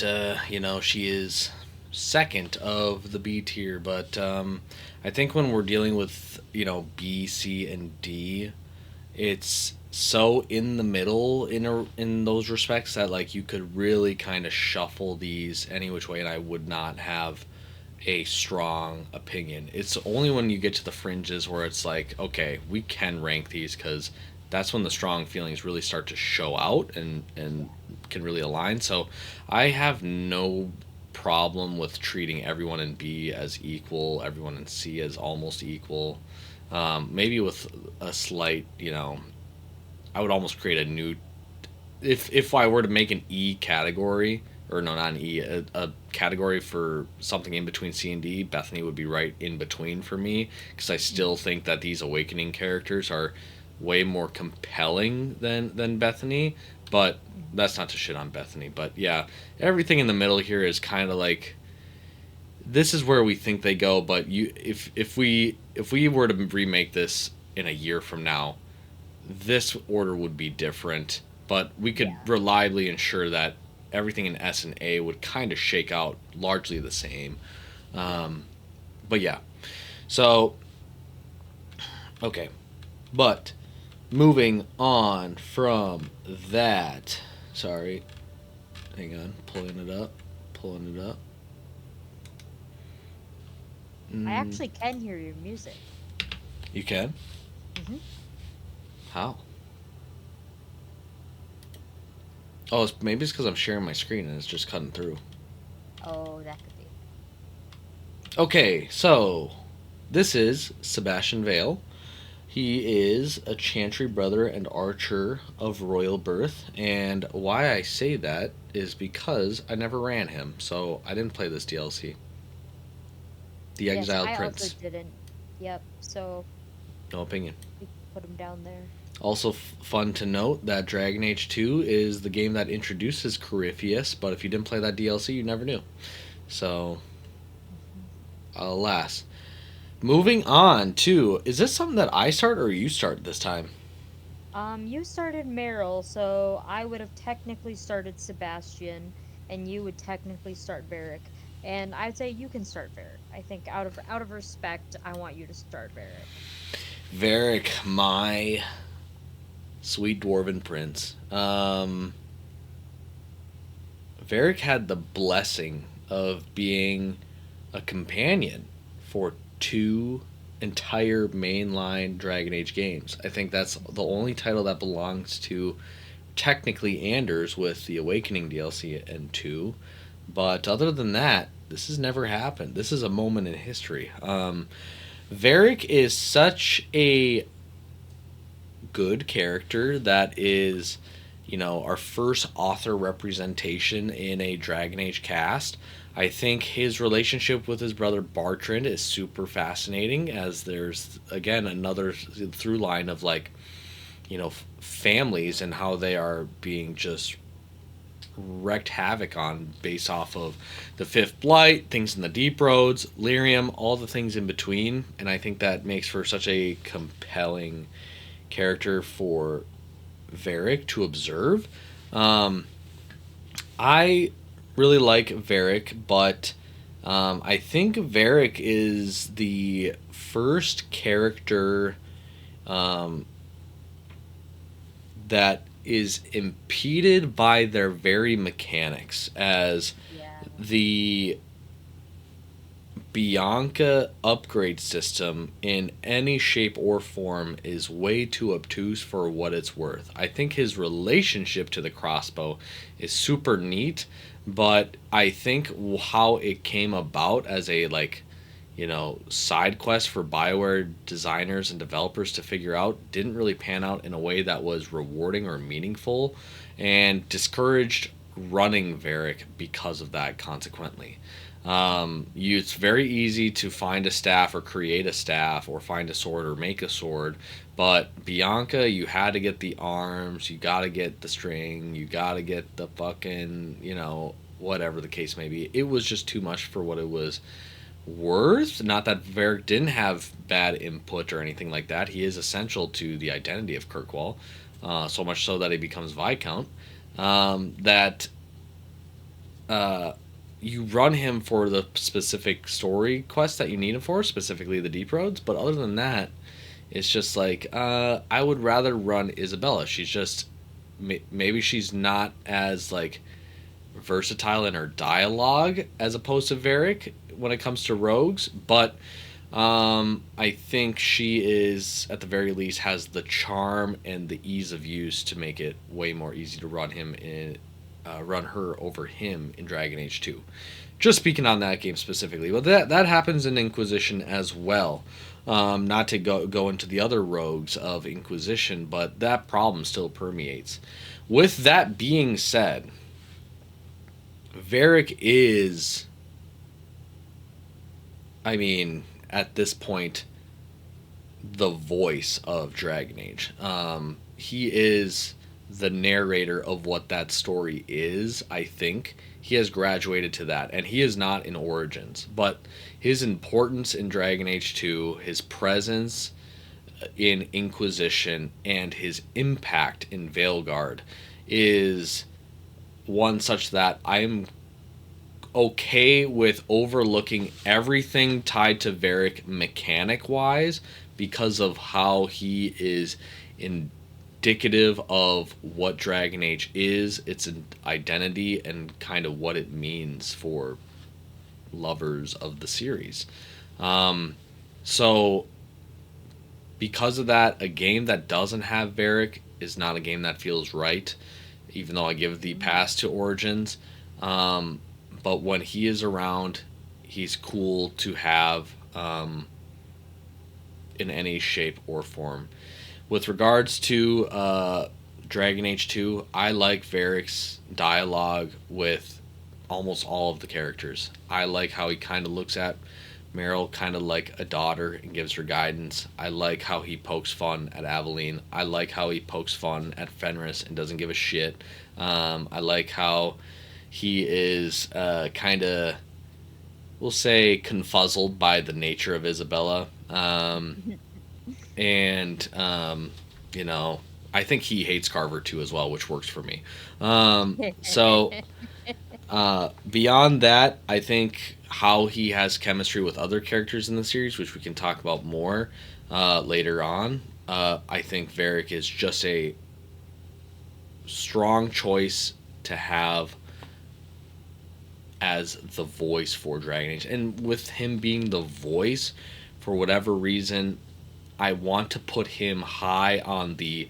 she is second of the B tier. But I think when we're dealing with B, C, and D, it's so in the middle in those respects that like you could really kind of shuffle these any which way, and I would not have a strong opinion. It's only when you get to the fringes where it's like, okay, we can rank these because that's when the strong feelings really start to show out and can really align. So I have no problem with treating everyone in B as equal, everyone in C as almost equal. Maybe with a slight, I would almost create a new. If I were to make an E category, or no, not an E, a category for something in between C and D, Bethany would be right in between for me because I still think that these awakening characters are way more compelling than Bethany. But that's not to shit on Bethany. But yeah, everything in the middle here is kind of like this is where we think they go. But if we were to remake this in a year from now, this order would be different, but we could reliably ensure that everything in S and A would kind of shake out largely the same. But yeah, so okay, but moving on from that, sorry, hang on, pulling it up. I actually can hear your music. You can? Mm-hmm. How? Oh, maybe it's because I'm sharing my screen and it's just cutting through. Oh, that could be. Okay, so this is Sebastian Vale. He is a Chantry brother and archer of royal birth, and why I say that is because I never ran him, so I didn't play this DLC. The Exiled I Prince. also didn't. Yep, so No opinion. we put him down there. Also fun to note that Dragon Age 2 is the game that introduces Corypheus, but if you didn't play that DLC, you never knew. So, alas. Moving on to, is this something that I start or you start this time? You started Meryl, so I would have technically started Sebastian, and you would technically start Varric. And I'd say you can start Varric. I think out of respect, I want you to start Varric. Varric, my sweet dwarven prince. Varric had the blessing of being a companion for two entire mainline Dragon Age games. I think that's the only title that belongs to technically Anders with the Awakening DLC and 2. But other than that, this has never happened. This is a moment in history. Varric is such a good character that is, our first author representation in a Dragon Age cast. I think his relationship with his brother Bartrand is super fascinating, as there's again another through line of like, families and how they are being just wreaked havoc on based off of the Fifth Blight, things in the Deep Roads, Lyrium, all the things in between, and I think that makes for such a compelling character for Varric to observe. I really like Varric, but I think Varric is the first character that is impeded by their very mechanics, as the Bianca upgrade system in any shape or form is way too obtuse for what it's worth. I think his relationship to the crossbow is super neat, but I think how it came about as a side quest for BioWare designers and developers to figure out didn't really pan out in a way that was rewarding or meaningful, and discouraged running Varric because of that consequently. It's very easy to find a staff or create a staff or find a sword or make a sword, but Bianca, you had to get the arms, you gotta get the string, you gotta get the fucking, whatever the case may be. It was just too much for what it was worth. Not that Varric didn't have bad input or anything like that. He is essential to the identity of Kirkwall, so much so that he becomes Viscount. That you run him for the specific story quest that you need him for, specifically the Deep Roads. But other than that, it's just like I would rather run Isabella. She's just maybe she's not as like versatile in her dialogue as opposed to Varric when it comes to rogues, but I think she is at the very least has the charm and the ease of use to make it way more easy to run him in run her over him in Dragon Age 2. Just speaking on that game specifically, but that happens in Inquisition as well. Not to go into the other rogues of Inquisition, but that problem still permeates. With that being said, Varric is, I mean, at this point, the voice of Dragon Age. He is the narrator of what that story is, I think. He has graduated to that, and he is not in Origins, but his importance in Dragon Age 2, his presence in Inquisition, and his impact in Veilguard is one such that I'm okay with overlooking everything tied to Varric mechanic wise because of how he is indicative of what Dragon Age is, its identity, and kind of what it means for lovers of the series. So, because of that, a game that doesn't have Varric is not a game that feels right, even though I give the pass to Origins. But when he is around, he's cool to have in any shape or form. With regards to Dragon Age 2, I like Varric's dialogue with almost all of the characters. I like how he kind of looks at Meryl kind of like a daughter and gives her guidance. I like how he pokes fun at Aveline. I like how he pokes fun at Fenris and doesn't give a shit. I like how he is kind of, we'll say, confuzzled by the nature of Isabella. And, you know, I think he hates Carver too as well, which works for me. So, beyond that, I think how he has chemistry with other characters in the series, which we can talk about more later on, I think Varric is just a strong choice to have as the voice for Dragon Age. And with him being the voice, for whatever reason, I want to put him high on the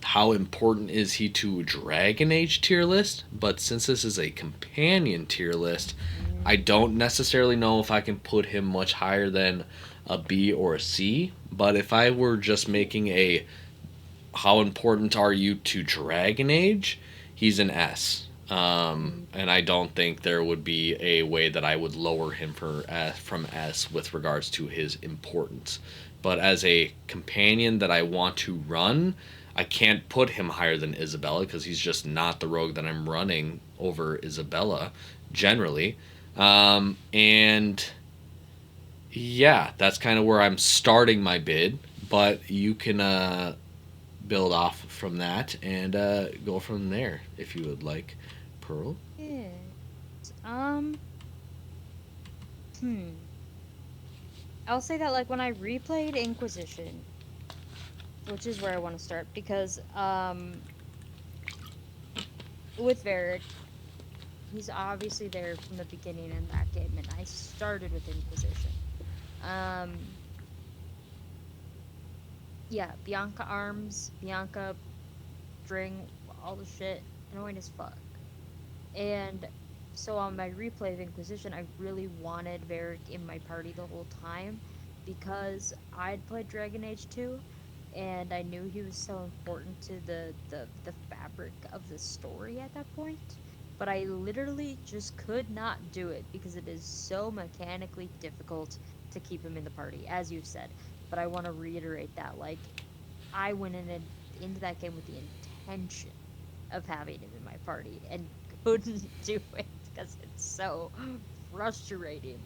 how important is he to Dragon Age tier list, but since this is a companion tier list, I don't necessarily know if I can put him much higher than a B or a C. But if I were just making a how important are you to Dragon Age, he's an S. And I don't think there would be a way that I would lower him from S with regards to his importance. But as a companion that I want to run, I can't put him higher than Isabella because he's just not the rogue that I'm running over Isabella generally. And yeah, that's kind of where I'm starting my bid. But you can build off from that and go from there if you would like. Pearl? Yeah. Um. Hmm. I'll say that like when I replayed Inquisition, which is where I want to start because with Varric, he's obviously there from the beginning in that game, and I started with Inquisition. Um. Yeah, Bianca arms, Bianca string, all the shit, annoying as fuck. And so on my replay of Inquisition, I really wanted Varric in my party the whole time because I'd played Dragon Age 2 and I knew he was so important to the fabric of the story at that point. But I literally just could not do it because it is so mechanically difficult to keep him in the party, as you've said. But I want to reiterate that, like, I went into that game with the intention of having him in my party and couldn't do it because it's so frustrating.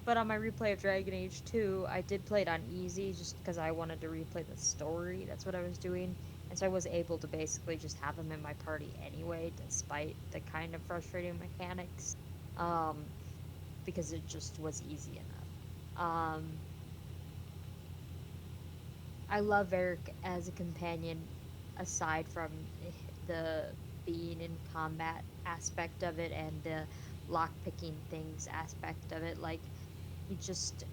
But on my replay of Dragon Age 2, I did play it on easy just because I wanted to replay the story. That's what I was doing. And so I was able to basically just have him in my party anyway, despite the kind of frustrating mechanics. Um, because it just was easy enough. I love Eric as a companion, aside from the being in combat aspect of it and the lock picking things aspect of it. Like, he just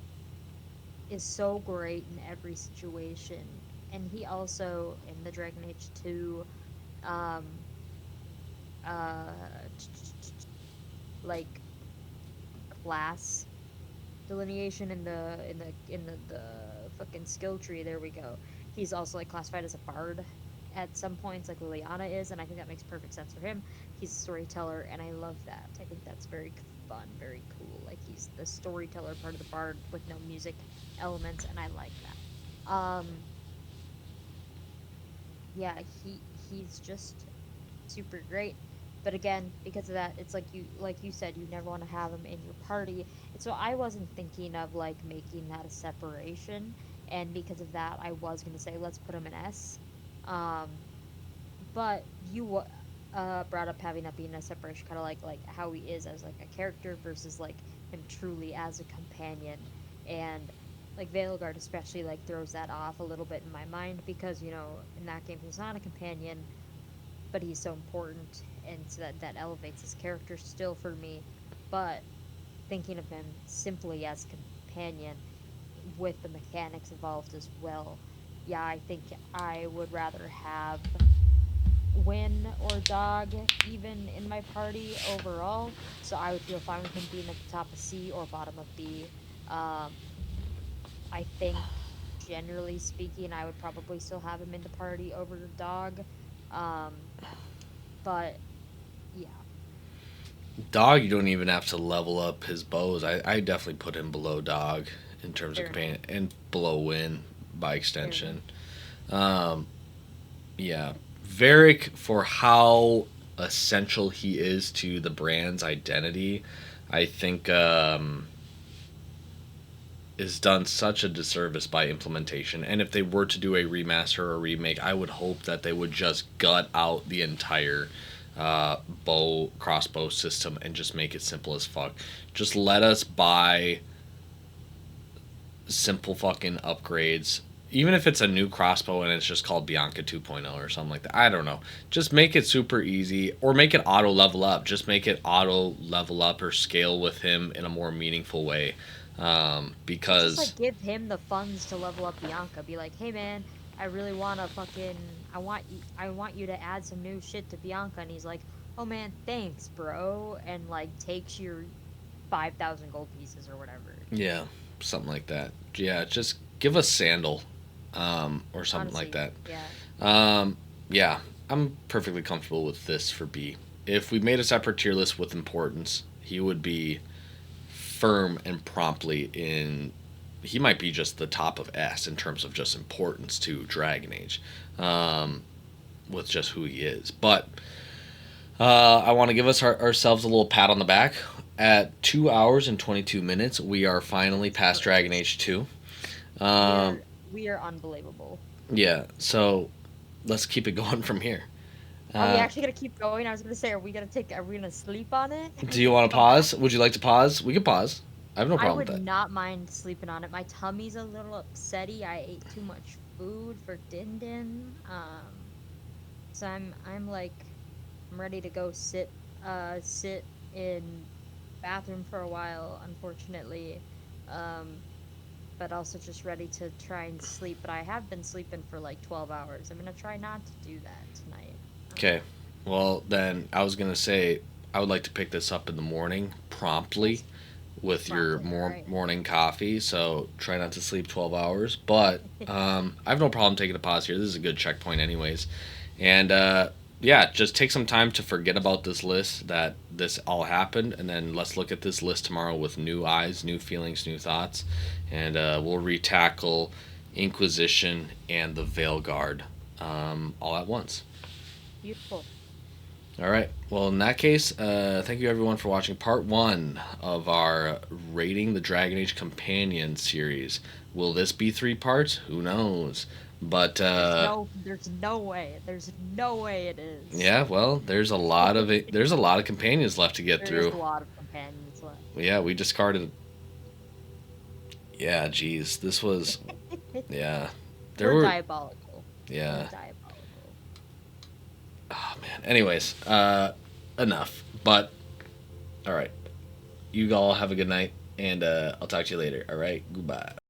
is so great in every situation. And he also, in the Dragon Age 2, um, uh, like, class delineation in the fucking skill tree. There we go. He's also like classified as a bard at some points, like Liliana is, and I think that makes perfect sense for him. He's a storyteller, and I love that. I think that's very fun, very cool. Like he's the storyteller part of the bard with no music elements, and I like that. Yeah, he's just super great. But again, because of that, it's like you said, you never want to have him in your party. And so I wasn't thinking of like making that a separation. And because of that, I was gonna say let's put him in S. Um, but brought up having that being a separation, kind of like how he is as like a character versus like him truly as a companion. And like Veilguard especially like throws that off a little bit in my mind because in that game he's not a companion, but he's so important, and so that elevates his character still for me. But thinking of him simply as companion with the mechanics involved as well, yeah, I think I would rather have Win or Dog even in my party overall. So I would feel fine with him being at the top of C or bottom of B. Um, I think generally speaking, I would probably still have him in the party over Dog. Um, but yeah, Dog, you don't even have to level up his bows. I definitely put him below Dog in terms of fair enough. companion and below Win by Fair enough. extension. Um, yeah, Varric, for how essential he is to the brand's identity, I think is done such a disservice by implementation. And if they were to do a remaster or a remake, I would hope that they would just gut out the entire bow crossbow system and just make it simple as fuck. Just let us buy simple fucking upgrades. Even if it's a new crossbow and it's just called Bianca 2.0 or something like that. I don't know. Just make it super easy or make it auto level up. Just make it auto level up or scale with him in a more meaningful way. Or just Because like give him the funds to level up Bianca. Be like, hey man, I really want to I want you to add some new shit to Bianca, and he's like, oh man, thanks, bro, and like takes your 5,000 gold pieces or whatever. yeah, something like that. Yeah, just give us Sandal, or something like Honestly, that. yeah. Yeah, I'm perfectly comfortable with this for B. If we made a separate tier list with importance, he would be firm and promptly in. He might be just the top of S in terms of just importance to Dragon Age, um, with just who he is. But I want to give ourselves a little pat on the back. At 2 hours and 22 minutes, we are finally past Dragon Perfect. Age 2. We Um, are we are unbelievable. yeah, so let's keep it going from here. Are we Uh, actually gonna keep going? I was gonna say, are we gonna sleep on it do you and want to come back? pause? Would you like to pause? We can pause. I have no I problem with would that. not mind sleeping on it. My tummy's a little upsetty. I ate too much food for Din Din. So I'm like I'm ready to go sit in bathroom for a while, unfortunately. Um, but also just ready to try and sleep. But I have been sleeping for like 12 hours. I'm gonna try not to do that tonight. Okay. Well, then I was going to say I would like to pick this up in the morning promptly Yes, with your promptly. All right. morning coffee. So try not to sleep 12 hours. But I have no problem taking a pause here. This is a good checkpoint, anyways. And yeah, just take some time to forget about this list, that this all happened. And then let's look at this list tomorrow with new eyes, new feelings, new thoughts. And we'll retackle Inquisition and the Veil Guard all at once. Beautiful. All right. Well, in that case, thank you everyone for watching part 1 of our Rating the Dragon Age Companion series. Will this be 3 parts? Who knows? But There's no way. There's no way it is. yeah, well, there's a lot of it. There's a lot of companions left to get There is through. a lot of companions left. Yeah, we discarded. Yeah, geez, this was. Yeah, there We're were. diabolical. Yeah. We're diabolical. Oh man. Anyways, enough. But all right, you all have a good night, and I'll talk to you later. All right, goodbye.